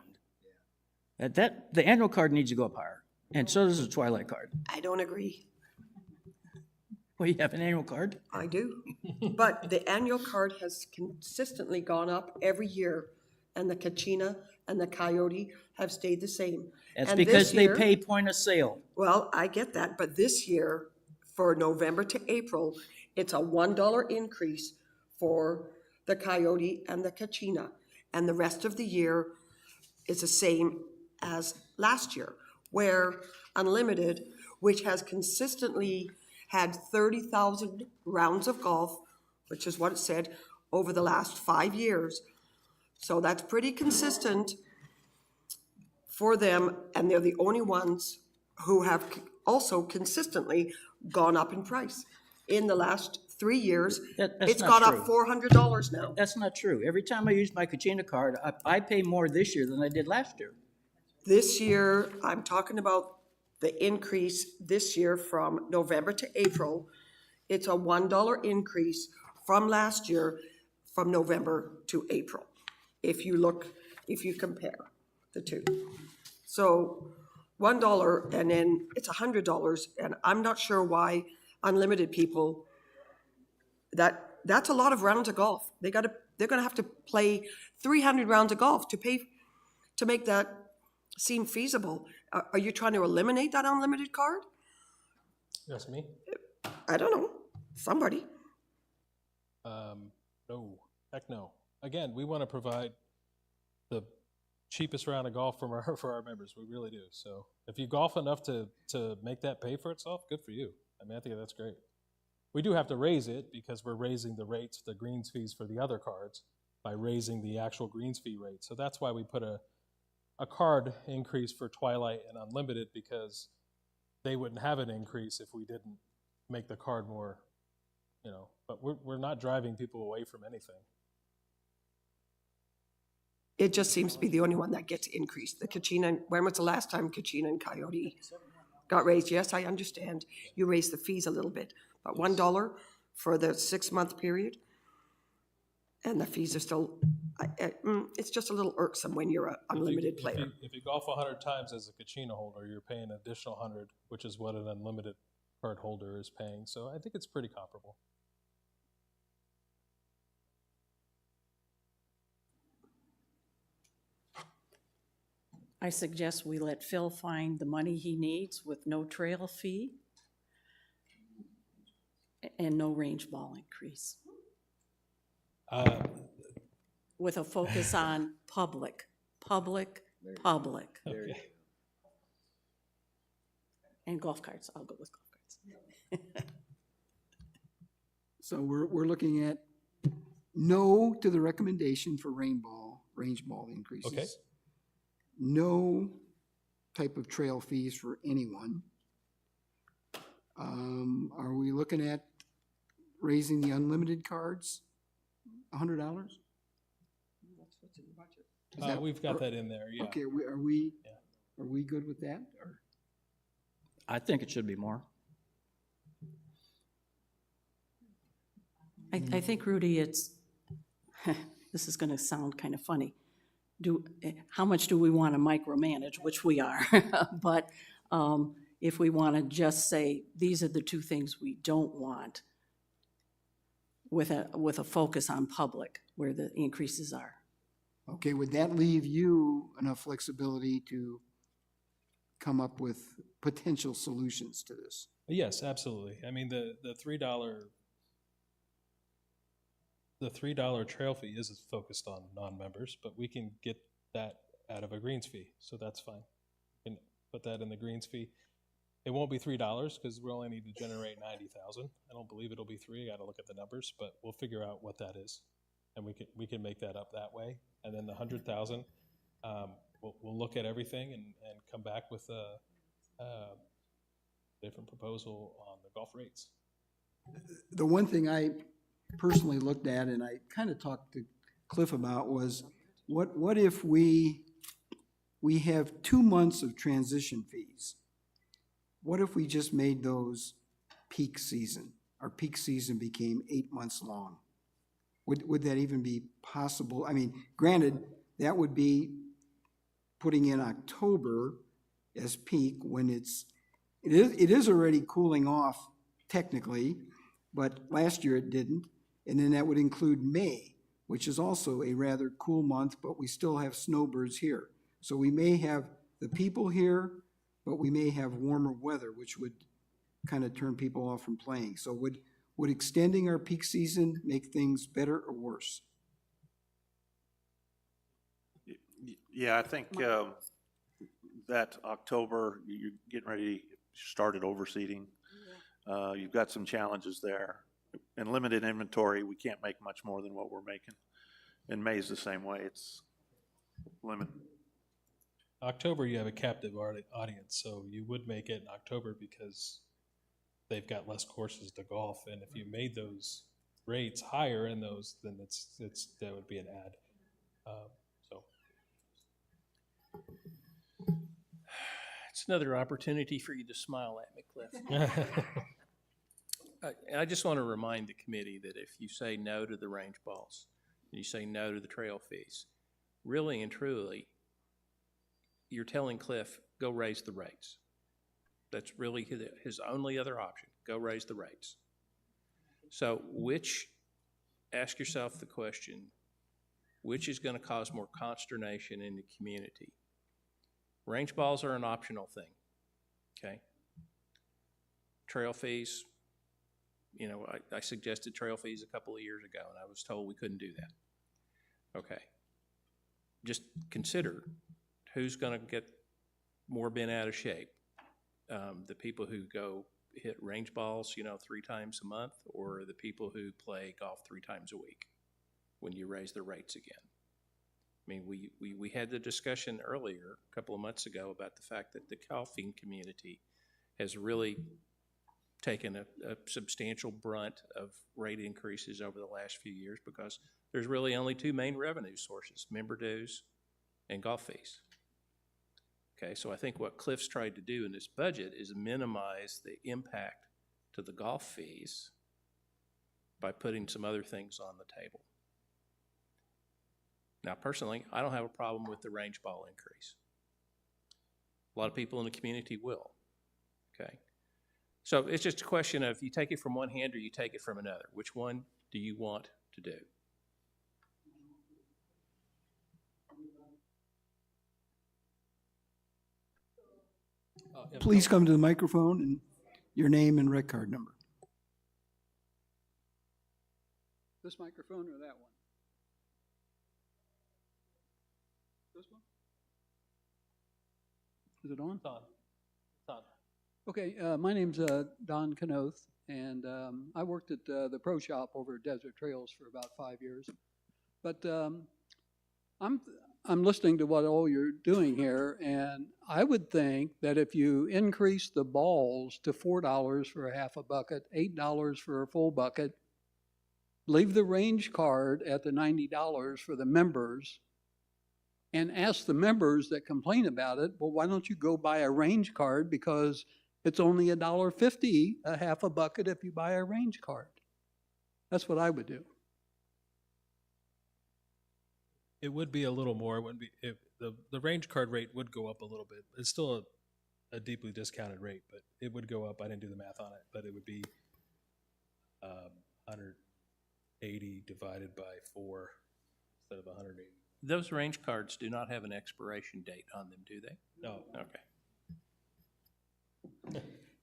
The annual card needs to go up higher, and so does the Twilight card. I don't agree. Well, you have an annual card? I do. But the annual card has consistently gone up every year, and the Kachina and the Coyote have stayed the same. That's And because this they year- pay point of sale. Well, I get that, but this year, for November to April, it's a $1 increase for the Coyote and the Kachina. And the rest of the year is the same as last year, where Unlimited, which has consistently had 30,000 rounds of golf, which is what it said, over the last 5 years. So that's pretty consistent for them, and they're the only ones who have also consistently gone up in price. In the last 3 years, That's it's not gone true. up $400 now. That's not true. Every time I use my Kachina card, I pay more this year than I did last year. This year, I'm talking about the increase this year from November to April. It's a $1 increase from last year, from November to April. If you compare the two. So $1 and then it's $100, and I'm not sure why Unlimited people, that's a lot of rounds of golf. They're gonna have to play 300 rounds of golf to make that seem feasible. Are you trying to eliminate that Unlimited card? That's me? I don't know, somebody. No, heck no. Again, we want to provide the cheapest round of golf for our members, we really do. So if you golf enough to make that pay for itself, good for you. I mean, I think that's great. We do have to raise it because we're raising the rates, the greens fees for the other cards by raising the actual greens fee rate. So that's why we put a card increase for Twilight and Unlimited, because they wouldn't have an increase if we didn't make the card more, but we're not driving people away from anything. It just seems to be the only one that gets increased. The Kachina, when was the last time Kachina and Coyote got raised? Yes, I understand. You raised the fees a little bit, but $1 for the 6-month period, and the fees are still, it's just a little irksome when you're an Unlimited player. If you golf 100 times as a Kachina holder, you're paying an additional 100, which is what an Unlimited card holder is paying. So I think it's pretty comparable. I suggest we let Phil find the money he needs with no trail fee and no range ball increase. With a focus on public. And golf carts, I'll go with golf carts. So we're looking at no to the recommendation for range ball increases. Okay. No type of trail fees for anyone. Are we looking at raising the Unlimited cards $100? That's what's in the budget. We've got that in there, yeah. Okay, are we good with that? Or? I think it should be more. I think, Rudy, it's, this is gonna sound kind of funny. How much do we want to micromanage, which we are, but if we want to just say, these are the two things we don't want, with a focus on public, where the increases are. Okay, would that leave you enough flexibility to come up with potential solutions to this? Yes, absolutely. I mean, the $3 trail fee is focused on non-members, but we can get that out of a greens fee, so that's fine. We can put that in the greens fee. It won't be $3 because we only need to generate 90,000. I don't believe it'll be 3. I got to look at the numbers, but we'll figure out what that is. and we can make that up that way. And then the 100,000, we'll look at everything and come back with a different proposal on the golf rates. The one thing I personally looked at, and I kind of talked to Cliff about, was what if we have 2 months of transition fees? What if we just made those peak season? Our peak season became 8 months long. Would that even be possible? I mean, granted, that would be putting in October as peak when it is already cooling off technically, but last year it didn't. And then that would include May, which is also a rather cool month, but we still have snowbirds here. So we may have the people here, but we may have warmer weather, which would kind of turn people off from playing. So would extending our peak season make things better or worse? Yeah, I think that October, you're getting ready to start at overseeding. You've got some challenges there. And limited inventory, we can't make much more than what we're making. And May's the same way, it's limited. October, you have a captive audience, so you would make it in October because they've got less courses to golf. And if you made those rates higher in those, then that would be an ad. It's another opportunity for you to smile at me, Cliff. I just want to remind the committee that if you say no to the range balls, and you say no to the trail fees, really and truly, you're telling Cliff, go raise the rates. That's really his only other option, go raise the rates. So ask yourself the question, which is going to cause more consternation in the community? Range balls are an optional thing, okay? Trail fees, you know, I suggested trail fees a couple of years ago, and I was told we couldn't do that. Okay. Just consider who's going to get more bent out of shape. The people who go hit range balls, 3 times a month, or the people who play golf 3 times a week when you raise the rates again. I mean, we had the discussion earlier, a couple of months ago, about the fact that the golfing community has really taken a substantial brunt of rate increases over the last few years because there's really only 2 main revenue sources, member dues and golf fees. Okay, so I think what Cliff's tried to do in this budget is minimize the impact to the golf fees by putting some other things on the table. Now, personally, I don't have a problem with the range ball increase. A lot of people in the community will, okay? So it's just a question of you take it from one hand or you take it from another. Which one do you want to do? Please come to the microphone and your name and rec card number. This microphone or that one? This one? Is it on? It's on. It's on. Okay, my name's Don Kanoth, and I worked at the pro shop over at Desert Trails for about 5 years. But I'm listening to what all you're doing here, and I would think that if you increase the balls to $4 for a half a bucket, $8 for a full bucket, leave the range card at the $90 for the members, and ask the members that complain about it, well, why don't you go buy a range card because it's only $1.50 a half a bucket if you buy a range card. That's what I would do. It would be a little more. It wouldn't be if the range card rate would go up a little bit. It's still a deeply discounted rate, but it would go up. I didn't do the math on it, but it would be 180 divided by 4 instead of 180. Those range cards do not have an expiration date on them, do they? No. Okay.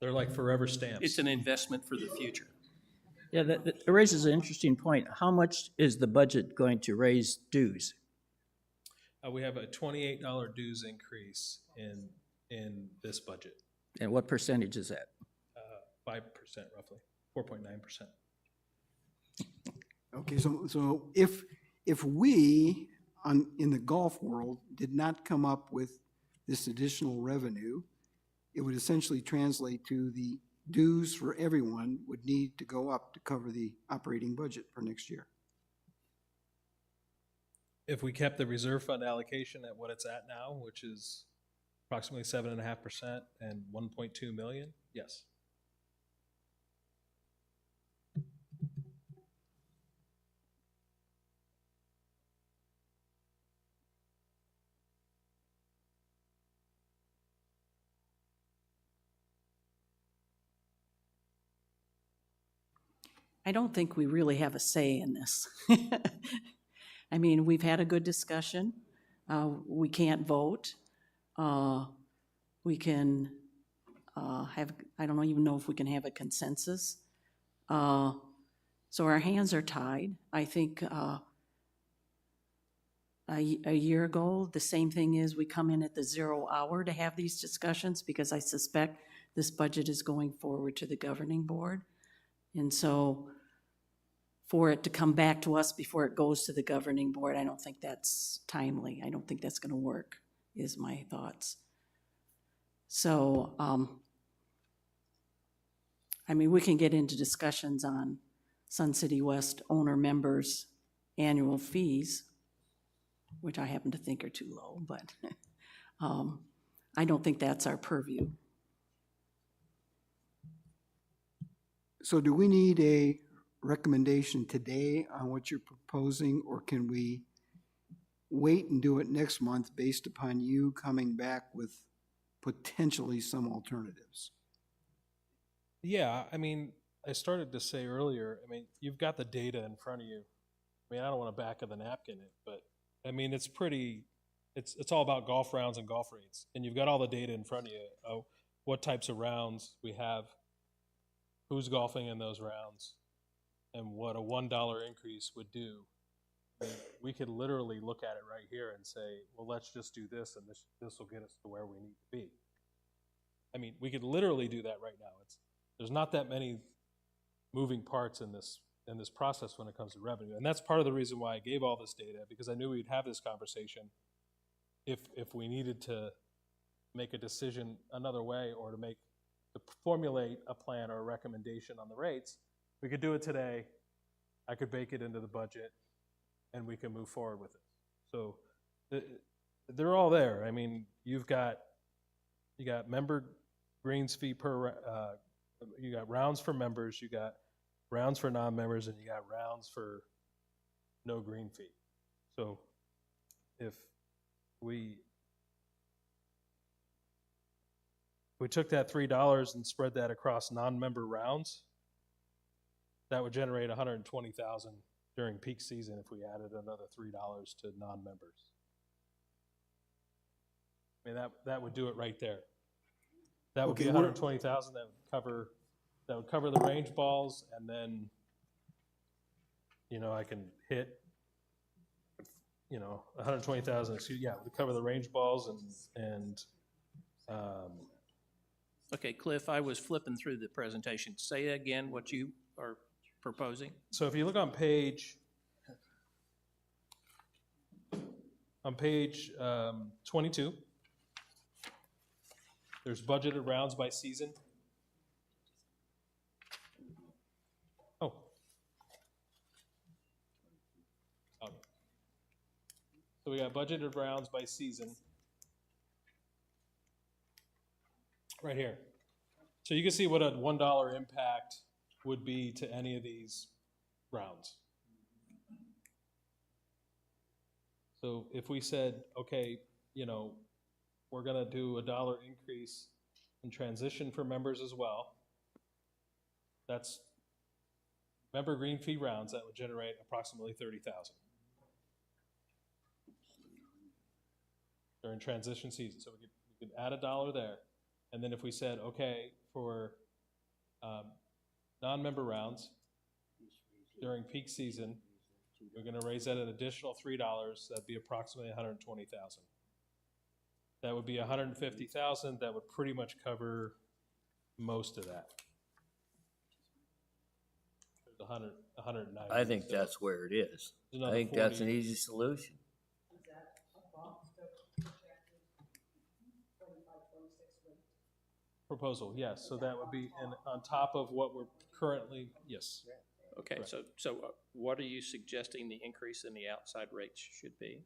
They're like forever stamps. It's an investment for the future. Yeah, that raises an interesting point. How much is the budget going to raise dues? We have a $28 dues increase in this budget. And what percentage is that? 5% roughly, 4.9%. Okay, so if if we, in the golf world, did not come up with this additional revenue, it would essentially translate to the dues for everyone would need to go up to cover the operating budget for next year. If we kept the reserve fund allocation at what it's at now, which is approximately 7.5% and 1.2 million, yes. I don't think we really have a say in this. I mean, we've had a good discussion. We can't vote. We can have, I don't even know if we can have a consensus. So our hands are tied. I think a year ago, the same thing is we come in at the 0 hour to have these discussions because I suspect this budget is going forward to the governing board. And so for it to come back to us before it goes to the governing board, I don't think that's timely. I don't think that's going to work, is my thoughts. So, I mean, we can get into discussions on Sun City West owner members' annual fees, which I happen to think are too low, but I don't think that's our purview. So do we need a recommendation today on what you're proposing, or can we wait and do it next month based upon you coming back with potentially some alternatives? Yeah, I mean, I started to say earlier, I mean, you've got the data in front of you. I mean, I don't want to back of the napkin it, but I mean, it's pretty, it's all about golf rounds and golf rates. And you've got all the data in front of you, what types of rounds we have, who's golfing in those rounds, and what a $1 increase would do. I mean, we could literally look at it right here and say, well, let's just do this, and this will get us to where we need to be. I mean, we could literally do that right now. There's not that many moving parts in this process when it comes to revenue, and that's part of the reason why I gave all this data, because I knew we'd have this conversation if we needed to make a decision another way, or to formulate a plan or a recommendation on the rates. We could do it today. I could bake it into the budget, and we can move forward with it. So they're all there. I mean, you got member greens fee per, you got rounds for members, you got rounds for non-members, and you got rounds for no green fee. So if we took that $3 and spread that across non-member rounds, that would generate $120,000 during peak season if we added another $3 to non-members. I mean, that would do it right there. That would be $120,000. That would cover the range balls, and then, you know, I can hit, you know, 120,000. Yeah, it would cover the range balls and Okay, Cliff, I was flipping through the presentation. Say again what you are proposing. So if you look on page 22, there's budgeted rounds by season. Oh. Okay. So we got budgeted rounds by season right here. So you can see what a $1 impact would be to any of these rounds. So if we said, okay, you know, we're gonna do a $1 increase in transition for members as well, that's member green fee rounds, that would generate approximately $30,000 during transition season. So we could add $1 there. And then if we said, okay, for non-member rounds during peak season, we're going to raise that an additional $3. That'd be approximately $120,000. That would be $150,000. That would pretty much cover most of that. $190. I think So that's where it is. there's I another think that's an 40. easy solution. Proposal, yes, so that would be on top of what we're currently, yes. Okay, Correct. so what are you suggesting the increase in the outside rates should be?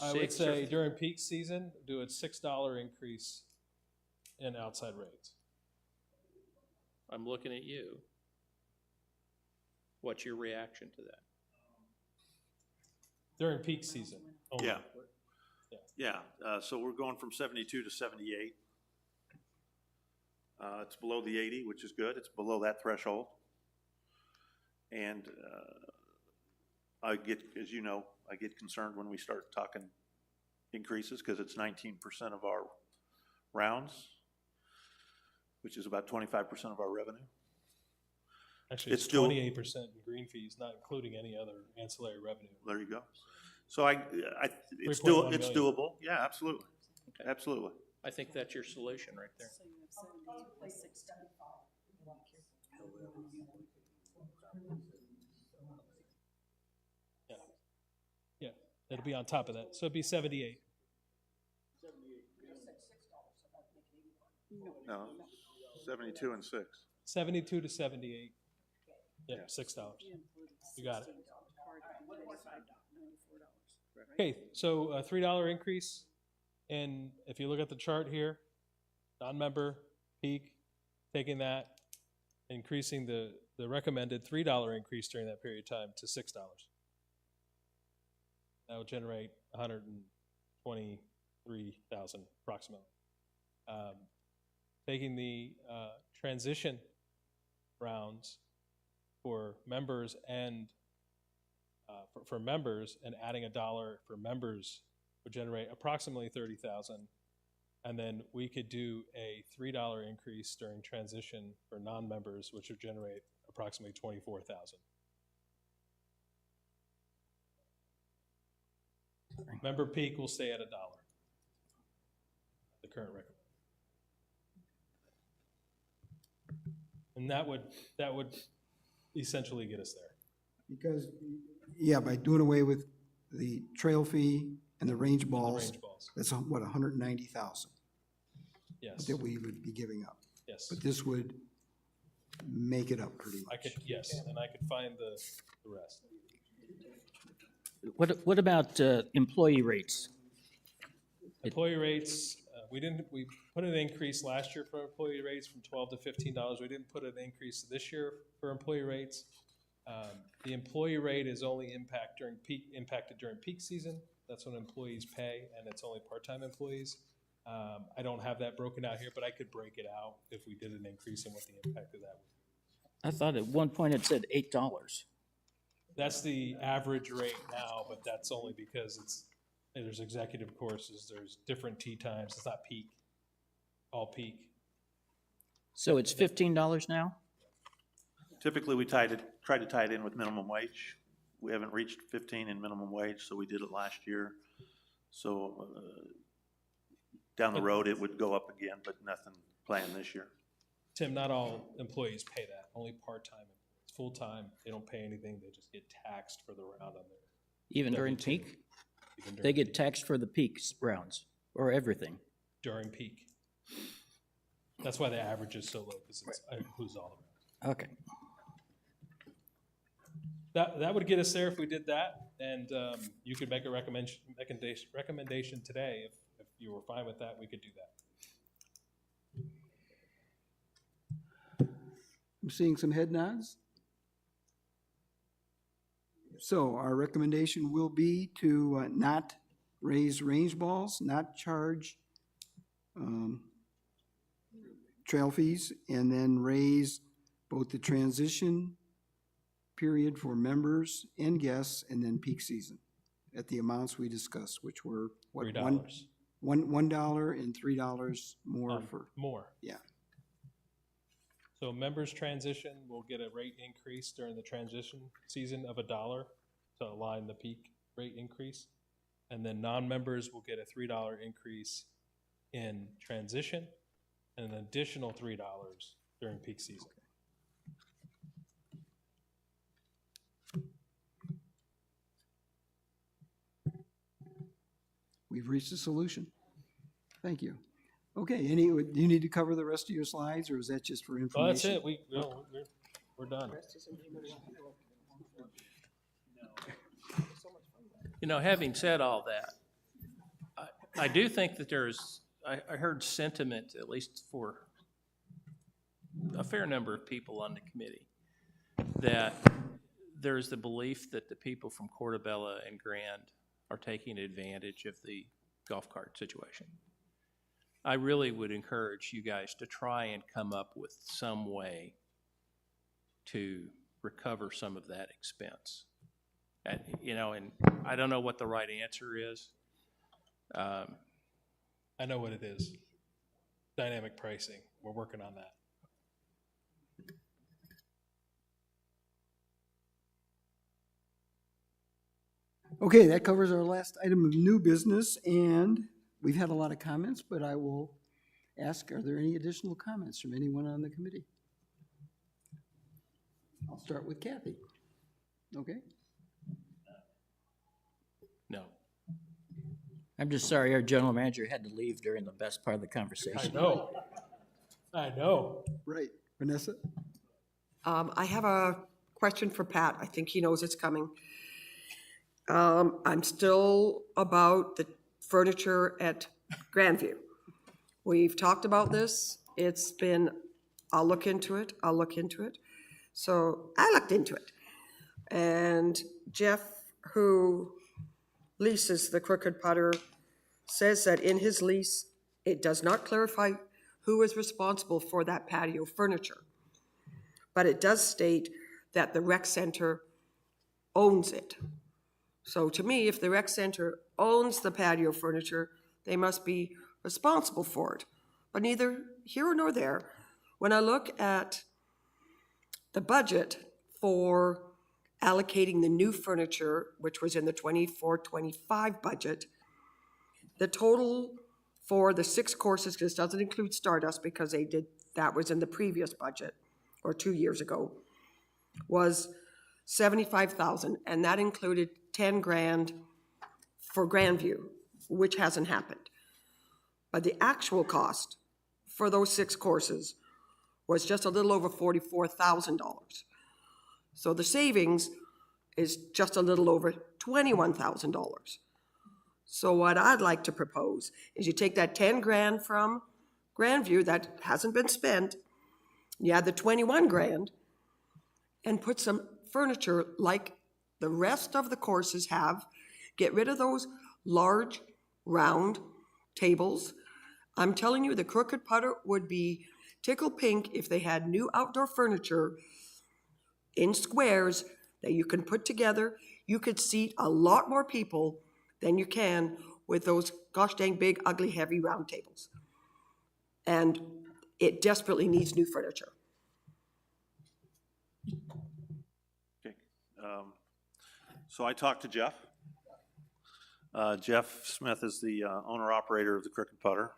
I would 6 or say during peak season, do a $6 increase in outside rates. I'm looking at you. What's your reaction to that? During peak season only. Yeah. Yeah, so we're going from 72 to 78. It's below the 80, which is good. It's below that threshold. And I get, as you know, I get concerned when we start talking increases because it's 19% of our rounds, which is about 25% of our revenue. Actually, It's it's still- 28% in green fees, not including any other ancillary revenue. There you go. So it's 3.1 it's million. doable. Yeah, absolutely. Okay. Absolutely. I think that's your solution right there. So you have 78 plus 65. Yeah, yeah, it'll be on top of that, so it'd be 78. No, 72 and 6. 72 to 78. Yeah, $6. You got it. Okay, so a $3 increase, and if you look at the chart here, non-member, peak, taking that, increasing the recommended $3 increase during that period of time to $6. That would generate 123,000 approximately. Taking the transition rounds for members and for members and adding $1 for members would generate approximately 30,000. And then we could do a $3 increase during transition for non-members, which would generate approximately 24,000. Member peak will stay at $1. The current record. And that would essentially get us there. Because, yeah, by doing away with the trail fee and the range balls, range balls. that's what, 190,000 Yes, that we would be giving up. yes. But this would make it up pretty I much. could, yes, and I could find the rest. What about employee rates? Employee rates, we put an increase last year for employee rates from $12 to $15. We didn't put an increase this year for employee rates. The employee rate is only impacted during peak season. That's when employees pay, and it's only part-time employees. I don't have that broken out here, but I could break it out if we did an increase and what the impact of that would be. I thought at one point it said $8. That's the average rate now, but that's only because there's executive courses, there's different tea times, it's not peak, all peak. So it's $15 now? Typically, we try to tie it in with minimum wage. We haven't reached 15 in minimum wage, so we did it last year. So down the road, it would go up again, but nothing planned this year. Tim, not all employees pay that, only part-time. It's full-time, they don't pay anything, they just get taxed for the round on their. Even during W-2. peak? Even during They get peak. taxed for the peak rounds, or everything? During peak. That's why the average is so low, because it includes all of it. Okay. That would get us there if we did that, and you could make a recommendation today. If you were fine with that, we could do that. I'm seeing some head nods. So our recommendation will be to not raise range balls, not charge trail fees, and then raise both the transition period for members and guests, and then peak season at the amounts we discussed, which were what, $3. $1 and $3 more for, More. yeah. So members transition will get a rate increase during the transition season of $1 to align the peak rate increase. And then non-members will get a $3 increase in transition and an additional $3 during peak season. we've reached a solution. Thank you. Okay, do you need to cover the rest of your slides, or is that just for information? Well, that's it. We're done. You know, having said all that, I do think that I heard sentiment, at least for a fair number of people on the committee, that there's the belief that the people from Portobello and Grand are taking advantage of the golf cart situation. I really would encourage you guys to try and come up with some way to recover some of that expense. And, you know, and I don't know what the right answer is. I know what it is. Dynamic pricing. We're working on that. Okay, that covers our last item of new business, and we've had a lot of comments, but I will ask, are there any additional comments from anyone on the committee? I'll start with Kathy. Okay? No. I'm just sorry our general manager had to leave during the best part of the conversation. I know. Right. Vanessa? I have a question for Pat. I think he knows it's coming. I'm still about the furniture at Grandview. We've talked about this. It's been, I'll look into it. So I looked into it. And Jeff, who leases the Crooked Putter, says that in his lease, it does not clarify who is responsible for that patio furniture. But it does state that the rec center owns it. So to me, if the rec center owns the patio furniture, they must be responsible for it. But neither here nor there, when I look at the budget for allocating the new furniture, which was in the 24-25 budget, the total for the 6 courses, because this doesn't include Stardust because that was in the previous budget, or 2 years ago, was $75,000, and that included $10,000 for Grandview, which hasn't happened. But the actual cost for those 6 courses was just a little over $44,000. So the savings is just a little over $21,000. So what I'd like to propose is you take that $10,000 from Grandview that hasn't been spent, you add the $21,000, and put some furniture like the rest of the courses have. Get rid of those large, round tables. I'm telling you, the Crooked Putter would be tickle pink if they had new outdoor furniture in squares that you can put together. You could seat a lot more people than you can with those gosh dang big, ugly, heavy round tables. And it desperately needs new furniture. Okay. So I talked to Jeff. Jeff Smith is the owner-operator of the Crooked Putter.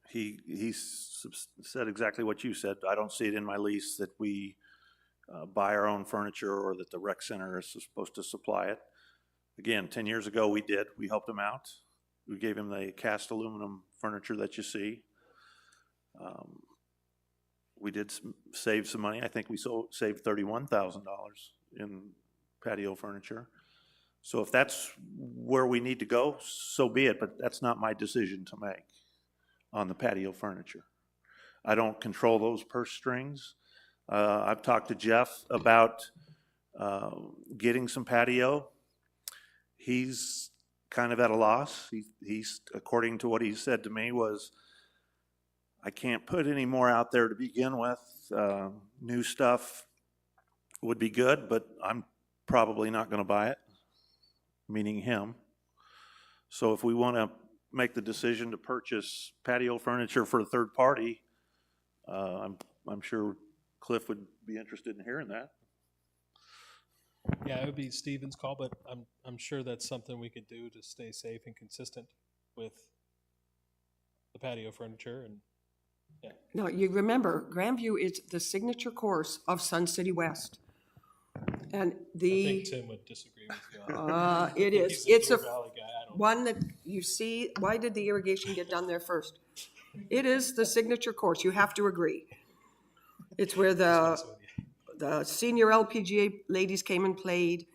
He said exactly what you said. I don't see it in my lease that we buy our own furniture or that the rec center is supposed to supply it. Again, 10 years ago we did. We helped him out. We gave him the cast aluminum furniture that you see. We did save some money. I think we saved $31,000 in patio furniture. So if that's where we need to go, so be it, but that's not my decision to make on the patio furniture. I don't control those purse strings. I've talked to Jeff about getting some patio. He's kind of at a loss. He's, according to what he said to me, was, I can't put any more out there to begin with. New stuff would be good, but I'm probably not going to buy it, meaning him. So if we want to make the decision to purchase patio furniture for a third party, I'm sure Cliff would be interested in hearing that. Yeah, it would be Steven's call, but I'm sure that's something we could do to stay safe and consistent with the patio furniture. And yeah. Now, you remember, Grandview is the signature course of Sun City West. And I the, think Tim would disagree with you on that. it is, He's it's a Deer Valley guy. I don't. one that you see, why did the irrigation get done there first? It is the signature course, you have to agree. It's where the senior LPGA ladies came and played.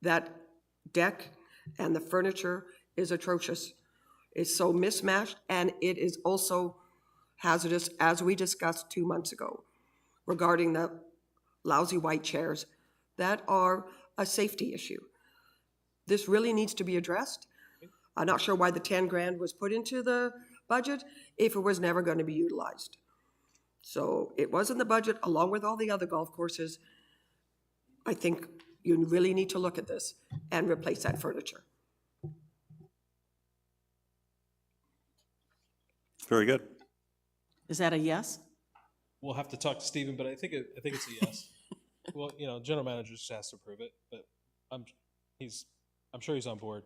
That deck and the furniture is atrocious. It's so mismatched, and it is also hazardous, as we discussed 2 months ago, regarding the lousy white chairs that are a safety issue. This really needs to be addressed. I'm not sure why the 10 grand was put into the budget if it was never going to be utilized. So it was in the budget along with all the other golf courses. I think you really need to look at this and replace that furniture. Very good. Is that a yes? We'll have to talk to Stephen, but I think it's a yes. Well, general manager just has to approve it, but I'm sure he's on board.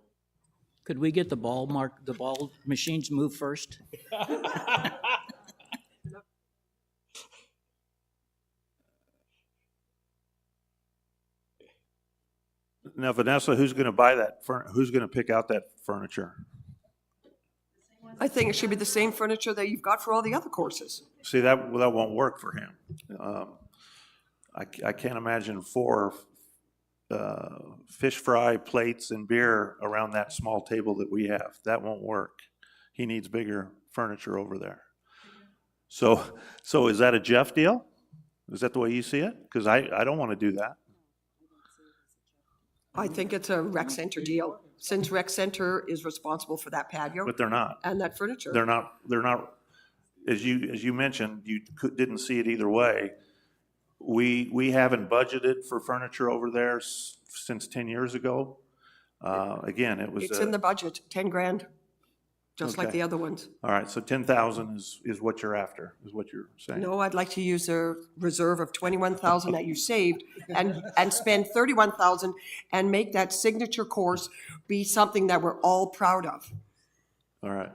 Could we get the ball machines moved first? Now, Vanessa, who's going to buy that? Who's going to pick out that furniture? I think it should be the same furniture that you've got for all the other courses. See, that won't work for him. I can't imagine 4 fish fry plates and beer around that small table that we have. That won't work. He needs bigger furniture over there. So is that a Jeff deal? Is that the way you see it? Because I don't want to do that. I think it's a rec center deal, since rec center is responsible for that patio But they're not. and that furniture. They're not. As you mentioned, you didn't see it either way. We haven't budgeted for furniture over there since 10 years ago. Again, it was. It's in the budget, 10 grand, just like Okay. the other ones. All right, so 10,000 is what you're after, is what you're saying. No, I'd like to use a reserve of 21,000 that you saved and spend 31,000 and make that signature course be something that we're all proud of. All right.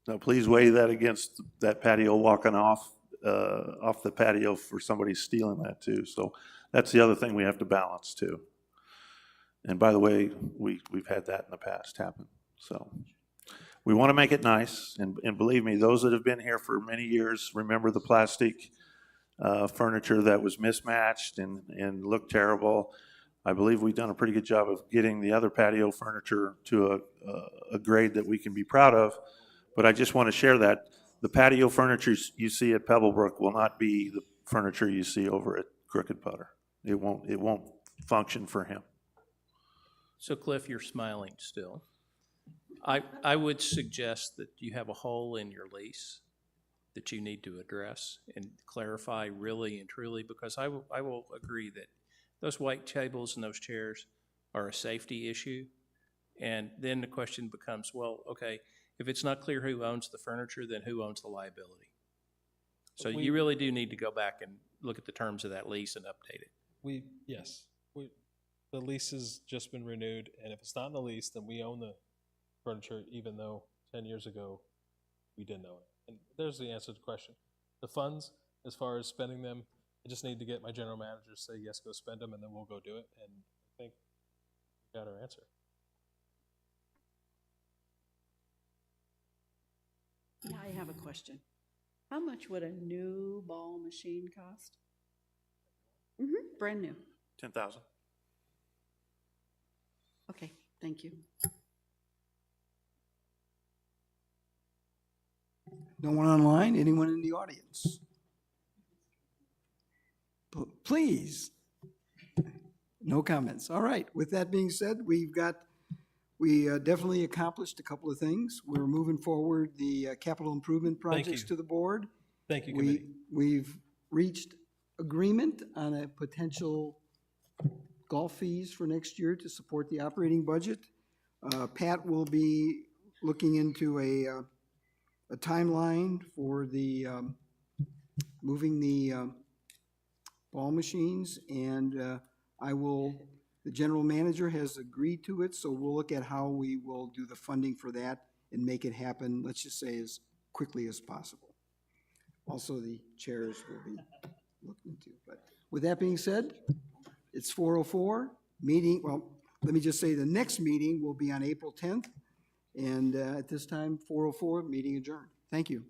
Now, please weigh that against that patio walking off the patio for somebody stealing that too. So that's the other thing we have to balance too. And by the way, we've had that in the past happen. So we want to make it nice. And believe me, those that have been here for many years remember the plastic furniture that was mismatched and looked terrible. I believe we've done a pretty good job of getting the other patio furniture to a grade that we can be proud of. But I just want to share that the patio furniture you see at Pebblebrook will not be the furniture you see over at Crooked Putter. It won't function for him. So Cliff, you're smiling still. I would suggest that you have a hole in your lease that you need to address and clarify really and truly, because I will agree that those white tables and those chairs are a safety issue. And then the question becomes, well, okay, if it's not clear who owns the furniture, then who owns the liability? So you really do need to go back and look at the terms of that lease and update it. Yes. The lease has just been renewed, and if it's not in the lease, then we own the furniture, even though 10 years ago we didn't own it. And there's the answer to the question. The funds, as far as spending them, I just need to get my general manager to say, yes, go spend them, and then we'll go do it. And I think we got our answer. Yeah, I have a question. How much would a new ball machine cost? Brand new. 10,000. Okay, thank you. No one online? Anyone in the audience? Please. No comments. All right. With that being said, we definitely accomplished a couple of things. We're moving forward the capital improvement projects you. to the board. Thank you, committee. We've reached agreement on a potential golf fees for next year to support the operating budget. Pat will be looking into a timeline for the moving the ball machines, and the general manager has agreed to it, so we'll look at how we will do the funding for that and make it happen, let's just say, as quickly as possible. Also, the chairs will be looked into, but With that being said, it's 4:04. Meeting, well, let me just say the next meeting will be on April 10th. And at this time, 4:04, meeting adjourned. Thank you.